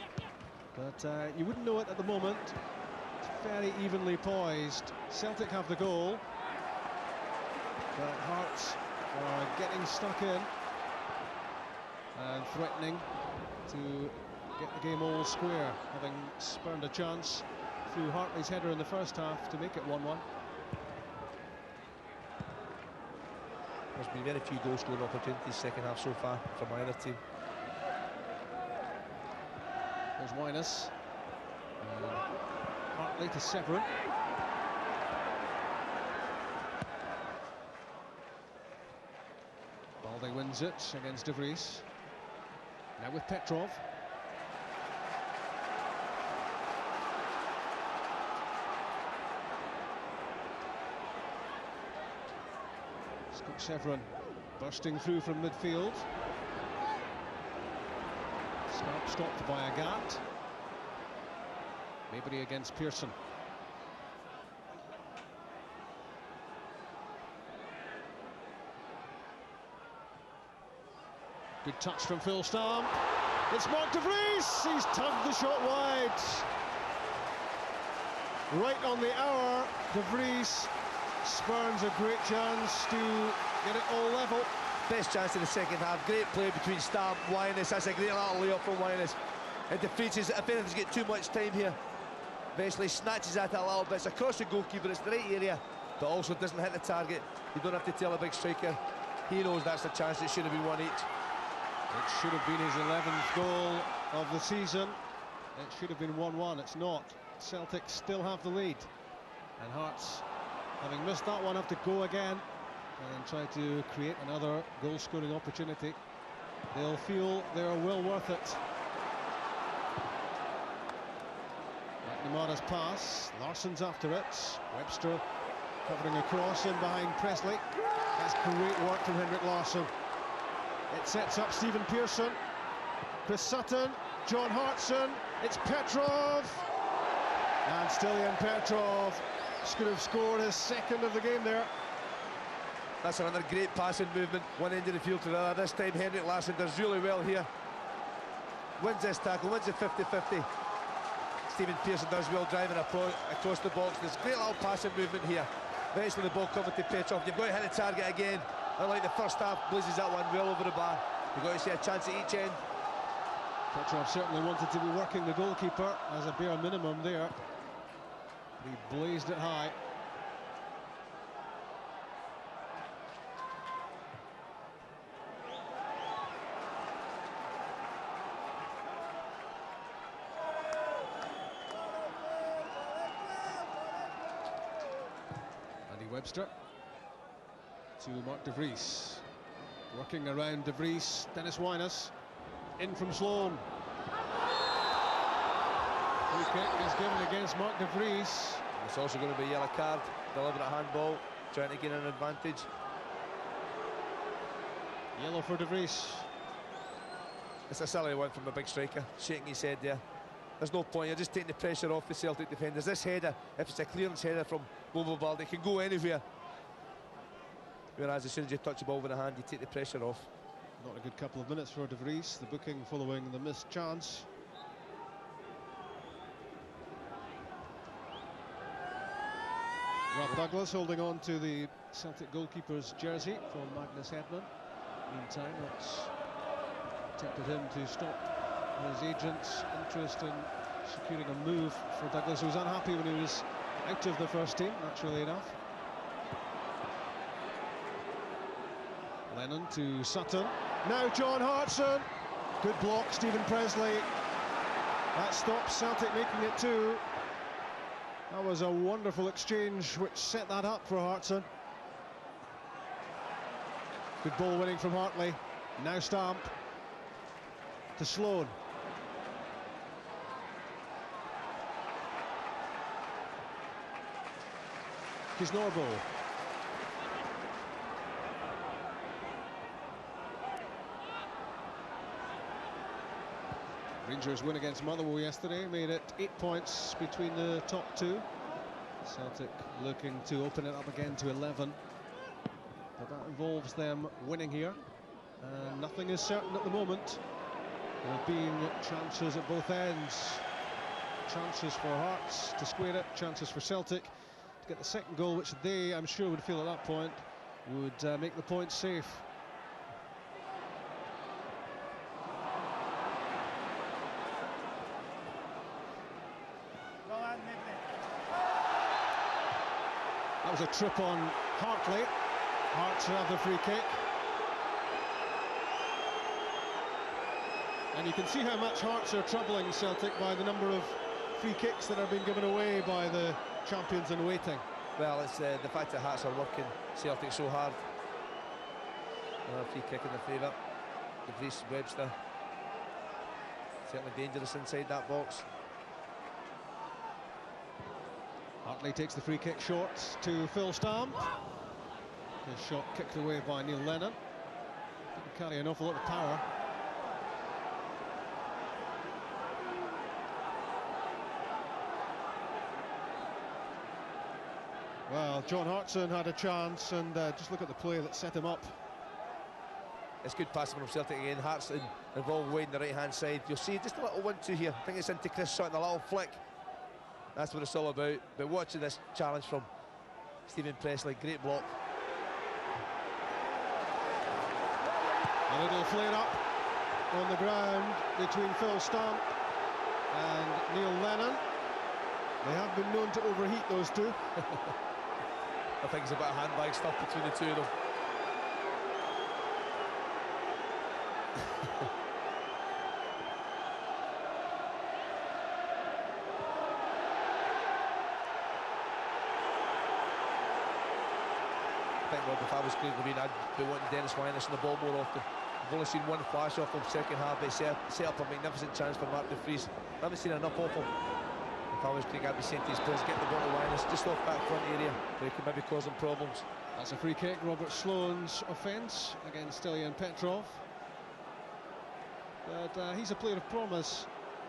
But you wouldn't know it at the moment. It's very evenly poised. Celtic have the goal. But Hearts are getting stuck in and threatening to get the game all square, having spurned a chance through Hartley's header in the first half to make it 1-1. There's been very few goal scoring opportunities second half so far from either team. There's Winus. Hartley to Severin. Balde wins it against De Vries. Now with Petrov. Scott Severin bursting through from midfield. Stopped by Agat. Maybury against Pearson. Good touch from Phil Stamp. It's Mark De Vries. He's tugged the shot wide. Right on the hour, De Vries spurns a great chance to get it all level. Best chance in the second half. Great play between Stamp and Winus. That's a great little layup from Winus. It defeats us. If anything's get too much time here, Vesely snatches at it a little bit. It's across the goalkeeper. It's the right area, but also doesn't hit the target. You don't have to tell a big striker. He knows that's the chance. It should have been one each. It should have been his 11th goal of the season. It should have been 1-1. It's not. Celtic still have the lead. And Hearts, having missed that one, have to go again and try to create another goal-scoring opportunity. They'll feel they're well worth it. McNamara's pass. Larsson's after it. Webster covering across in behind Presley. That's great work from Henrik Larsson. It sets up Stephen Pearson, Chris Sutton, John Hartson, it's Petrov, and Stilian Petrov could have scored his second of the game there. That's another great passing movement, one end of the field to the other. This time Henrik Larsson does really well here. Wins this tackle, wins it 50-50. Stephen Pearson does well driving across the box. There's great little passing movement here. Eventually the ball coming to Petrov. You've got to hit the target again. Unlike the first half, blazes that one well over the bar. You've got to see a chance at each end. Petrov certainly wanted to be working the goalkeeper as a bare minimum there. He blazed it high. Andy Webster to Mark De Vries. Working around De Vries, Dennis Winus. In from Sloan. Free kick is given against Mark De Vries. It's also going to be a yellow card, deliberate handball, trying to gain an advantage. Yellow for De Vries. It's a silly one from a big striker, shaking his head there. There's no point, you're just taking the pressure off the Celtic defenders. This header, if it's a clearance header from Bobo Balde, it can go anywhere. Whereas as soon as you touch the ball with a hand, you take the pressure off. Not a good couple of minutes for De Vries, the booking following the missed chance. Rob Douglas holding on to the Celtic goalkeeper's jersey from Magnus Hedman. Meantime, that's tempted him to stop his agent's interest in securing a move for Douglas, who was unhappy when he was out of the first team, naturally enough. Lennon to Sutton. Now John Hartson. Good block, Stephen Presley. That stops Celtic making it 2. That was a wonderful exchange which set that up for Hartson. Good ball winning from Hartley. Now Stamp to Sloan. Kisnorbo. Rangers win against Motherwell yesterday, made it 8 points between the top two. Celtic looking to open it up again to 11. But that involves them winning here. Nothing is certain at the moment. There have been chances at both ends. Chances for Hearts to square it, chances for Celtic to get the second goal, which they, I'm sure, would feel at that point would make the point safe. That was a trip on Hartley. Hearts have the free kick. And you can see how much Hearts are troubling Celtic by the number of free kicks that are being given away by the champions in waiting. Well, it's the fact that Hearts are working Celtic so hard. Another free kick in their favour. De Vries, Webster. Certainly dangerous inside that box. Hartley takes the free kick short to Phil Stamp. His shot kicked away by Neil Lennon. Didn't carry an awful lot of power. Well, John Hartson had a chance, and just look at the play that set him up. It's good passing from Celtic again. Hartson involved way in the right-hand side. You'll see just a little 1-2 here. I think it's into Chris Sutton, a little flick. That's what it's all about. But watching this challenge from Stephen Presley, great block. A little flare-up on the ground between Phil Stamp and Neil Lennon. They have been known to overheat, those two. I think it's a bit of handbag stuff between the two of them. I think, Rob, if I was Craig Levein, I'd be wanting Dennis Winus on the ball more often. I've only seen one flash off him second half. They set up a magnificent chance for Mark de Vries. I haven't seen enough of him. If I was Craig, I'd be saying to his players, get the ball to Winus just off that front area where he could maybe cause them problems. That's a free kick, Robert Sloan's offence against Ilyan Petrov. But he's a player of promise.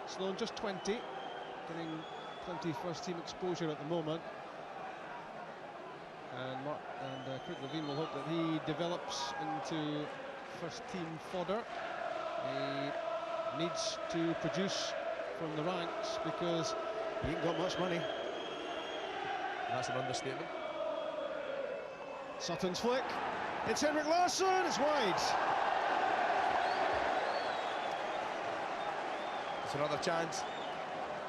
Sloan just 20, getting plenty first team exposure at the moment. And Craig Levein will hope that he develops into first team fodder. He needs to produce from the ranks because he ain't got much money. That's an understatement. Sutton's flick. It's Henrik Larsson. It's wide. It's another chance.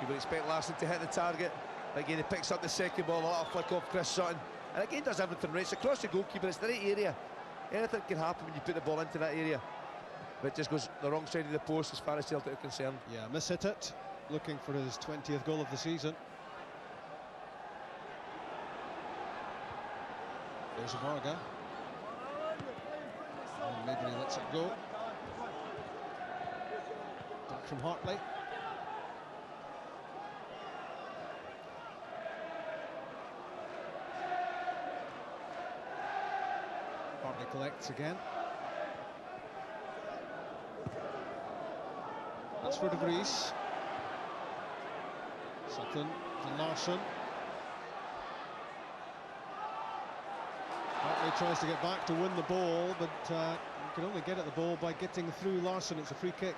You would expect Larsson to hit the target. Again, he picks up the second ball, a little flick off Chris Sutton. And again, does everything right. It's across the goalkeeper. It's the right area. Anything can happen when you put the ball into that area. But it just goes the wrong side of the post as far as Celtic are concerned. Yeah, mishit it. Looking for his 20th goal of the season. There's Varga. And maybe he lets it go. Back from Hartley. Hartley collects again. That's for De Vries. Sutton to Larsson. Hartley tries to get back to win the ball, but you can only get at the ball by getting through Larsson. It's a free kick.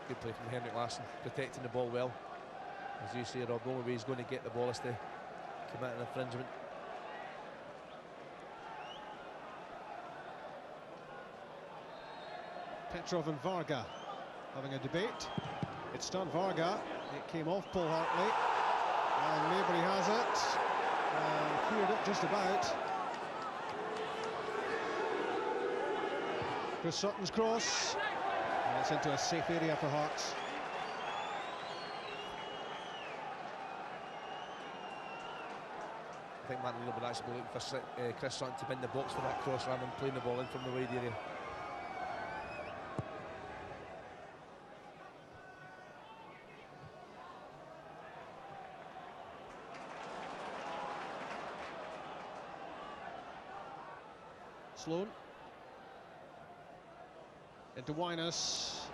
Good play from Henrik Larsson, protecting the ball well. As you say, Rob, the only way he's going to get the ball is to commit an infringement. Petrov and Varga having a debate. It's Stan Varga. It came off Paul Hartley. And Mabry has it. And cleared it just about. Chris Sutton's cross. And it's into a safe area for Hearts. I think Martin O'Neill would actually be looking for Chris Sutton to bin the box for that cross rather than playing the ball in from the wide area. Sloan into Winus.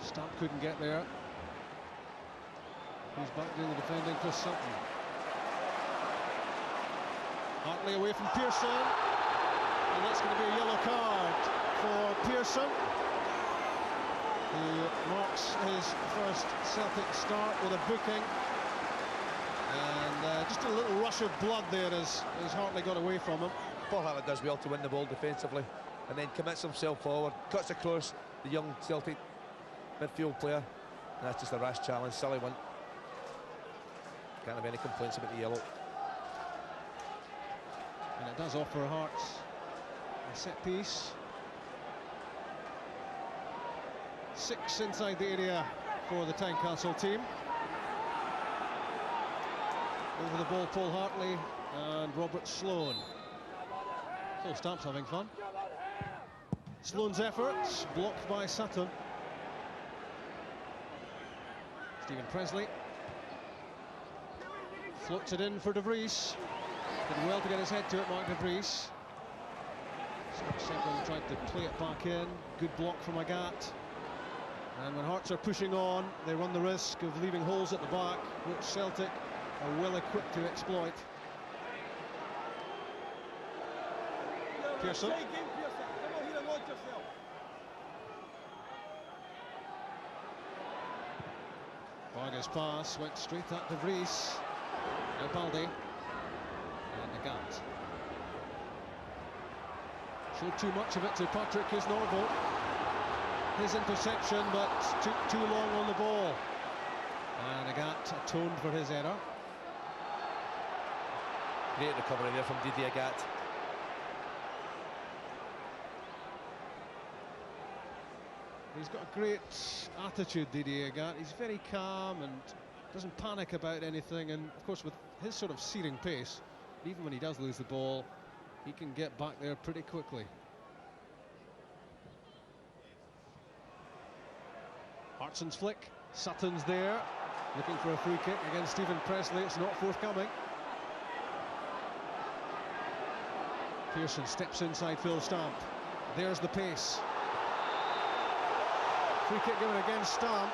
Stamp couldn't get there. He's back doing the defending, Chris Sutton. Hartley away from Pearson, and that's going to be a yellow card for Pearson, who marks his first Celtic start with a booking. And just a little rush of blood there as Hartley got away from him. Paul Hartley does well to win the ball defensively and then commits himself forward, cuts across the young Celtic midfield player. And that's just a rash challenge, silly one. Can't have any complaints about the yellow. And it does offer Hearts a set piece. 6 inside the area for the Tynecastle team. Over the ball, Paul Hartley and Robert Sloan. Phil Stamp's having fun. Sloan's efforts blocked by Sutton. Stephen Presley floats it in for De Vries. Did well to get his head to it, Mark De Vries. Second tried to play it back in. Good block from Agat. And when Hearts are pushing on, they run the risk of leaving holes at the back, which Celtic are well equipped to exploit. Pearson. Varga's pass went straight at De Vries. Now Baldi. And Agat. Showed too much of it to Patrick Kisnorbo. His interception, but too long on the ball. And Agat atoned for his error. Great recovery there from Didier Agat. He's got a great attitude, Didier Agat. He's very calm and doesn't panic about anything. And of course, with his sort of searing pace, even when he does lose the ball, he can get back there pretty quickly. Hartson's flick, Sutton's there, looking for a free kick against Stephen Presley. It's not forthcoming. Pearson steps inside Phil Stamp. There's the pace. Free kick given against Stamp.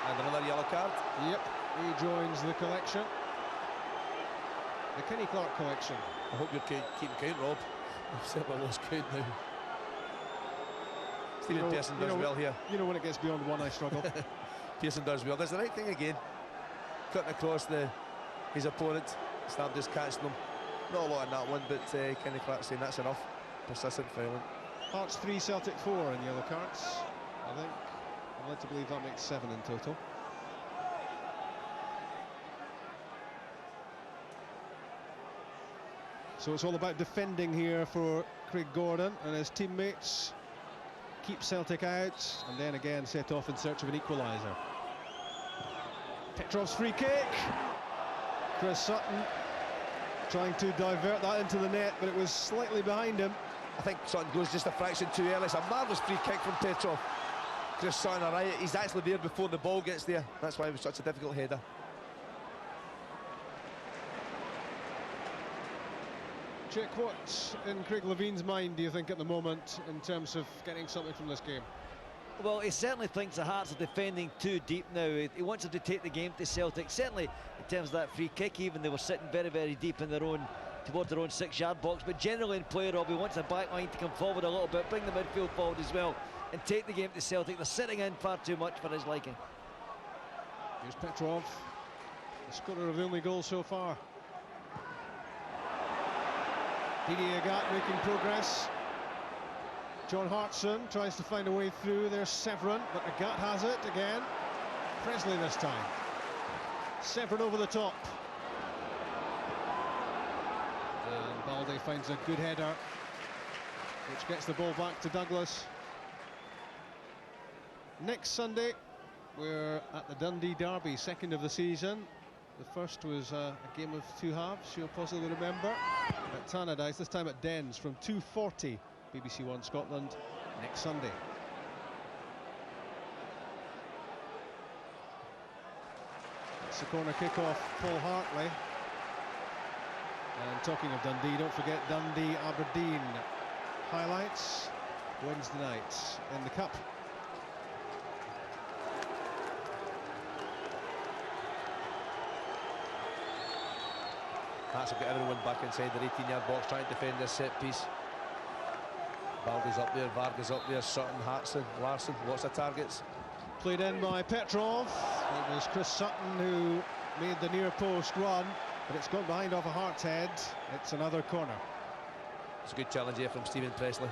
And another yellow card. Yep, he joins the collection. The Kenny Clark collection. I hope you're keeping count, Rob. I've certainly lost count now. Stephen Pearson does well here. You know when it gets beyond one, I struggle. Pearson does well. Does the right thing again. Cutting across his opponent. Stamp just catching him. Not a lot in that one, but Kenny Clark saying that's enough. Persistent fouling. Hearts 3, Celtic 4 in yellow cards. I think I'd like to believe that makes 7 in total. So it's all about defending here for Craig Gordon and his teammates. Keep Celtic out and then again set off in search of an equaliser. Petrov's free kick. Chris Sutton trying to divert that into the net, but it was slightly behind him. I think Sutton goes just a fraction too early. It's a marvellous free kick from Petrov. Chris Sutton, all right, he's actually there before the ball gets there. That's why it was such a difficult header. Chick, what's in Craig Levine's mind, do you think, at the moment, in terms of getting something from this game? Well, he certainly thinks the Hearts are defending too deep now. He wants them to take the game to Celtic. Certainly, in terms of that free kick, even they were sitting very, very deep in their own, towards their own 6-yard box. But generally in play, Rob, he wants the back line to come forward a little bit, bring the midfield forward as well, and take the game to Celtic. They're sitting in far too much for his liking. Here's Petrov, the scorer of the only goal so far. Didier Agat making progress. John Hartson tries to find a way through. There's Severin, but Agat has it again. Presley this time. Severin over the top. And Baldi finds a good header, which gets the ball back to Douglas. Next Sunday, we're at the Dundee Derby, second of the season. The first was a game of 2 halves, you'll possibly remember, at Tannadice, this time at Dens from 2:40 BBC One Scotland next Sunday. It's the corner kick-off, Paul Hartley. And talking of Dundee, don't forget Dundee Aberdeen highlights Wednesday night in the Cup. Hearts have got everyone back inside their 18-yard box trying to defend this set piece. Baldi's up there, Vargas up there, Sutton, Hartson, Larsson, lots of targets. Played in by Petrov. It was Chris Sutton who made the near post run, but it's gone behind off a Hart's head. It's another corner. It's a good challenge here from Stephen Presley.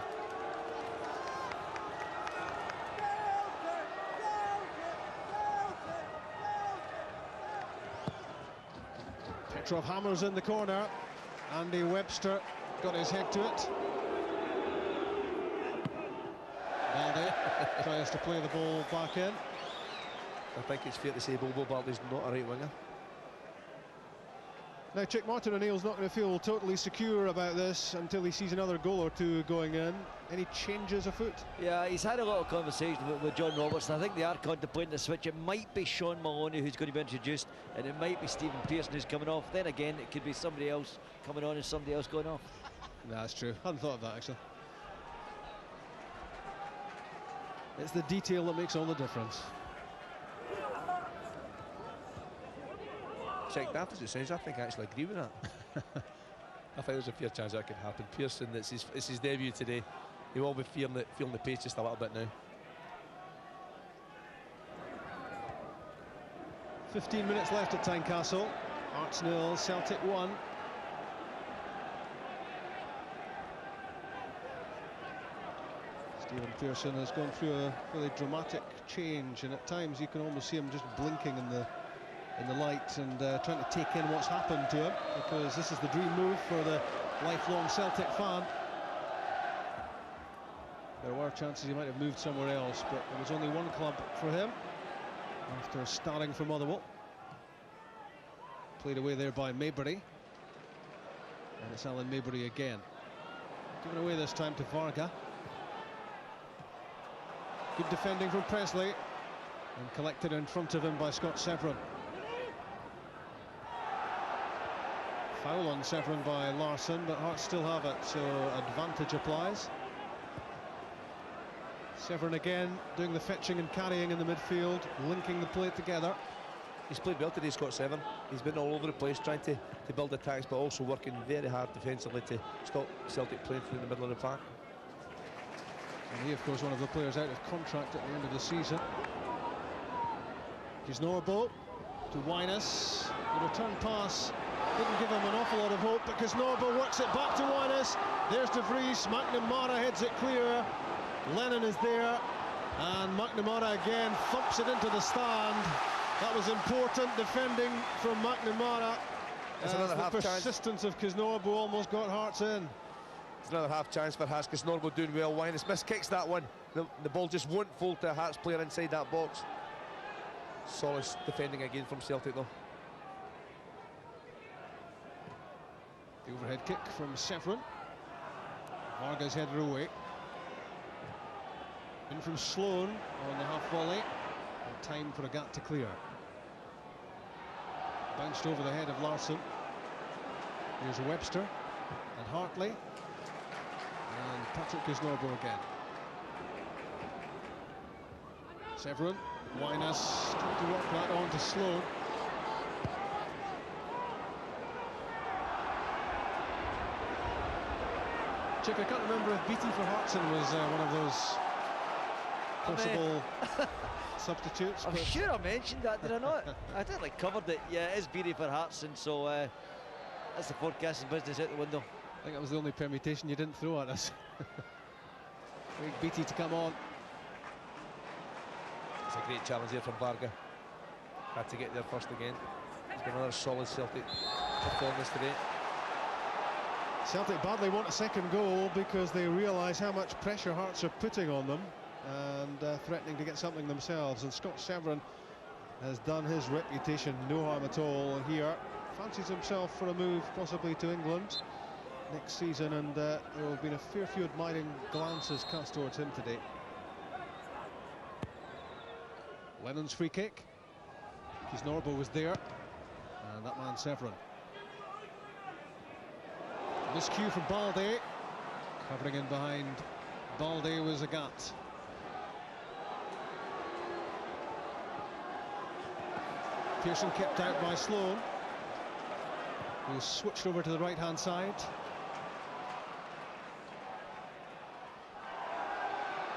Petrov hammers in the corner. Andy Webster got his head to it. Baldy tries to play the ball back in. I think it's fair to say Bobo Baldy's not a right winger. Now, Chick, Martin O'Neill's not going to feel totally secure about this until he sees another goal or two going in. Any changes afoot? Yeah, he's had a lot of conversation with John Robertson. I think they are contemplating the switch. It might be Sean Maloney who's going to be introduced, and it might be Stephen Pearson who's coming off. Then again, it could be somebody else coming on and somebody else going off. No, that's true. I hadn't thought of that, actually. It's the detail that makes all the difference. Check that as it sounds, I think I actually agree with that. I think there's a fair chance that could happen. Pearson, it's his debut today. He will be feeling the pace just a little bit now. 15 minutes left at Tynecastle. Hearts 0, Celtic 1. Stephen Pearson has gone through a really dramatic change, and at times you can almost see him just blinking in the light and trying to take in what's happened to him, because this is the dream move for the lifelong Celtic fan. There were chances he might have moved somewhere else, but there was only one club for him after starting for Motherwell. Played away there by Maybury, and it's Alan Maybury again. Given away this time to Varga. Good defending from Presley, and collected in front of him by Scott Severin. Foul on Severin by Larsson, but Hearts still have it, so advantage applies. Severin again doing the fetching and carrying in the midfield, linking the play together. He's played well today, Scott Severin. He's been all over the place trying to build attacks, but also working very hard defensively to stop Celtic playing through the middle of the park. And he, of course, one of the players out of contract at the end of the season. Kisnorbo to Wyness. The return pass didn't give him an awful lot of hope, but Kisnorbo works it back to Wyness. There's De Vries. McNamara heads it clear. Lennon is there, and McNamara again thumps it into the stand. That was important defending from McNamara. There's another half the persistence of Kisnorbo almost got Hearts in. It's another half chance for Haas. Kisnorbo doing well. Wyness miskicks that one. The ball just won't fall to a Hearts player inside that box. Solid defending again from Celtic though. The overhead kick from Severin. Varga's headed away. In from Sloan on the half volley. And time for a gap to clear. Bounced over the head of Larsson. Here's Webster and Hartley. And Patrick Kisnorbo again. Severin, Wyness trying to work that on to Sloan. Chick, I can't remember if Beattie for Hartson was one of those possible substitutes. I'm sure I mentioned that, did I not? I did like covered it. Yeah, it is Beattie for Hartson, so that's the forecasting business out the window. I think that was the only permutation you didn't throw at us. Wait Beattie to come on. It's a great challenge here from Varga. Had to get there first again. It's been another solid Celtic performance today. Celtic badly want a second goal because they realise how much pressure Hearts are putting on them and threatening to get something themselves. And Scott Severin has done his reputation no harm at all here. Fancies himself for a move possibly to England next season, and there have been a fair few admiring glances cast towards him today. Lennon's free kick. Kisnorbo was there, and that man Severin. Miscue from Balde. Covering in behind Balde was Agat. Pearson kept out by Sloan, who switched over to the right-hand side.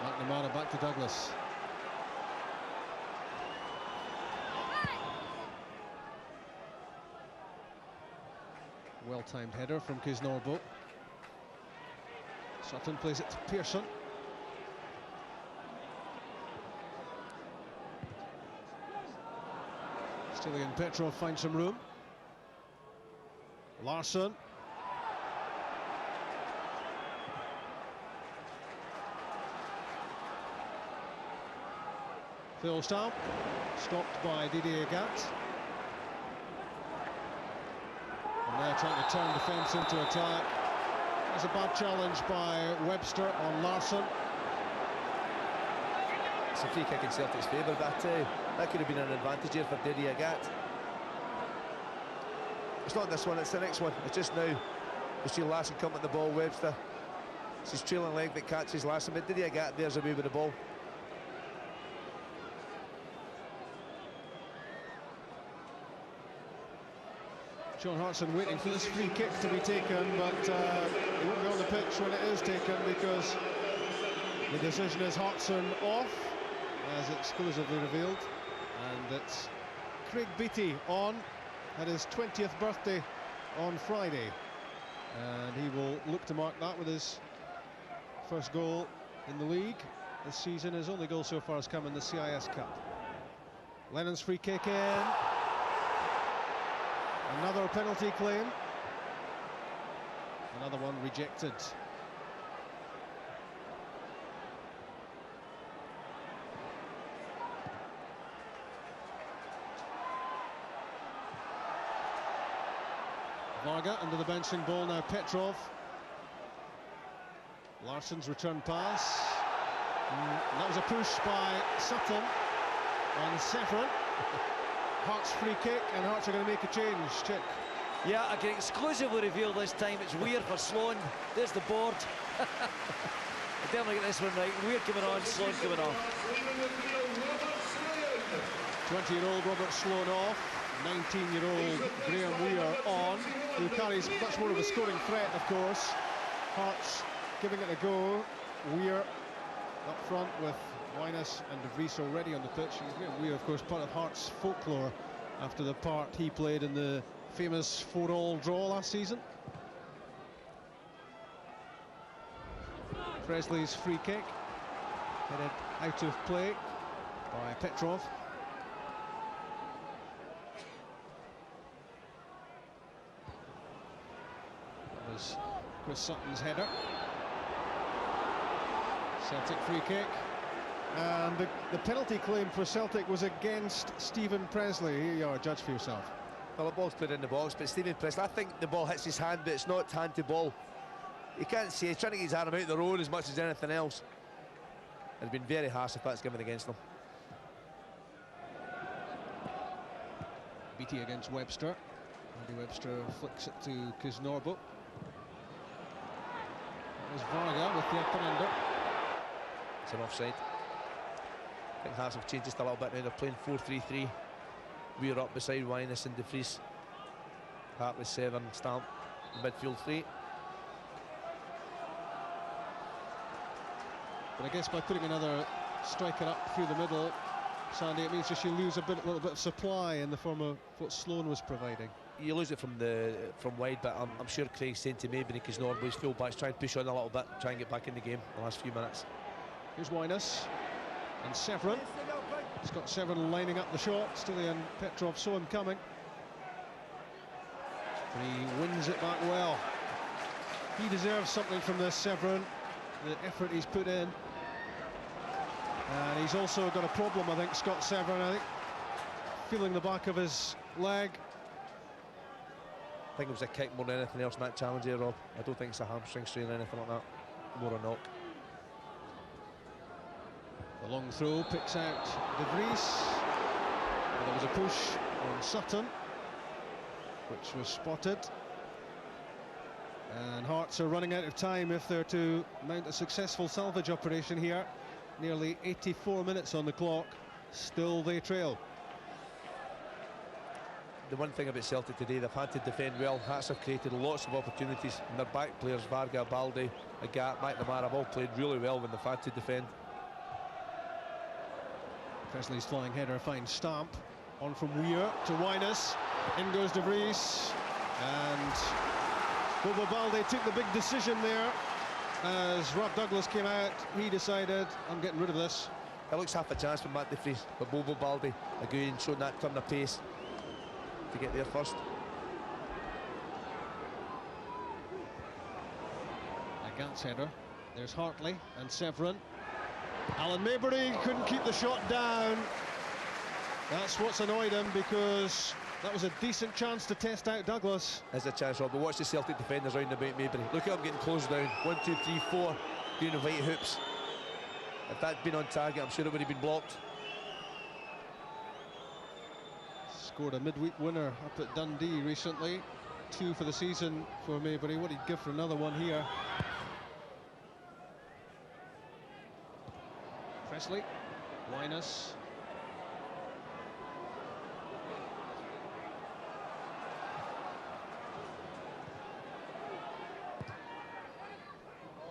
McNamara back to Well-timed header from Kuznorbo. Sutton plays it to Pearson. Stilian Petrov finds some room. Larsson. Phil Stamp, stopped by Didier Gat. And they're trying to turn defence into attack. There's a bad challenge by Webster on Larsson. It's a free kick in Celtic's favour, but that could have been an advantage here for Didier Gat. It's not this one, it's the next one. It's just now. You see Larsson come at the ball, Webster. It's his trailing leg that catches Larsson, but Didier Gat there's away with the ball. Sean Hartson waiting for this free kick to be taken, but he won't be on the pitch when it is taken because the decision is Hartson off, as exclusively revealed, and it's Craig Beattie on at his 20th birthday on Friday, and he will look to mark that with his first goal in the league this season. His only goal so far has come in the CIS Cup. Lennon's free kick in. Another penalty claim. Another one rejected. Varga under the bouncing ball now. Petrov. Larsson's return pass. That was a push by Sutton on Severin. Hearts free kick, and Hearts are going to make a change. Check. Yeah, I can exclusively reveal this time it's Weir for Sloan. There's the board. I definitely get this one right. Weir coming on, Sloan coming off. 20-year-old Robert Sloan off. 19-year-old Graham Weir on, who carries much more of a scoring threat, of course. Hearts giving it a go. Weir up front with Wyness and De Vries already on the pitch. Graham Weir, of course, part of Hearts' folklore after the part he played in the famous 4-all draw last season. Presley's free kick headed out of play by Petrov. That was Chris Sutton's header. Celtic free kick. And the penalty claim for Celtic was against Stephen Presley. Here you are, judge for yourself. Well, the ball's put in the box, but Stephen Presley, I think the ball hits his hand, but it's not hand to ball. You can't see, he's trying to get his arm out the road as much as anything else. It's been very harsh if that's given against them. Beattie against Webster. Andy Webster flicks it to Kuznorbo. There's Varga with the up and under. It's an offside. I think Hearts have changed just a little bit now. They're playing 4-3-3. We're up beside Wyness and De Vries. Hartley, Severn, Stamp, midfield three. But I guess by putting another striker up through the middle, Sandy, it means just you lose a little bit of supply in the form of what Sloan was providing. You lose it from wide, but I'm sure Craig's saying to maybe Kuznorbo's full-backs try and push on a little bit, try and get back in the game in the last few minutes. Here's Wyness and Severin. Scott Severin lining up the shot. Stilian Petrov saw him coming. And he wins it back well. He deserves something from this, Severin, the effort he's put in. And he's also got a problem, I think, Scott Severin, I think, feeling the back of his leg. I think it was a kick more than anything else in that challenge here, Rob. I don't think it's a hamstring strain or anything like that. More a knock. The long throw picks out De Vries. And there was a push on Sutton, which was spotted. And Hearts are running out of time if they're to mount a successful salvage operation here. Nearly 84 minutes on the clock. Still they trail. The one thing about Celtic today, they've had to defend well. Hearts have created lots of opportunities, and their back players, Varga, Baldi, Agat, McNamara, have all played really well when they've had to defend. Presley's flying header finds Stamp. On from Weir to Wyness. In goes De Vries. And Bobo Balde took the big decision there. As Rob Douglas came out, he decided, I'm getting rid of this. It looks half a chance for Matt De Vries, but Bobo Balde again showing that turn of pace to get there first. A Gantz header. There's Hartley and Severin. Alan Maybury couldn't keep the shot down. That's what's annoyed him, because that was a decent chance to test out Douglas. There's a chance, Rob, but watch the Celtic defenders round about Maybury. Look at him getting closed down. 1, 2, 3, 4, doing the white hoops. If that'd been on target, I'm sure it would have been blocked. Scored a midweek winner up at Dundee recently. 2 for the season for Maybury. What he'd give for another one here. Presley, Linus.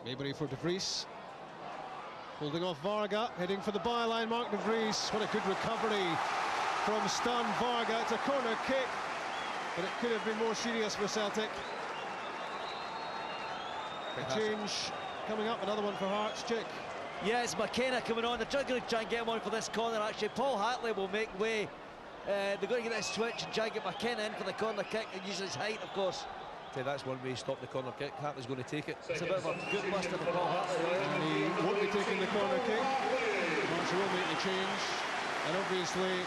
Maybury for De Vries. Holding off Varga, heading for the byline, Mark De Vries. What a good recovery from Stan Varga. It's a corner kick, but it could have been more serious for Celtic. A change coming up, another one for Hearts. Chick. Yeah, it's McKenna coming on. They're going to try and get him on for this corner, actually. Paul Hartley will make way. They're going to get this switch and try and get McKenna in for the corner kick and use his height, of course. That's one way to stop the corner kick. Hartley's going to take it. It's a bit of a good buster for Paul Hartley. And he won't be taking the corner kick. Marshall will make the change. And obviously,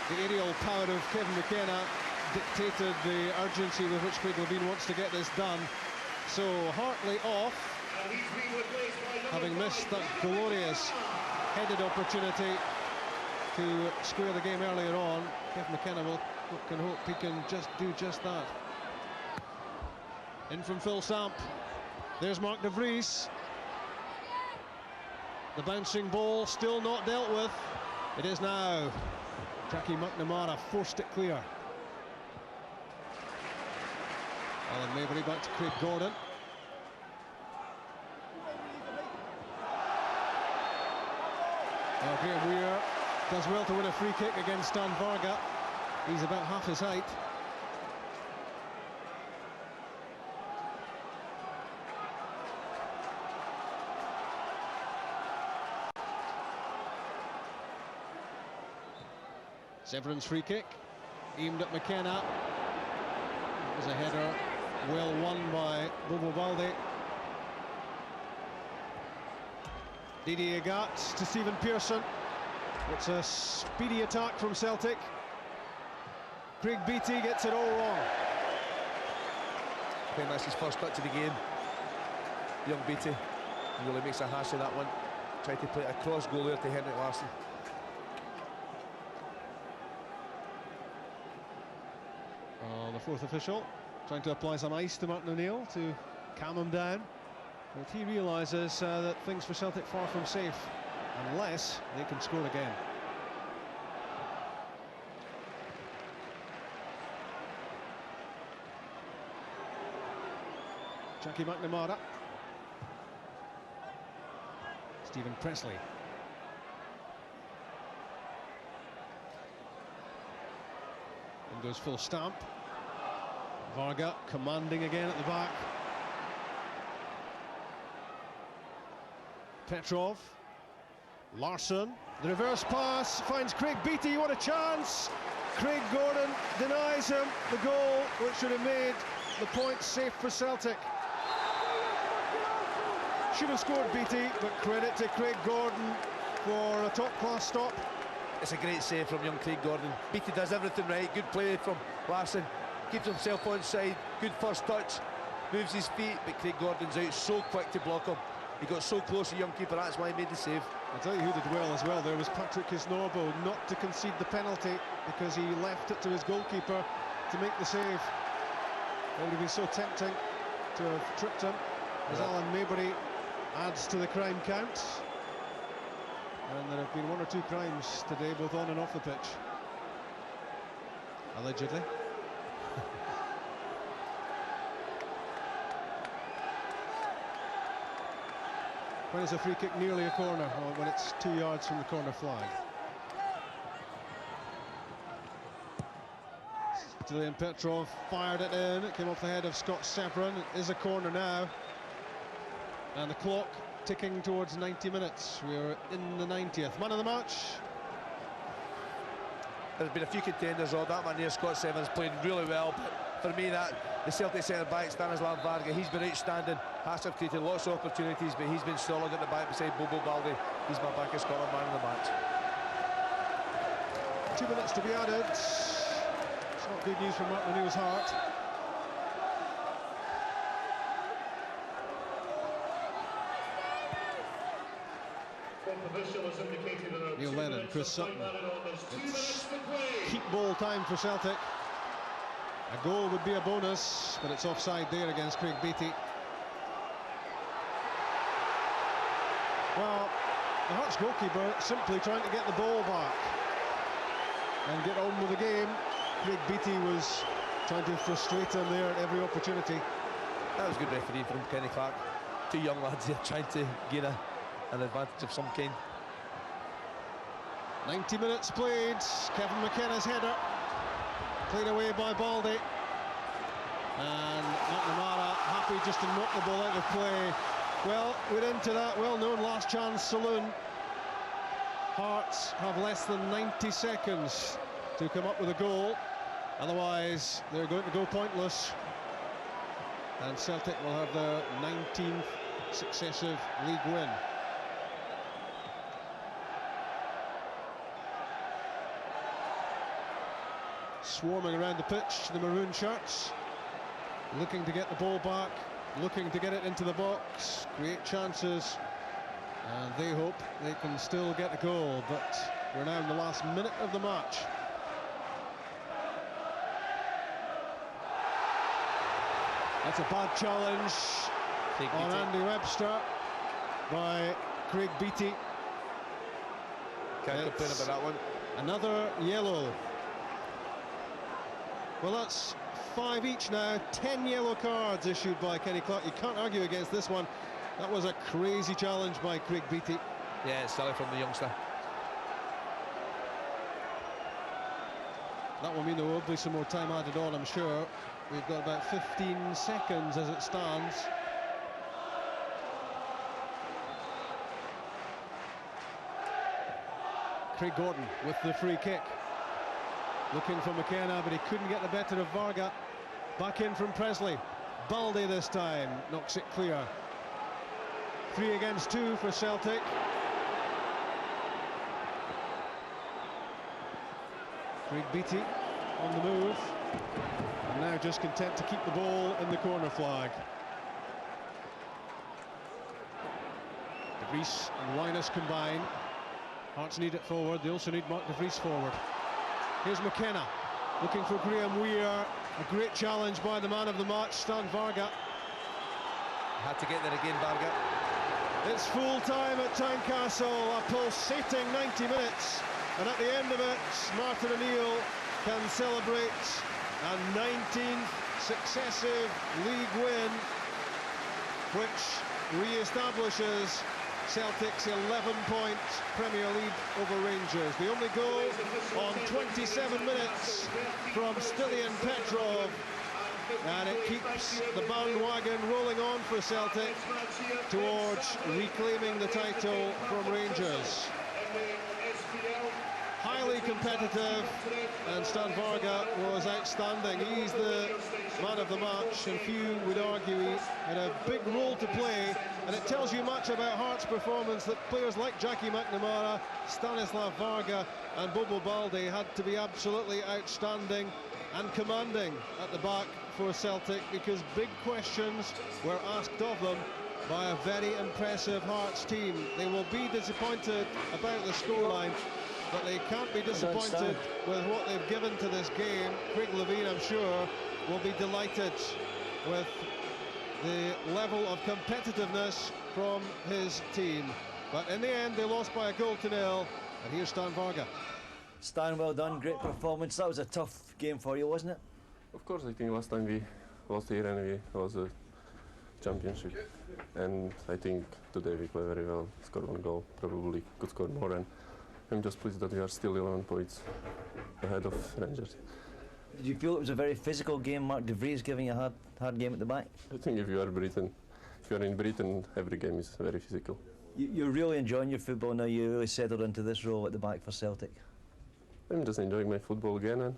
the aerial power of Kevin McKenna dictated the urgency with which Craig Levein wants to get this done. So Hartley off, having missed that glorious headed opportunity to square the game earlier on. Kevin McKenna can hope he can just do just that. In from Phil Samp. There's Mark De Vries. The bouncing ball still not dealt with. It is now. Jackie McNamara forced it clear. Alan Maybury back to Craig Gordon. Graham Weir does well to win a free kick against Stan Varga. He's about half his height. Severin's free kick, aimed at McKenna. It was a header, well won by Bobo Balde. Didier Agathe to Stephen Pearson. It's a speedy attack from Celtic. Craig Beattie gets it all wrong. I think that's his first touch of the game. Young Beattie, he really makes a hash of that one. Tried to play a cross goal there to Henrik Larsson. The fourth official trying to apply some ice to Martin O'Neill to calm him down. But he realises that things for Celtic far from safe, unless they can score again. Jackie McNamara. Stephen Presley. In goes Phil Stamp. Varga commanding again at the back. Petrov. Larsson. The reverse pass finds Craig Beattie. What a chance! Craig Gordon denies him the goal, which would have made the point safe for Celtic. Should have scored Beattie, but credit to Craig Gordon for a top-class stop. It's a great save from young Craig Gordon. Beattie does everything right. Good play from Larsson. Keeps himself onside. Good first touch. Moves his feet, but Craig Gordon's out so quick to block him. He got so close to the young keeper, that's why he made the save. I'll tell you who did well as well. There was Patrick Kisnorbo, not to concede the penalty because he left it to his goalkeeper to make the save. It would have been so tempting to have tripped him, as Alan Maybury adds to the crime count. And there have been 1 or 2 crimes today, both on and off the pitch. Allegedly. When is a free kick nearly a corner? Or when it's 2 yards from the corner flag. Julian Petrov fired it in. It came off the head of Scott Severin. It is a corner now. And the clock ticking towards 90 minutes. We're in the 90th. Man of the match. There's been a few contenders on that man here. Scott Severin's played really well, but for me, that the Celtic centre-back, Stanislav Varga, he's been outstanding. Has created lots of opportunities, but he's been solid at the back beside Bobo Baldi. He's my Bank of Scotland man of the match. 2 minutes to be added. It's not good news for Mark O'Neill's Heart. Neil Lennon, Chris Sutton. It's keep ball time for Celtic. A goal would be a bonus, but it's offside there against Craig Beattie. Well, the Hearts goalkeeper simply trying to get the ball back and get on with the game. Craig Beattie was trying to frustrate him there at every opportunity. That was good refereeing from Kenny Clark. Two young lads here trying to gain an advantage of some kind. 90 minutes played. Kevin McKenna's header played away by Baldi, and McNamara happy just to knock the ball out of play. Well, we're into that well-known last chance saloon. Hearts have less than 90 seconds to come up with a goal, otherwise they're going to go pointless, and Celtic will have their 19th successive league win. Swarming around the pitch, the maroon shirts, looking to get the ball back, looking to get it into the box, create chances, and they hope they can still get a goal, but we're now in the last minute of the match. That's a bad challenge on Andy Webster by Craig Beattie. Can't complain about that one. Another yellow. Well, that's 5 each now. 10 yellow cards issued by Kenny Clark. You can't argue against this one. That was a crazy challenge by Craig Beattie. Yeah, it's silly from the youngster. That will mean there will be some more time added on, I'm sure. We've got about 15 seconds as it stands. Craig Gordon with the free kick. Looking for McKenna, but he couldn't get the better of Varga. Back in from Presley. Baldi this time knocks it clear. 3 against 2 for Celtic. Craig Beattie on the move. And now just content to keep the ball in the corner flag. De Vries and Linus combine. Hearts need it forward. They also need Mark De Vries forward. Here's McKenna looking for Graham Weir. A great challenge by the man of the match, Stan Varga. Had to get there again, Varga. It's full time at Tynecastle, a pulsating 90 minutes. And at the end of it, Martin O'Neill can celebrate a 19th successive league win, which re-establishes Celtic's 11-point Premier League over Rangers. The only goal on 27 minutes from Stilian Petrov, and it keeps the bandwagon rolling on for Celtic towards reclaiming the title from Rangers. Highly competitive, and Stan Varga was outstanding. He's the man of the match, and few would argue he had a big role to play, and it tells you much about Hearts' performance that players like Jackie McNamara, Stanislav Varga and Bobo Baldi had to be absolutely outstanding and commanding at the back for Celtic, because big questions were asked of them by a very impressive Hearts team. They will be disappointed about the scoreline, but they can't be disappointed with what they've given to this game. Craig Levein, I'm sure, will be delighted with the level of competitiveness from his team. But in the end, they lost by 1-0, and here's Stan Varga. Stan, well done, great performance. That was a tough game for you, wasn't it? Of course, I think last time we lost here anyway was a championship, and I think today we play very well, scored 1 goal, probably could score more, and I'm just pleased that we are still 11 points ahead of Rangers. Did you feel it was a very physical game? Mark De Vries giving you a hard game at the back? I think if you are in Britain, every game is very physical. You're really enjoying your football now. You really settled into this role at the back for Celtic. I'm just enjoying my football again, and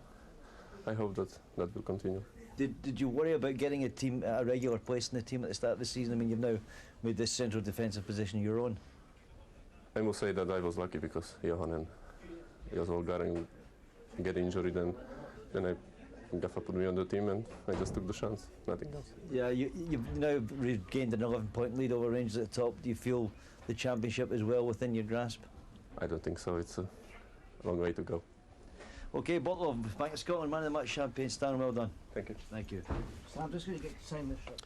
I hope that will continue. Did you worry about getting a regular place in the team at the start of the season? I mean, you've now made this central defensive position your own. I must say that I was lucky because Johan and Josol get injured, and then Gaffer put me on the team, and I just took the chance, nothing else. Yeah, you've now regained an 11-point lead over Rangers at the top. Do you feel the championship is well within your grasp? I don't think so. It's a long way to go. Okay, Butler, Bank of Scotland, man of the match champion. Stan, well done. Thank you. Thank you. So I'm just going to get to sign this shirt.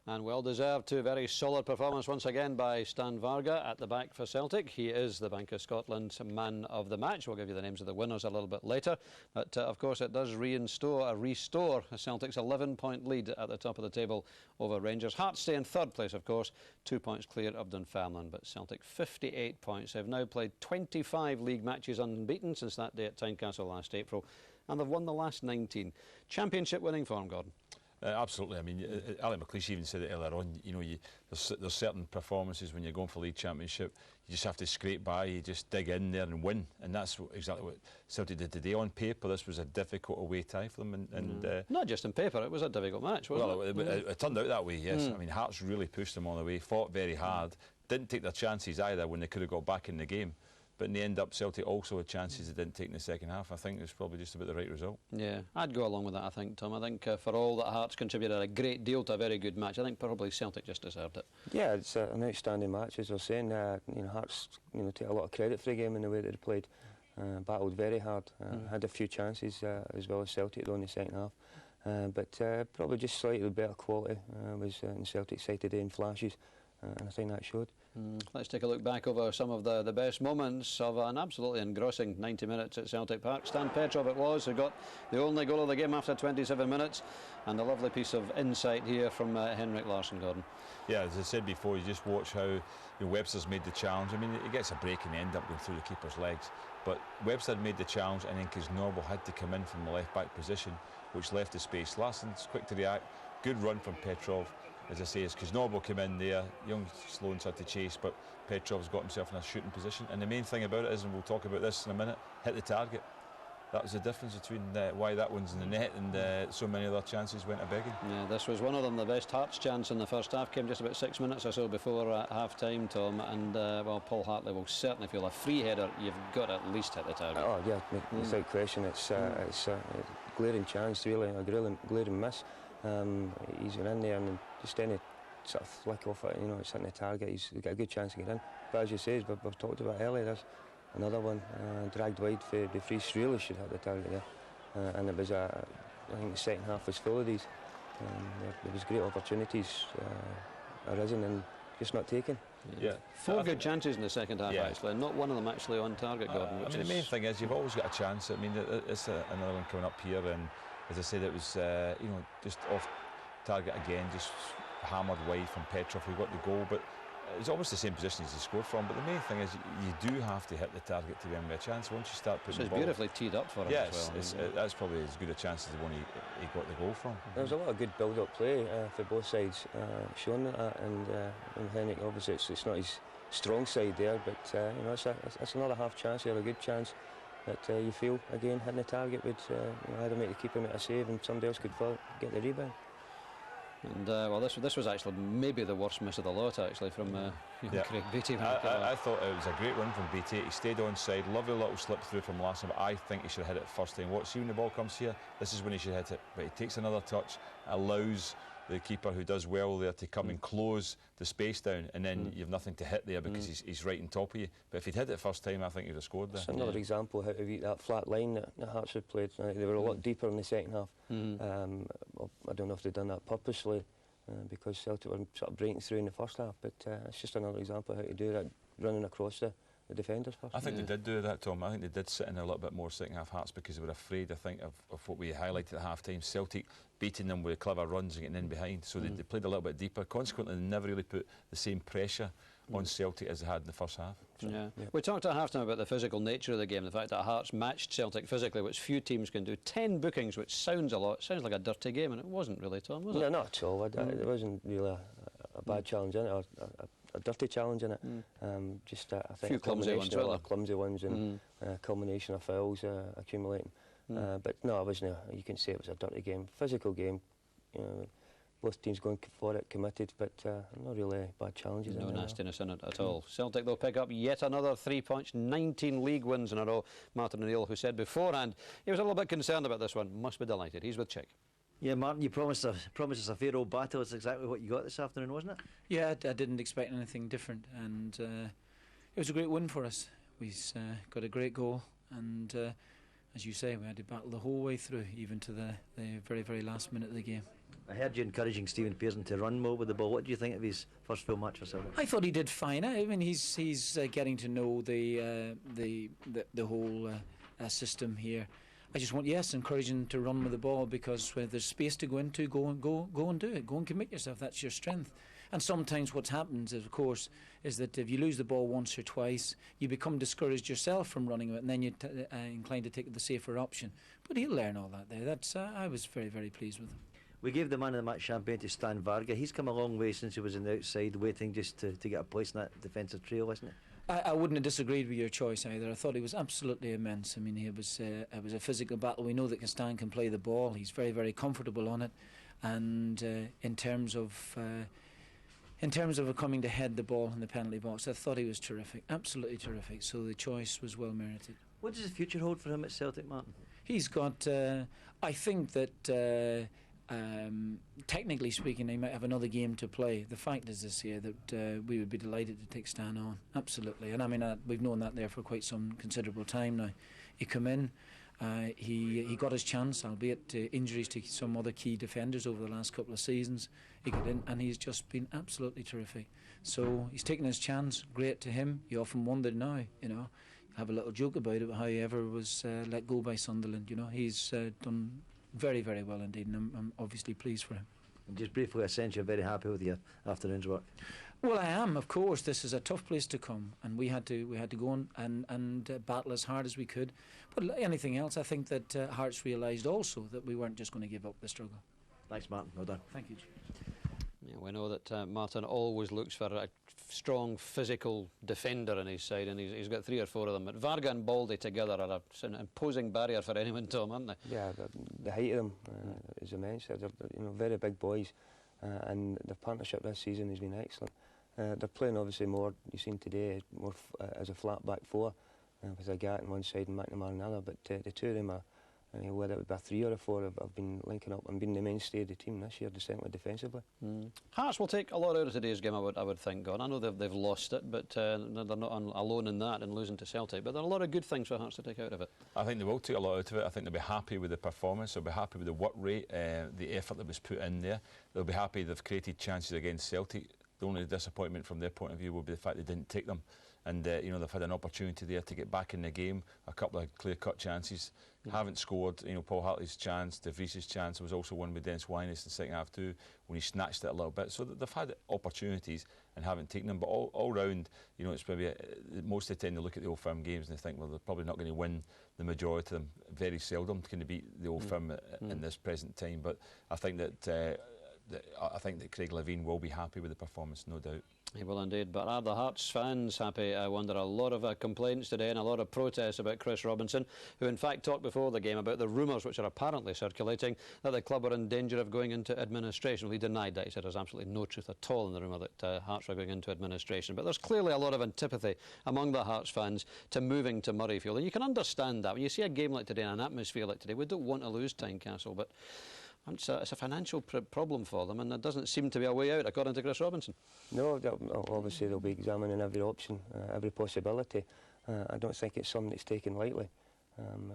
And well deserved too. Very solid performance once again by Stan Varga at the back for Celtic. He is the Bank of Scotland man of the match. We'll give you the names of the winners a little bit later. But of course it does restore Celtic's 11-point lead at the top of the table over Rangers. Hearts stay in third place, of course, 2 points clear of Dunfermline. But Celtic 58 points. They've now played 25 league matches unbeaten since that day at Tynecastle last April. And they've won the last 19. Championship winning form, Gordon. Absolutely. I mean, Alex McLeish even said it earlier on. You know, there's certain performances when you're going for league championship, you just have to scrape by, you just dig in there and win, and that's exactly what Celtic did today. On paper, this was a difficult away tie for them, and not just on paper, it was a difficult match, wasn't it? Well, it turned out that way. Yes. I mean, Hearts really pushed them all the way, fought very hard, didn't take their chances either when they could have got back in the game. But in the end up, Celtic also had chances they didn't take in the second half. I think it was probably just about the right result. Yeah, I'd go along with that, I think, Tom. I think for all that Hearts contributed a great deal to a very good match, I think probably Celtic just deserved it. Yeah, it's an outstanding match, as I was saying. You know, Hearts, take a lot of credit for the game in the way that they played. Battled very hard, had a few chances as well as Celtic though in the second half. But probably just slightly better quality was in the Celtic side today in flashes, and I think that showed. Let's take a look back over some of the best moments of an absolutely engrossing 90 minutes at Celtic Park. Stan Petrov it was who got the only goal of the game after 27 minutes, and a lovely piece of insight here from Henrik Larsson, Gordon. Yeah, as I said before, you just watch how Webster's made the challenge. I mean, he gets a break and end up going through the keeper's legs, but Webster made the challenge, and then Kisnorbo had to come in from the left back position, which left the space. Larsson's quick to react, good run from Petrov. As I say, as Kisnorbo came in there, young Sloan's had to chase, but Petrov's got himself in a shooting position. And the main thing about it is, and we'll talk about this in a minute, hit the target. That was the difference between why that one's in the net and so many other chances went a begging. Yeah, this was one of them. The best Hearts chance in the first half came just about 6 minutes or so before half-time, Tom. And, well, Paul Hartley will certainly feel a free header. You've got to at least hit the target. Oh, yeah, without question. It's a glaring chance, really, a glaring miss. He's in there and just any sort of flick off it, it's hitting the target, he's got a good chance to get in. But as you say, we've talked about earlier, there's another one dragged wide for De Vries, really should hit the target there. And it was, I think the second half was full of these. There was great opportunities arisen and just not taken. Yeah, 4 good chances in the second half, actually, and not one of them actually on target, Gordon. I mean, the main thing is you've always got a chance. I mean, it's another one coming up here, and as I said, it was just off target again, just hammered wide from Petrov, who got the goal. But it's almost the same position as he scored from. But the main thing is you do have to hit the target to win a chance. Once you start putting the ball, it's beautifully teed up for him. Yes, as well. That's probably as good a chance as the one he got the goal from. There was a lot of good build-up play for both sides, showing that, and Henrik, obviously it's not his strong side there, but it's another half chance here, a good chance that you feel again hitting the target would either make the keeper make a save and somebody else could get the rebound. And well, this was actually maybe the worst miss of the lot, actually, from Craig Beattie. I thought it was a great run from Beattie. He stayed on side, lovely little slip through from Larsson, but I think he should have hit it first time. See when the ball comes here, this is when he should hit it, but he takes another touch, allows the keeper who does well there to come and close the space down, and then you've nothing to hit there because he's right on top of you. But if he'd hit it first time, I think he'd have scored there. It's another example of how to beat that flat line that Hearts had played. They were a lot deeper in the second half. I don't know if they'd done that purposely because Celtic were sort of breaking through in the first half, but it's just another example of how to do that, running across the defenders first. I think they did do that, Tom. I think they did sit in a little bit more second half Hearts because they were afraid, I think, of what we highlighted at half time. Celtic beating them with clever runs and getting in behind, so they played a little bit deeper. Consequently, they never really put the same pressure on Celtic as they had in the first half. So. Yeah. We talked at half time about the physical nature of the game, the fact that Hearts matched Celtic physically, which few teams can do. 10 bookings, which sounds like a dirty game, and it wasn't really, Tom, was it? No, not at all. It wasn't really a bad challenge in it, or a dirty challenge in it. Just I think few clumsy ones, weren't there? Clumsy ones, and a combination of fouls accumulating. But no, it wasn't. You can say it was a dirty game, physical game. Both teams going for it, committed, but not really bad challenges. No nastiness in it at all. Celtic, they'll pick up yet another 3 points, 19 league wins in a row. Martin O'Neill, who said beforehand he was a little bit concerned about this one, must be delighted. He's with Chick. Yeah, Martin, you promised us a fair old battle. It's exactly what you got this afternoon, wasn't it? Yeah, I didn't expect anything different, and it was a great win for us. We got a great goal, and as you say, we had to battle the whole way through, even to the very, very last minute of the game. I heard you encouraging Stephen Pearson to run more with the ball. What do you think of his first full match for Celtic? I thought he did fine. I mean, he's getting to know the whole system here. I just want, encouraging him to run with the ball, because where there's space to go into, go and do it. Go and commit yourself. That's your strength. And sometimes what happens, of course, is that if you lose the ball once or twice, you become discouraged yourself from running it, and then you're inclined to take the safer option. But he'll learn all that there. That's I was very, very pleased with him. We gave the man of the match champagne to Stan Varga. He's come a long way since he was on the outside, waiting just to get a place in that defensive trio, isn't it? I wouldn't have disagreed with your choice either. I thought he was absolutely immense. I mean, it was a physical battle. We know that Stan can play the ball. He's very, very comfortable on it. And in terms of coming to head the ball in the penalty box, I thought he was terrific, absolutely terrific. So the choice was well merited. What does the future hold for him at Celtic, Martin? He's got, I think that technically speaking, he might have another game to play. The fact is this year that we would be delighted to take Stan on, absolutely. And I mean, we've known that there for quite some considerable time now. He come in, he got his chance, albeit injuries to some other key defenders over the last couple of seasons. He got in, and he's just been absolutely terrific. So he's taken his chance. Great to him. You often wondered now, have a little joke about it, how he ever was let go by Sunderland. He's done very, very well indeed, and I'm obviously pleased for him. And just briefly, I sense you're very happy with your afternoon's work. Well, I am, of course. This is a tough place to come, and we had to go on and battle as hard as we could. But anything else, I think that Hearts realised also that we weren't just going to give up the struggle. Thanks, Martin. Well done. Thank you. Yeah, we know that Martin always looks for a strong physical defender on his side, and he's got 3 or 4 of them. But Varga and Baldy together are an imposing barrier for anyone, Tom, aren't they? Yeah, the height of them is immense. They're very big boys, and the partnership this season has been excellent. They're playing obviously more, you've seen today, more as a flat back 4, with a Gat on one side and McNamara on the other. But the two of them are, whether it would be a 3 or a 4, have been linking up and been the mainstay of the team this year, certainly defensively. Hearts will take a lot out of today's game, I would think, Gordon. I know they've lost it, but they're not alone in that and losing to Celtic. But there are a lot of good things for Hearts to take out of it. I think they will take a lot out of it. I think they'll be happy with the performance. They'll be happy with the work rate, the effort that was put in there. They'll be happy they've created chances against Celtic. The only disappointment from their point of view will be the fact they didn't take them. And they've had an opportunity there to get back in the game, a couple of clear-cut chances. Haven't scored. Paul Hartley's chance, De Vries's chance was also one with Dennis Wyness in the second half too, when he snatched it a little bit. So they've had opportunities and haven't taken them. But all round, it's maybe most of the time they look at the Old Firm games and they think, well, they're probably not going to win the majority of them. Very seldom can they beat the Old Firm in this present time. But I think that Craig Levein will be happy with the performance, no doubt. He will indeed, but are the Hearts fans happy? I wonder. A lot of complaints today and a lot of protests about Chris Robinson, who in fact talked before the game about the rumours which are apparently circulating that the club were in danger of going into administration. Well, he denied that. He said there's absolutely no truth at all in the rumour that Hearts were going into administration. But there's clearly a lot of antipathy among the Hearts fans to moving to Murrayfield, and you can understand that. When you see a game like today and an atmosphere like today, we don't want to lose Tynecastle, but it's a financial problem for them, and there doesn't seem to be a way out, according to Chris Robinson. No, obviously they'll be examining every option, every possibility. I don't think it's something that's taken lightly.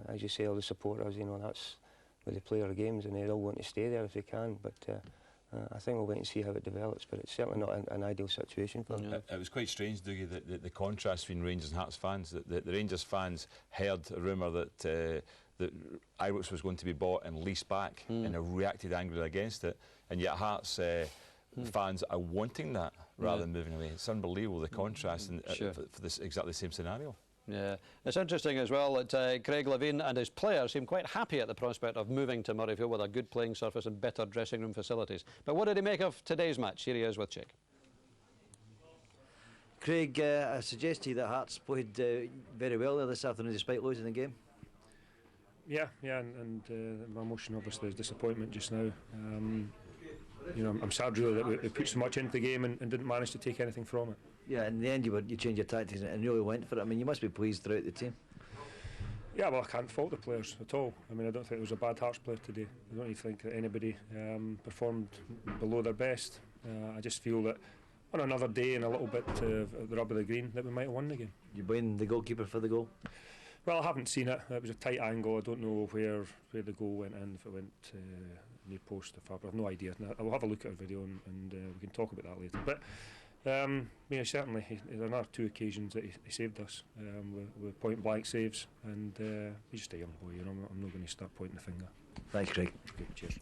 As you say, all the supporters, that's where they play our games, and they all want to stay there if they can. But I think we'll wait and see how it develops, but it's certainly not an ideal situation for them. It was quite strange, Dougie, the contrast between Rangers and Hearts fans. The Rangers fans heard a rumour that Ibrox was going to be bought and leased back, and they reacted angrily against it, and yet Hearts fans are wanting that rather than moving away. It's unbelievable, the contrast for this exactly the same scenario. Yeah, it's interesting as well that Craig Levein and his players seem quite happy at the prospect of moving to Murrayfield with a good playing surface and better dressing room facilities. But what did he make of today's match? Here he is with Chick. Craig, I suggest to you that Hearts played very well there this afternoon despite losing the game. Yeah, and my emotion obviously is disappointment just now. You know, I'm sad really that we put so much into the game and didn't manage to take anything from it. Yeah, in the end you changed your tactics and really went for it. I mean, you must be pleased throughout the team. Yeah, well, I can't fault the players at all. I mean, I don't think there was a bad Hearts player today. I don't even think that anybody performed below their best. I just feel that on another day and a little bit of the rub of the green that we might have won the game. You blame the goalkeeper for the goal? Well, I haven't seen it. It was a tight angle. I don't know where the goal went in, if it went near post or far, but I've no idea. I will have a look at our video and we can talk about that later. But yeah, certainly, there are 2 occasions that he saved us with point-blank saves, and he's just a young boy, you know. I'm not going to start pointing the finger. Thanks, Craig. Okay, cheers.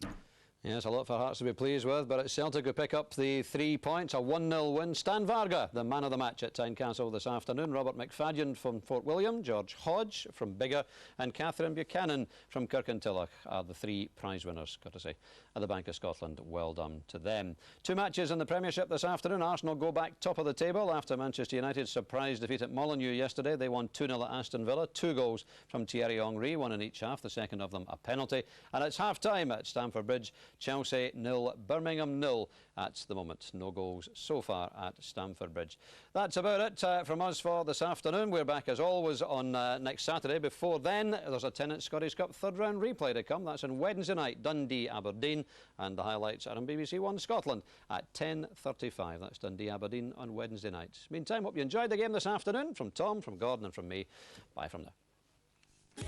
Yes, a lot for Hearts to be pleased with, but it's Celtic who pick up the 3 points, a 1-0 win. Stan Varga, the man of the match at Tynecastle this afternoon. Robert McFadden from Fort William, George Hodge from Biggar, and Catherine Buchanan from Kirkintilloch are the 3 prize winners, courtesy of the Bank of Scotland. Well done to them. 2 matches in the Premiership this afternoon. Arsenal go back top of the table after Manchester United's surprise defeat at Molineux yesterday. They won 2-0 at Aston Villa. 2 goals from Thierry Henry, 1 in each half, the second of them a penalty. And it's half-time at Stamford Bridge. Chelsea 0, Birmingham 0 at the moment. No goals so far at Stamford Bridge. That's about it from us for this afternoon. We're back as always on next Saturday. Before then, there's a Tennant Scottish Cup third round replay to come. That's on Wednesday night, Dundee Aberdeen, and the highlights are on BBC One Scotland at 10:35. That's Dundee Aberdeen on Wednesday night. Meantime, hope you enjoyed the game this afternoon. From Tom, from Gordon and from me, bye from now.